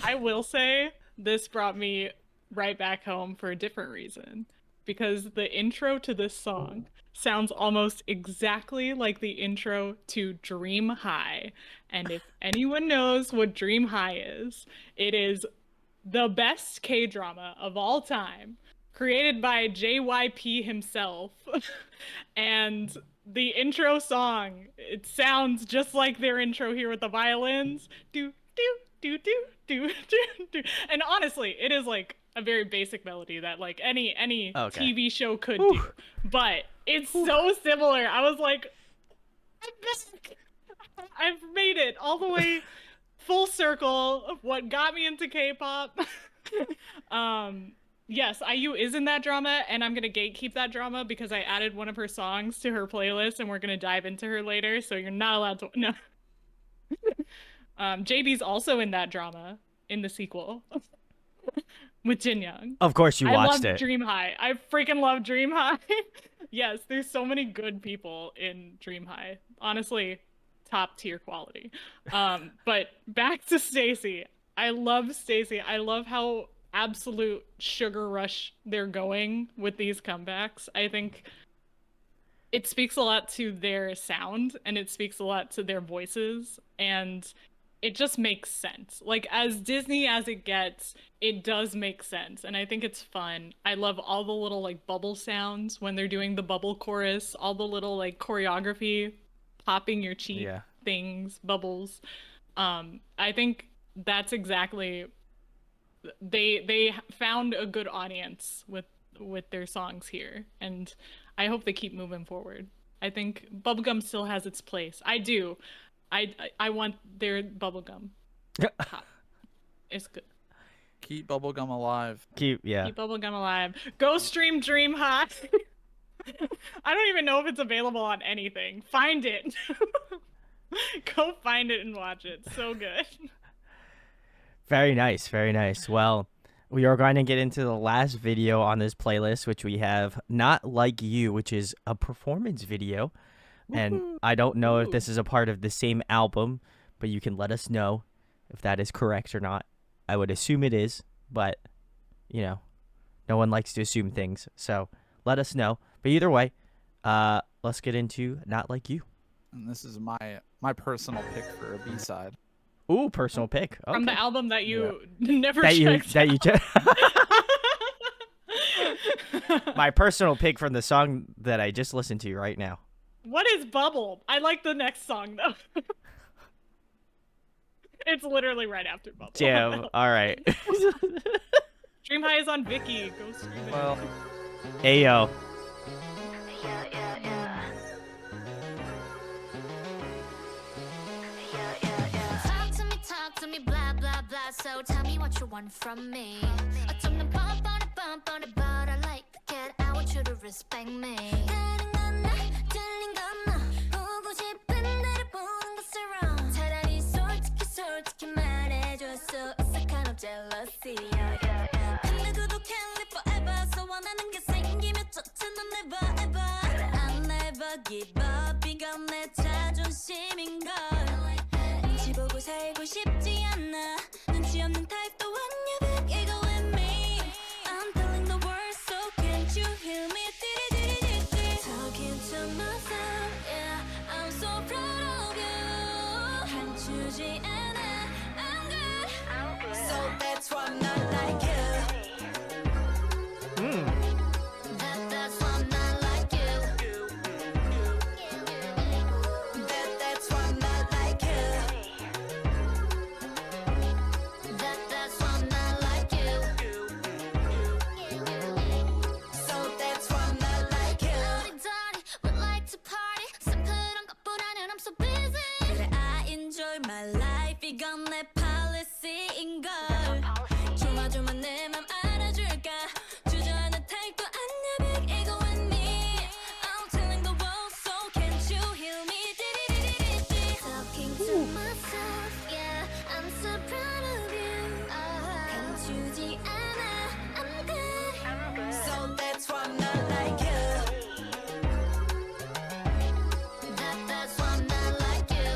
I will say this brought me right back home for a different reason. Because the intro to this song sounds almost exactly like the intro to Dream High. And if anyone knows what Dream High is, it is the best K-drama of all time, created by JYP himself. And the intro song, it sounds just like their intro here with the violins. Do, do, do, do, do, do, do. And honestly, it is like a very basic melody that like any
Okay.
TV show could do. But it's so similar. I was like, I'm back. I've made it all the way full circle of what got me into K-pop. Yes, IU is in that drama, and I'm gonna gatekeep that drama because I added one of her songs to her playlist, and we're gonna dive into her later. So you're not allowed to. No. JB's also in that drama in the sequel with Jin Young.
Of course, you
I
watched
love
it.
Dream High. I freaking love Dream High. Yes, there's so many good people in Dream High. Honestly, top tier quality. But back to StayC. I love StayC. I love how absolute sugar rush they're going with these comebacks. I think it speaks a lot to their sound and it speaks a lot to their voices, and it just makes sense. Like, as Disney as it gets, it does make sense, and I think it's fun. I love all the little like bubble sounds when they're doing the bubble chorus, all the little like choreography, popping your cheek
Yeah.
things, bubbles. I think that's exactly, they found a good audience with their songs here, and I hope they keep moving forward. I think bubblegum still has its place. I do. I want their bubblegum. Pop. It's good.
Keep bubblegum alive.
Keep
Bubblegum alive. Go stream Dream High. I don't even know if it's available on anything. Find it. Go find it and watch it. So good.
Very nice, very nice. Well, we are going to get into the last video on this playlist, which we have Not Like You, which is a performance video. And I don't know if this is a part of the same album, but you can let us know if that is correct or not. I would assume it is, but, no one likes to assume things. So let us know. But either way, let's get into Not Like You.
And this is my personal pick for a B-side.
Ooh, personal pick. Okay.
From the album that you never
that you
checked
that you
out.
my personal pick from the song that I just listened to right now.
What is Bubble? I like the next song though. It's literally right after Bubble.
Damn. All right.
Dream High is on Viki. Go stream it.
Well,
Ayo.
Talk to me, blah, blah, blah. So tell me what you want from me. 어쩜 난 뻔뻔해 but I like it. I want you to respect me. 다른 건 나, 틀린 건 너. 보고 싶은 대로 보는 것은 wrong. 차라리 솔직히 말해줬어. It's a kind of jealousy. 근데 그도 can't live forever. So 원하는 게 생기면 쫓아는 never ever. I'll never give up. 이건 내 자존심인걸. 눈치 보고 살고 싶지 않아. 눈치 없는 타입도 아니야. But you go with me. I'm telling the world, so can't you hear me? Talking to myself, yeah. I'm so proud of you. 감추지 않아. I'm good.
So that's why I'm not like you.
That's why I'm not like you.
That's why I'm not like you.
That's why I'm not like you.
So that's why I'm not like you.
어리저리 would like to party. sim플한 것보다는 I'm so busy. 그래, I enjoy my life. 이건 내 policy인걸. 조마조마 내 맘 알아줄까. 주저하는 타입도 아니야. Big ego with me. I'm telling the world, so can't you hear me? Talking to myself, yeah. I'm so proud of you. 감추지 않아. I'm good.
So that's why I'm not like you.
That's why I'm not like you.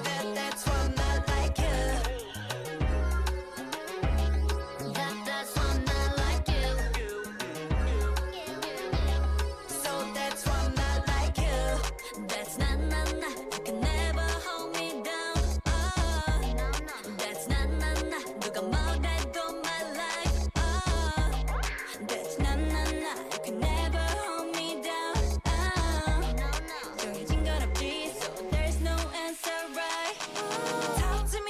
That's why I'm not like you.
That's why I'm not like you.
So that's why I'm not like you.
That's not. You can never hold me down. Oh, that's not. 누가 뭐래도 my life. Oh, that's not. You can never hold me down. Oh, 정해진 건 없지, so there's no answer right.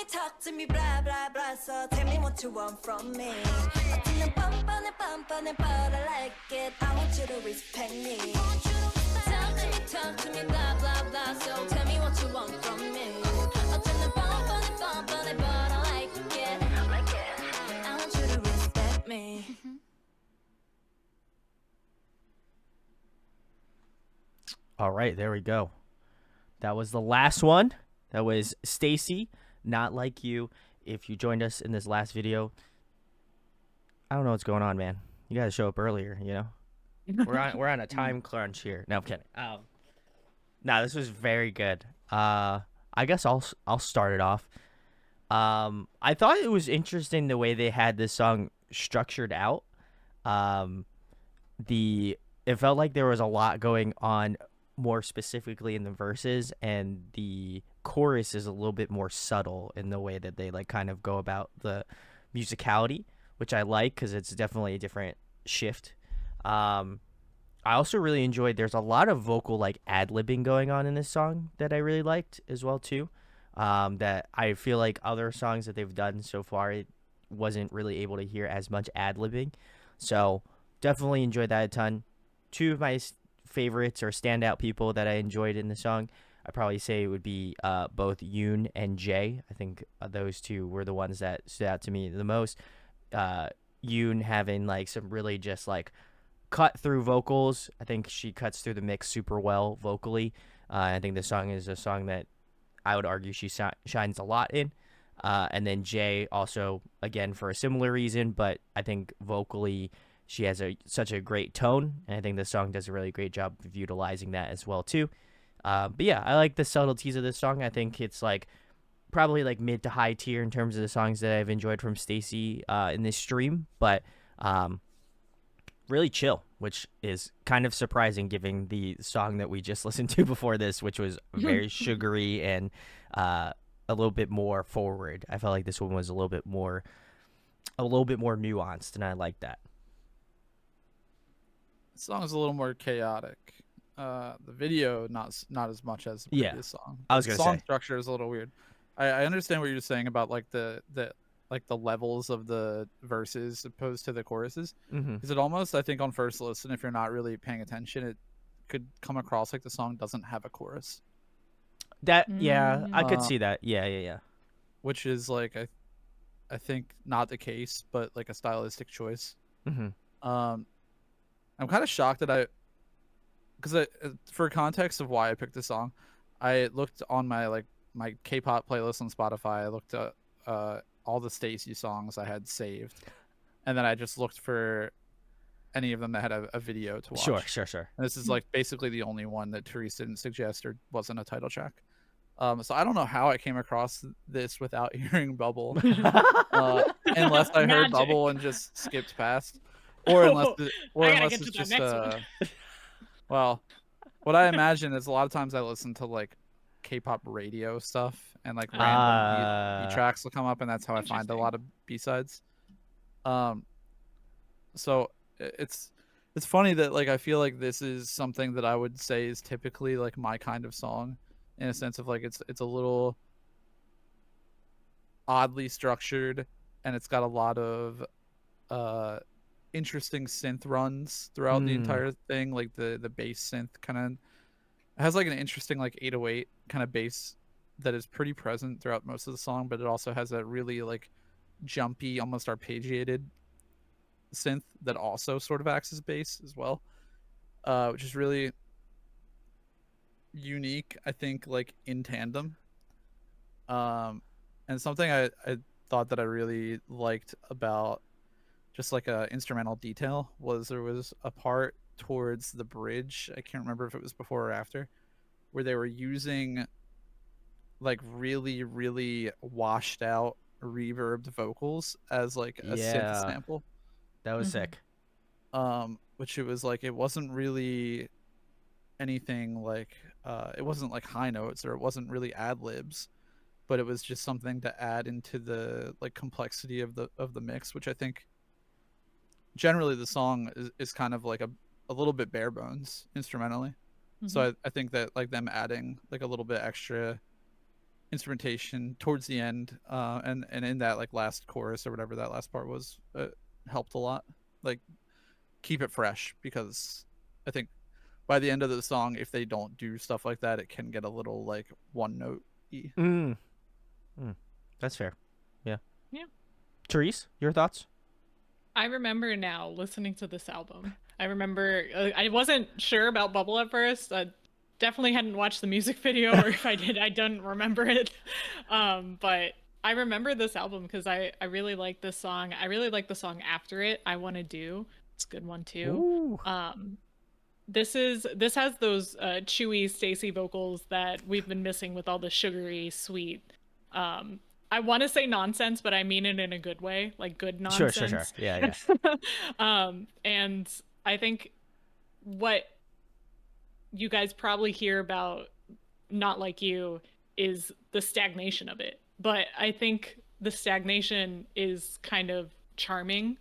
Talk to me, blah blah blah. So tell me what you want from me. 어쩌면 뻔뻔해, but I like it. I want you to respect me.
Talk to me, blah blah blah. So tell me what you want from me. 어쩌면 뻔뻔해, but I like it.
I want you to respect me.
All right, there we go. That was the last one. That was StayC, Not Like You. If you joined us in this last video, I don't know what's going on, man. You gotta show up earlier, you know. We're on a time crunch here. No, I'm kidding. No, this was very good. I guess I'll start it off. I thought it was interesting the way they had this song structured out. It felt like there was a lot going on more specifically in the verses, and the chorus is a little bit more subtle in the way that they like kind of go about the musicality, which I like because it's definitely a different shift. I also really enjoyed there's a lot of vocal like ad-libbing going on in this song that I really liked as well too. That I feel like other songs that they've done so far, it wasn't really able to hear as much ad-libbing. So definitely enjoyed that a ton. Two of my favorites or standout people that I enjoyed in the song, I probably say it would be both Yoon and Jay. I think those two were the ones that stood out to me the most. Yoon having like some really just like cut through vocals. I think she cuts through the mix super well vocally. I think the song is a song that I would argue she shines a lot in. And then Jay also, again, for a similar reason, but I think vocally she has such a great tone, and I think the song does a really great job of utilizing that as well too. But yeah, I like the subtleties of this song. I think it's like probably like mid to high tier in terms of the songs that I've enjoyed from StayC in this stream, but really chill, which is kind of surprising given the song that we just listened to before this, which was very sugary and a little bit more forward. I felt like this one was a little bit more nuanced, and I like that.
The song is a little more chaotic. The video not as much as the previous song.
I was gonna
the song
say.
structure is a little weird. I understand what you're saying about like the levels of the verses opposed to the choruses. Because it almost, I think on first listen, if you're not really paying attention, it could come across like the song doesn't have a chorus.
I could see that. Yeah.
which is like I think not the case, but like a stylistic choice.
Hmm.
Um, I'm kind of shocked that because for context of why I picked this song, I looked on my K-pop playlist on Spotify. I looked at all the StayC songs I had saved, and then I just looked for any of them that had a video to watch.
Sure, sure, sure.
And this is like basically the only one that Therese didn't suggest or wasn't a title track. So I don't know how I came across this without hearing Bubble, unless I heard
Magic.
Bubble and just skipped past, or unless
I gotta
unless
get
it's
to that
just
next one.
well, what I imagine is a lot of times I listen to like K-pop radio stuff and like random B tracks will come up, and that's how I find a lot of B-sides. So it's funny that like I feel like this is something that I would say is typically like my kind of song, in a sense of like it's a little oddly structured, and it's got a lot of interesting synth runs throughout the entire thing. Like the bass synth kind of has like an interesting like 808 kind of bass that is pretty present throughout most of the song, but it also has that really like jumpy, almost arpeggiated synth that also sort of acts as bass as well, which is really unique, I think, like in tandem. And something I thought that I really liked about just like a instrumental detail was there was a part towards the bridge, I can't remember if it was before or after, where they were using like really really washed out reverbed vocals as like a synth
Yeah.
sample.
That was
Mhm.
sick.
Which it was like it wasn't really anything like it wasn't like high notes, or it wasn't really ad libs, but it was just something to add into the like complexity of the mix, which I think generally the song is kind of like a little bit bare bones instrumentally. So I think that like them adding like a little bit extra instrumentation towards the end, and in that like last chorus or whatever that last part was, helped a lot. Like keep it fresh, because I think by the end of the song, if they don't do stuff like that, it can get a little like one note y.
That's fair. Yeah.
Yeah.
Therese, your thoughts?
I remember now listening to this album. I remember I wasn't sure about Bubble at first. I definitely hadn't watched the music video, or if I did, I don't remember it. But I remember this album because I really like this song. I really like the song after it, I Wanna Do. It's a good one too.
Ooh.
This has those chewy StayC vocals that we've been missing with all the sugary, sweet. I want to say nonsense, but I mean it in a good way, like good
Sure,
nonsense.
sure, sure. Yeah, yeah.
And I think what you guys probably hear about Not Like You is the stagnation of it. But I think the stagnation is kind of charming,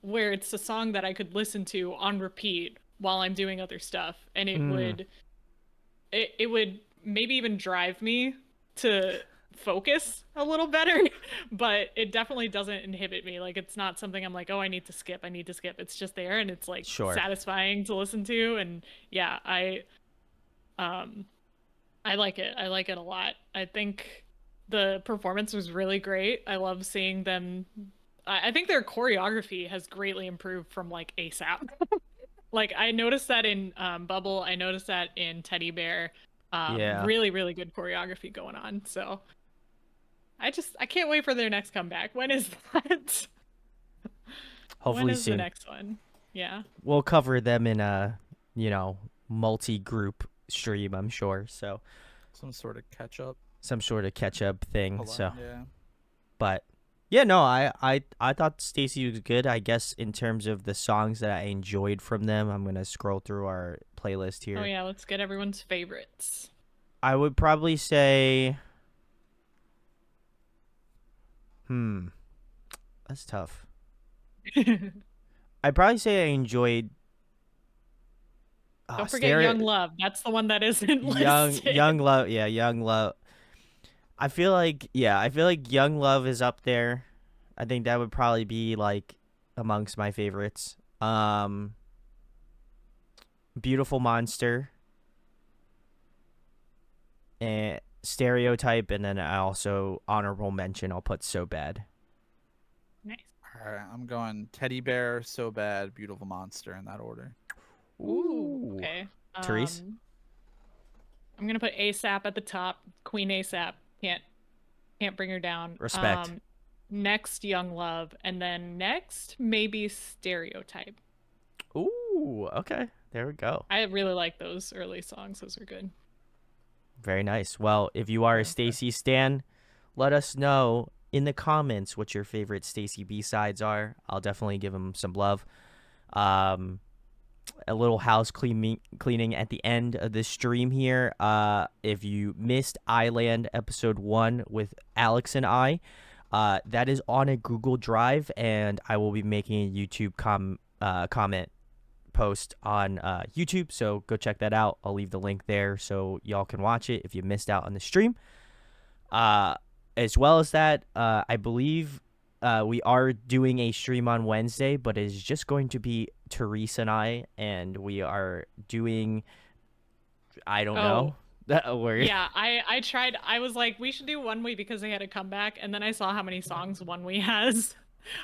where it's a song that I could listen to on repeat while I'm doing other stuff, and it would maybe even drive me to focus a little better, but it definitely doesn't inhibit me. Like it's not something I'm like, oh, I need to skip. It's just there, and it's like
Sure.
satisfying to listen to. And yeah, I like it. I like it a lot. I think the performance was really great. I love seeing them. I think their choreography has greatly improved from like ASAP. Like I noticed that in Bubble. I noticed that in Teddy Bear.
Yeah.
Really, really good choreography going on. So I can't wait for their next comeback. When is that?
Hopefully
when is
soon.
the next one? Yeah.
We'll cover them in a, multi-group stream, I'm sure. So
Some sort of catch up.
some sort of catch-up thing.
Hold on,
So,
yeah.
but yeah, no, I thought StayC was good. I guess in terms of the songs that I enjoyed from them, I'm gonna scroll through our playlist here.
Oh yeah. Let's get everyone's favorites.
I would probably say, that's tough. I'd probably say I enjoyed.
Don't forget Young Love. That's the one that isn't listed.
Young Love. Yeah, Young Love. I feel like Young Love is up there. I think that would probably be like amongst my favorites. Beautiful Monster. And Stereotype, and then I also honorable mention. I'll put So Bad.
Nice.
All right, I'm going Teddy Bear, So Bad, Beautiful Monster in that order.
Ooh. Okay.
Therese?
I'm gonna put ASAP at the top. Queen ASAP. Can't bring her down.
Respect.
Next, Young Love, and then next maybe Stereotype.
Ooh, okay. There we go.
I really like those early songs. Those are good.
Very nice. Well, if you are a StayC stan, let us know in the comments what your favorite StayC B-sides are. I'll definitely give them some love. A little house cleaning at the end of this stream here. If you missed Island episode 1 with Alex and I, that is on a Google Drive, and I will be making a YouTube comment post on YouTube, so go check that out. I'll leave the link there so y'all can watch it if you missed out on the stream. As well as that, I believe we are doing a stream on Wednesday, but it's just going to be Therese and I, and we are doing, I don't know.
Yeah, I tried. I was like, we should do One Way because they had a comeback, and then I saw how many songs One Way has.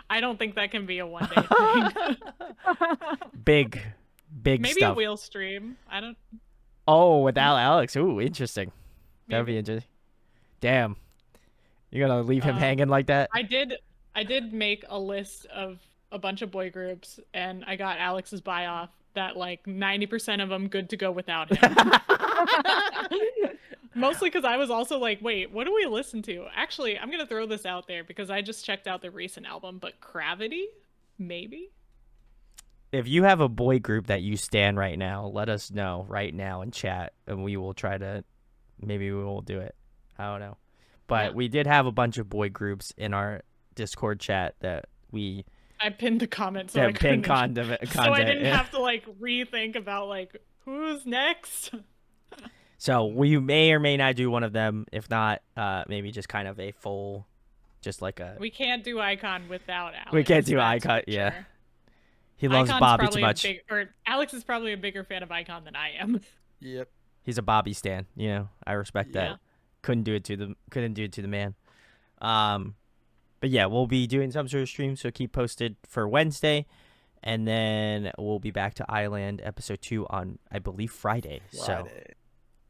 I don't think that can be a one-day thing.
big
Maybe
stuff.
a wheel stream. I don't.
Oh, without Alex. Ooh, interesting. That would be interesting. Damn. You're gonna leave him hanging like that?
I did make a list of a bunch of boy groups, and I got Alex's buy off that like 90% of them good to go without him. Mostly because I was also like, wait, what do we listen to? Actually, I'm gonna throw this out there because I just checked out the recent album, but Gravity, maybe.
If you have a boy group that you stan right now, let us know right now in chat, and we will try to. Maybe we will do it. I don't know, but we did have a bunch of boy groups in our Discord chat that we.
I pinned the comment so I couldn't.
Content,
so I didn't have to like rethink about like who's next.
So we may or may not do one of them. If not, maybe just kind of a full, just like a.
We can't do Icon without Alex.
We can't do Icon. Yeah.
Sure.
He loves
Icon's
Bobby too much.
Alex is probably a bigger fan of Icon than I am.
Yep.
He's a Bobby stan. You know, I respect that.
Yeah.
Couldn't do it to the man. But yeah, we'll be doing some sort of stream, so keep posted for Wednesday, and then we'll be back to Island episode 2 on, I believe, Friday. So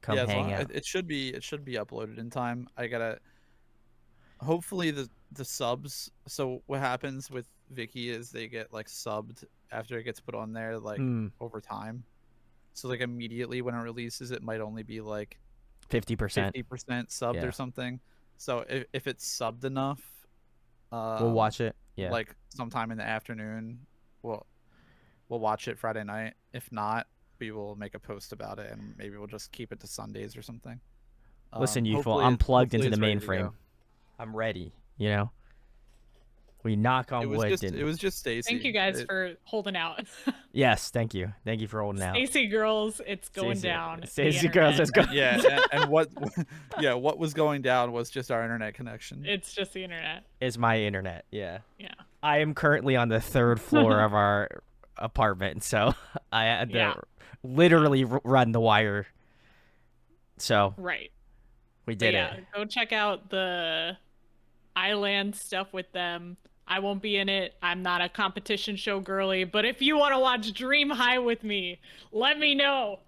come hang out.
It should be uploaded in time. I gotta. Hopefully the subs. So what happens with Vicky is they get like subbed after it gets put on there like over time. So like immediately when it releases, it might only be like
50%.
50% subbed or something. So if it's subbed enough,
we'll watch it. Yeah.
Like sometime in the afternoon, we'll watch it Friday night. If not, we will make a post about it, and maybe we'll just keep it to Sundays or something.
Listen, youthful,
hopefully
I'm plugged into
it's
the
ready to
mainframe.
go.
I'm ready. You know. We knock on wood.
It was just StayC.
Thank you guys for holding out.
Yes, thank you. Thank you for holding out.
StayC girls, it's going down.
StayC girls, let's go.
Yeah, and what was going down was just our internet connection.
It's just the internet.
It's my internet. Yeah.
Yeah.
I am currently on the 3rd floor of our apartment, so I had to literally run the wire. So
right.
We did
it.
it.
Go check out the Island stuff with them. I won't be in it. I'm not a competition show girly, but if you want to watch Dream High with me, let me know.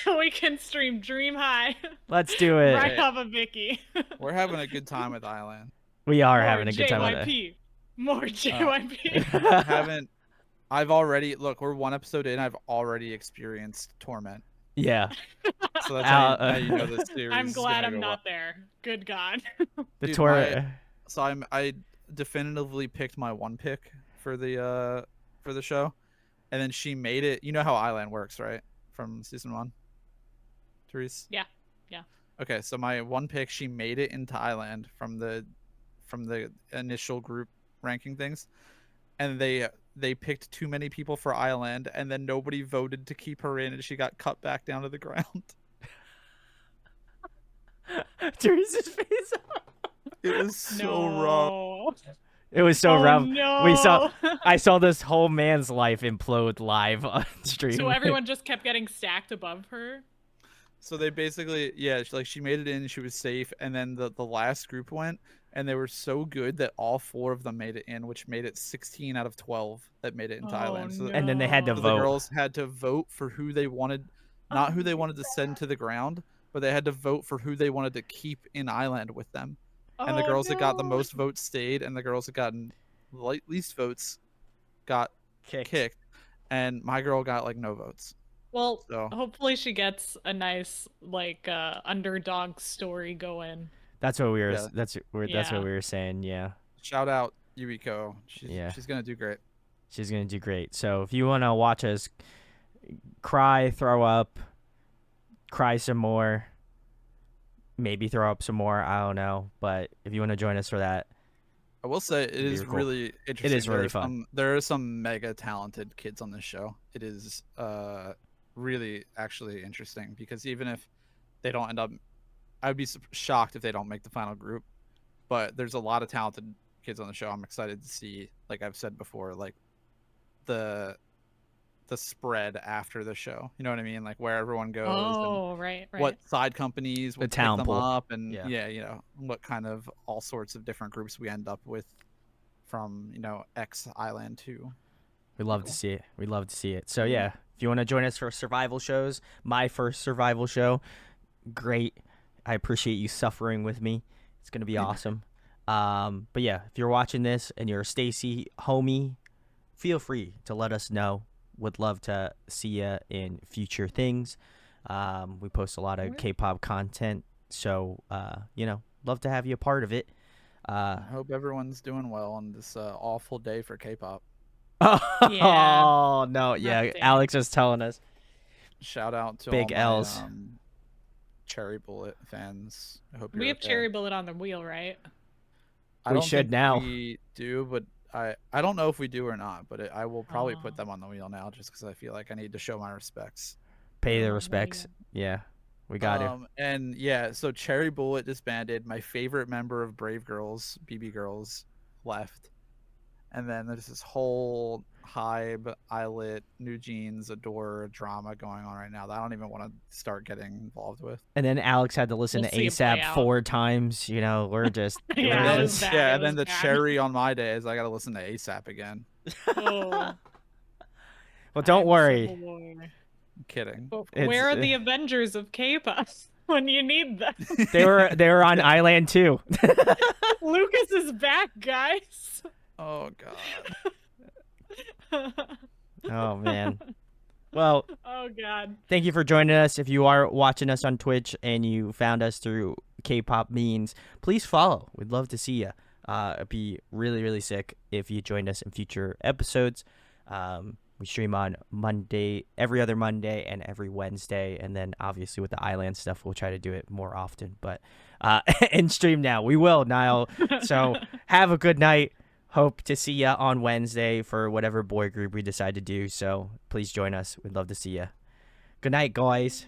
We can stream Dream High.
Let's do it.
Right off of Vicky.
We're having a good time with Island.
We are having a good time with
it. More JYP.
I've already we're one episode in. I've already experienced torment.
Yeah.
So that's how you know this series.
I'm glad I'm not there. Good God.
The tour.
So I definitively picked my one pick for the show, and then she made it. You know how Island works, right? From season 1, Therese.
Yeah.
Okay, so my one pick, she made it into Island from the initial group ranking things, and they picked too many people for Island, and then nobody voted to keep her in, and she got cut back down to the ground.
Therese's face.
It was so rough.
It was so rough.
No.
I saw this whole man's life implode live on stream.
So everyone just kept getting stacked above her.
So they basically, yeah, she made it in, she was safe, and then the last group went, and they were so good that all 4 of them made it in, which made it 16 out of 12 that made it in
Oh,
Thailand. So,
And then they had to
so
no.
the
vote.
girls had to vote for who they wanted, not who they wanted to send to the ground, but they had to vote for who they wanted to keep in Island with them. And the
Oh,
girls that got the
no.
most votes stayed, and the girls that got least votes got kicked. And my girl got like no votes.
Well,
So
hopefully she gets a nice like underdog story going.
That's what we were.
Yeah.
That's what
Yeah.
we were saying. Yeah.
shout out Yuriko.
Yeah.
She's gonna do great.
She's gonna do great. So if you want to watch us cry, throw up, cry some more, maybe throw up some more, I don't know. But if you want to join us for that,
I will say it is
cool.
really interesting.
is really fun.
There are some mega talented kids on this show. It is really actually interesting because even if they don't end up, I would be shocked if they don't make the final group. But there's a lot of talented kids on the show. I'm excited to see, like I've said before, like the spread after the show. You know what I mean? Like where everyone goes.
Oh, right.
What side companies will pick
talent
them
pool.
up, and
Yeah.
you know what kind of all sorts of different groups we end up with from X Island to.
we love to see it. We love to see it. So yeah, if you want to join us for survival shows, my first survival show, great. I appreciate you suffering with me. It's gonna be awesome. But yeah, if you're watching this and you're a StayC homie, feel free to let us know. Would love to see you in future things. We post a lot of K-pop content, so love to have you a part of it.
I hope everyone's doing well on this awful day for K-pop.
Oh no, yeah,
Rough day.
Alex was telling us.
Shout out to
Big
all my,
Ls.
Cherry Bullet fans. I hope
We
you're
have
okay.
Cherry Bullet on the wheel, right?
I
We
don't
should
think
now.
We do, but I don't know if we do or not. But I will probably put
Oh.
them on the wheel now, just because I feel like I need to show my respects.
Pay the
there you
respects.
go.
Yeah, we got it.
And yeah, so Cherry Bullet disbanded. My favorite member of Brave Girls, BB Girls, left. And then there's this whole Hybe, Eyelet, New Jeans, Adore drama going on right now that I don't even want to start getting involved with.
And then Alex had to listen
We'll
to
see it play
ASAP
out.
4 times. We're just
Yeah,
we're
it was
just-
bad.
Yeah,
It
and then
was
the
bad.
cherry on my day is I got to listen to ASAP again.
Oh,
Well, don't
I'm
worry.
Civil War.
I'm kidding.
It's-
Where are the Avengers of K-pop when you need them?
They were on Island too.
Lucas is back, guys.
Oh god.
Oh man. Well,
Oh god.
thank you for joining us. If you are watching us on Twitch and you found us through K-pop means, please follow. We'd love to see you. It'd be really, really sick if you joined us in future episodes. We stream on Monday, every other Monday, and every Wednesday, and then obviously with the Island stuff, we'll try to do it more often. But and stream now, we will, Niall. So have a good night. Hope to see you on Wednesday for whatever boy group we decide to do. So please join us. We'd love to see you. Good night, guys.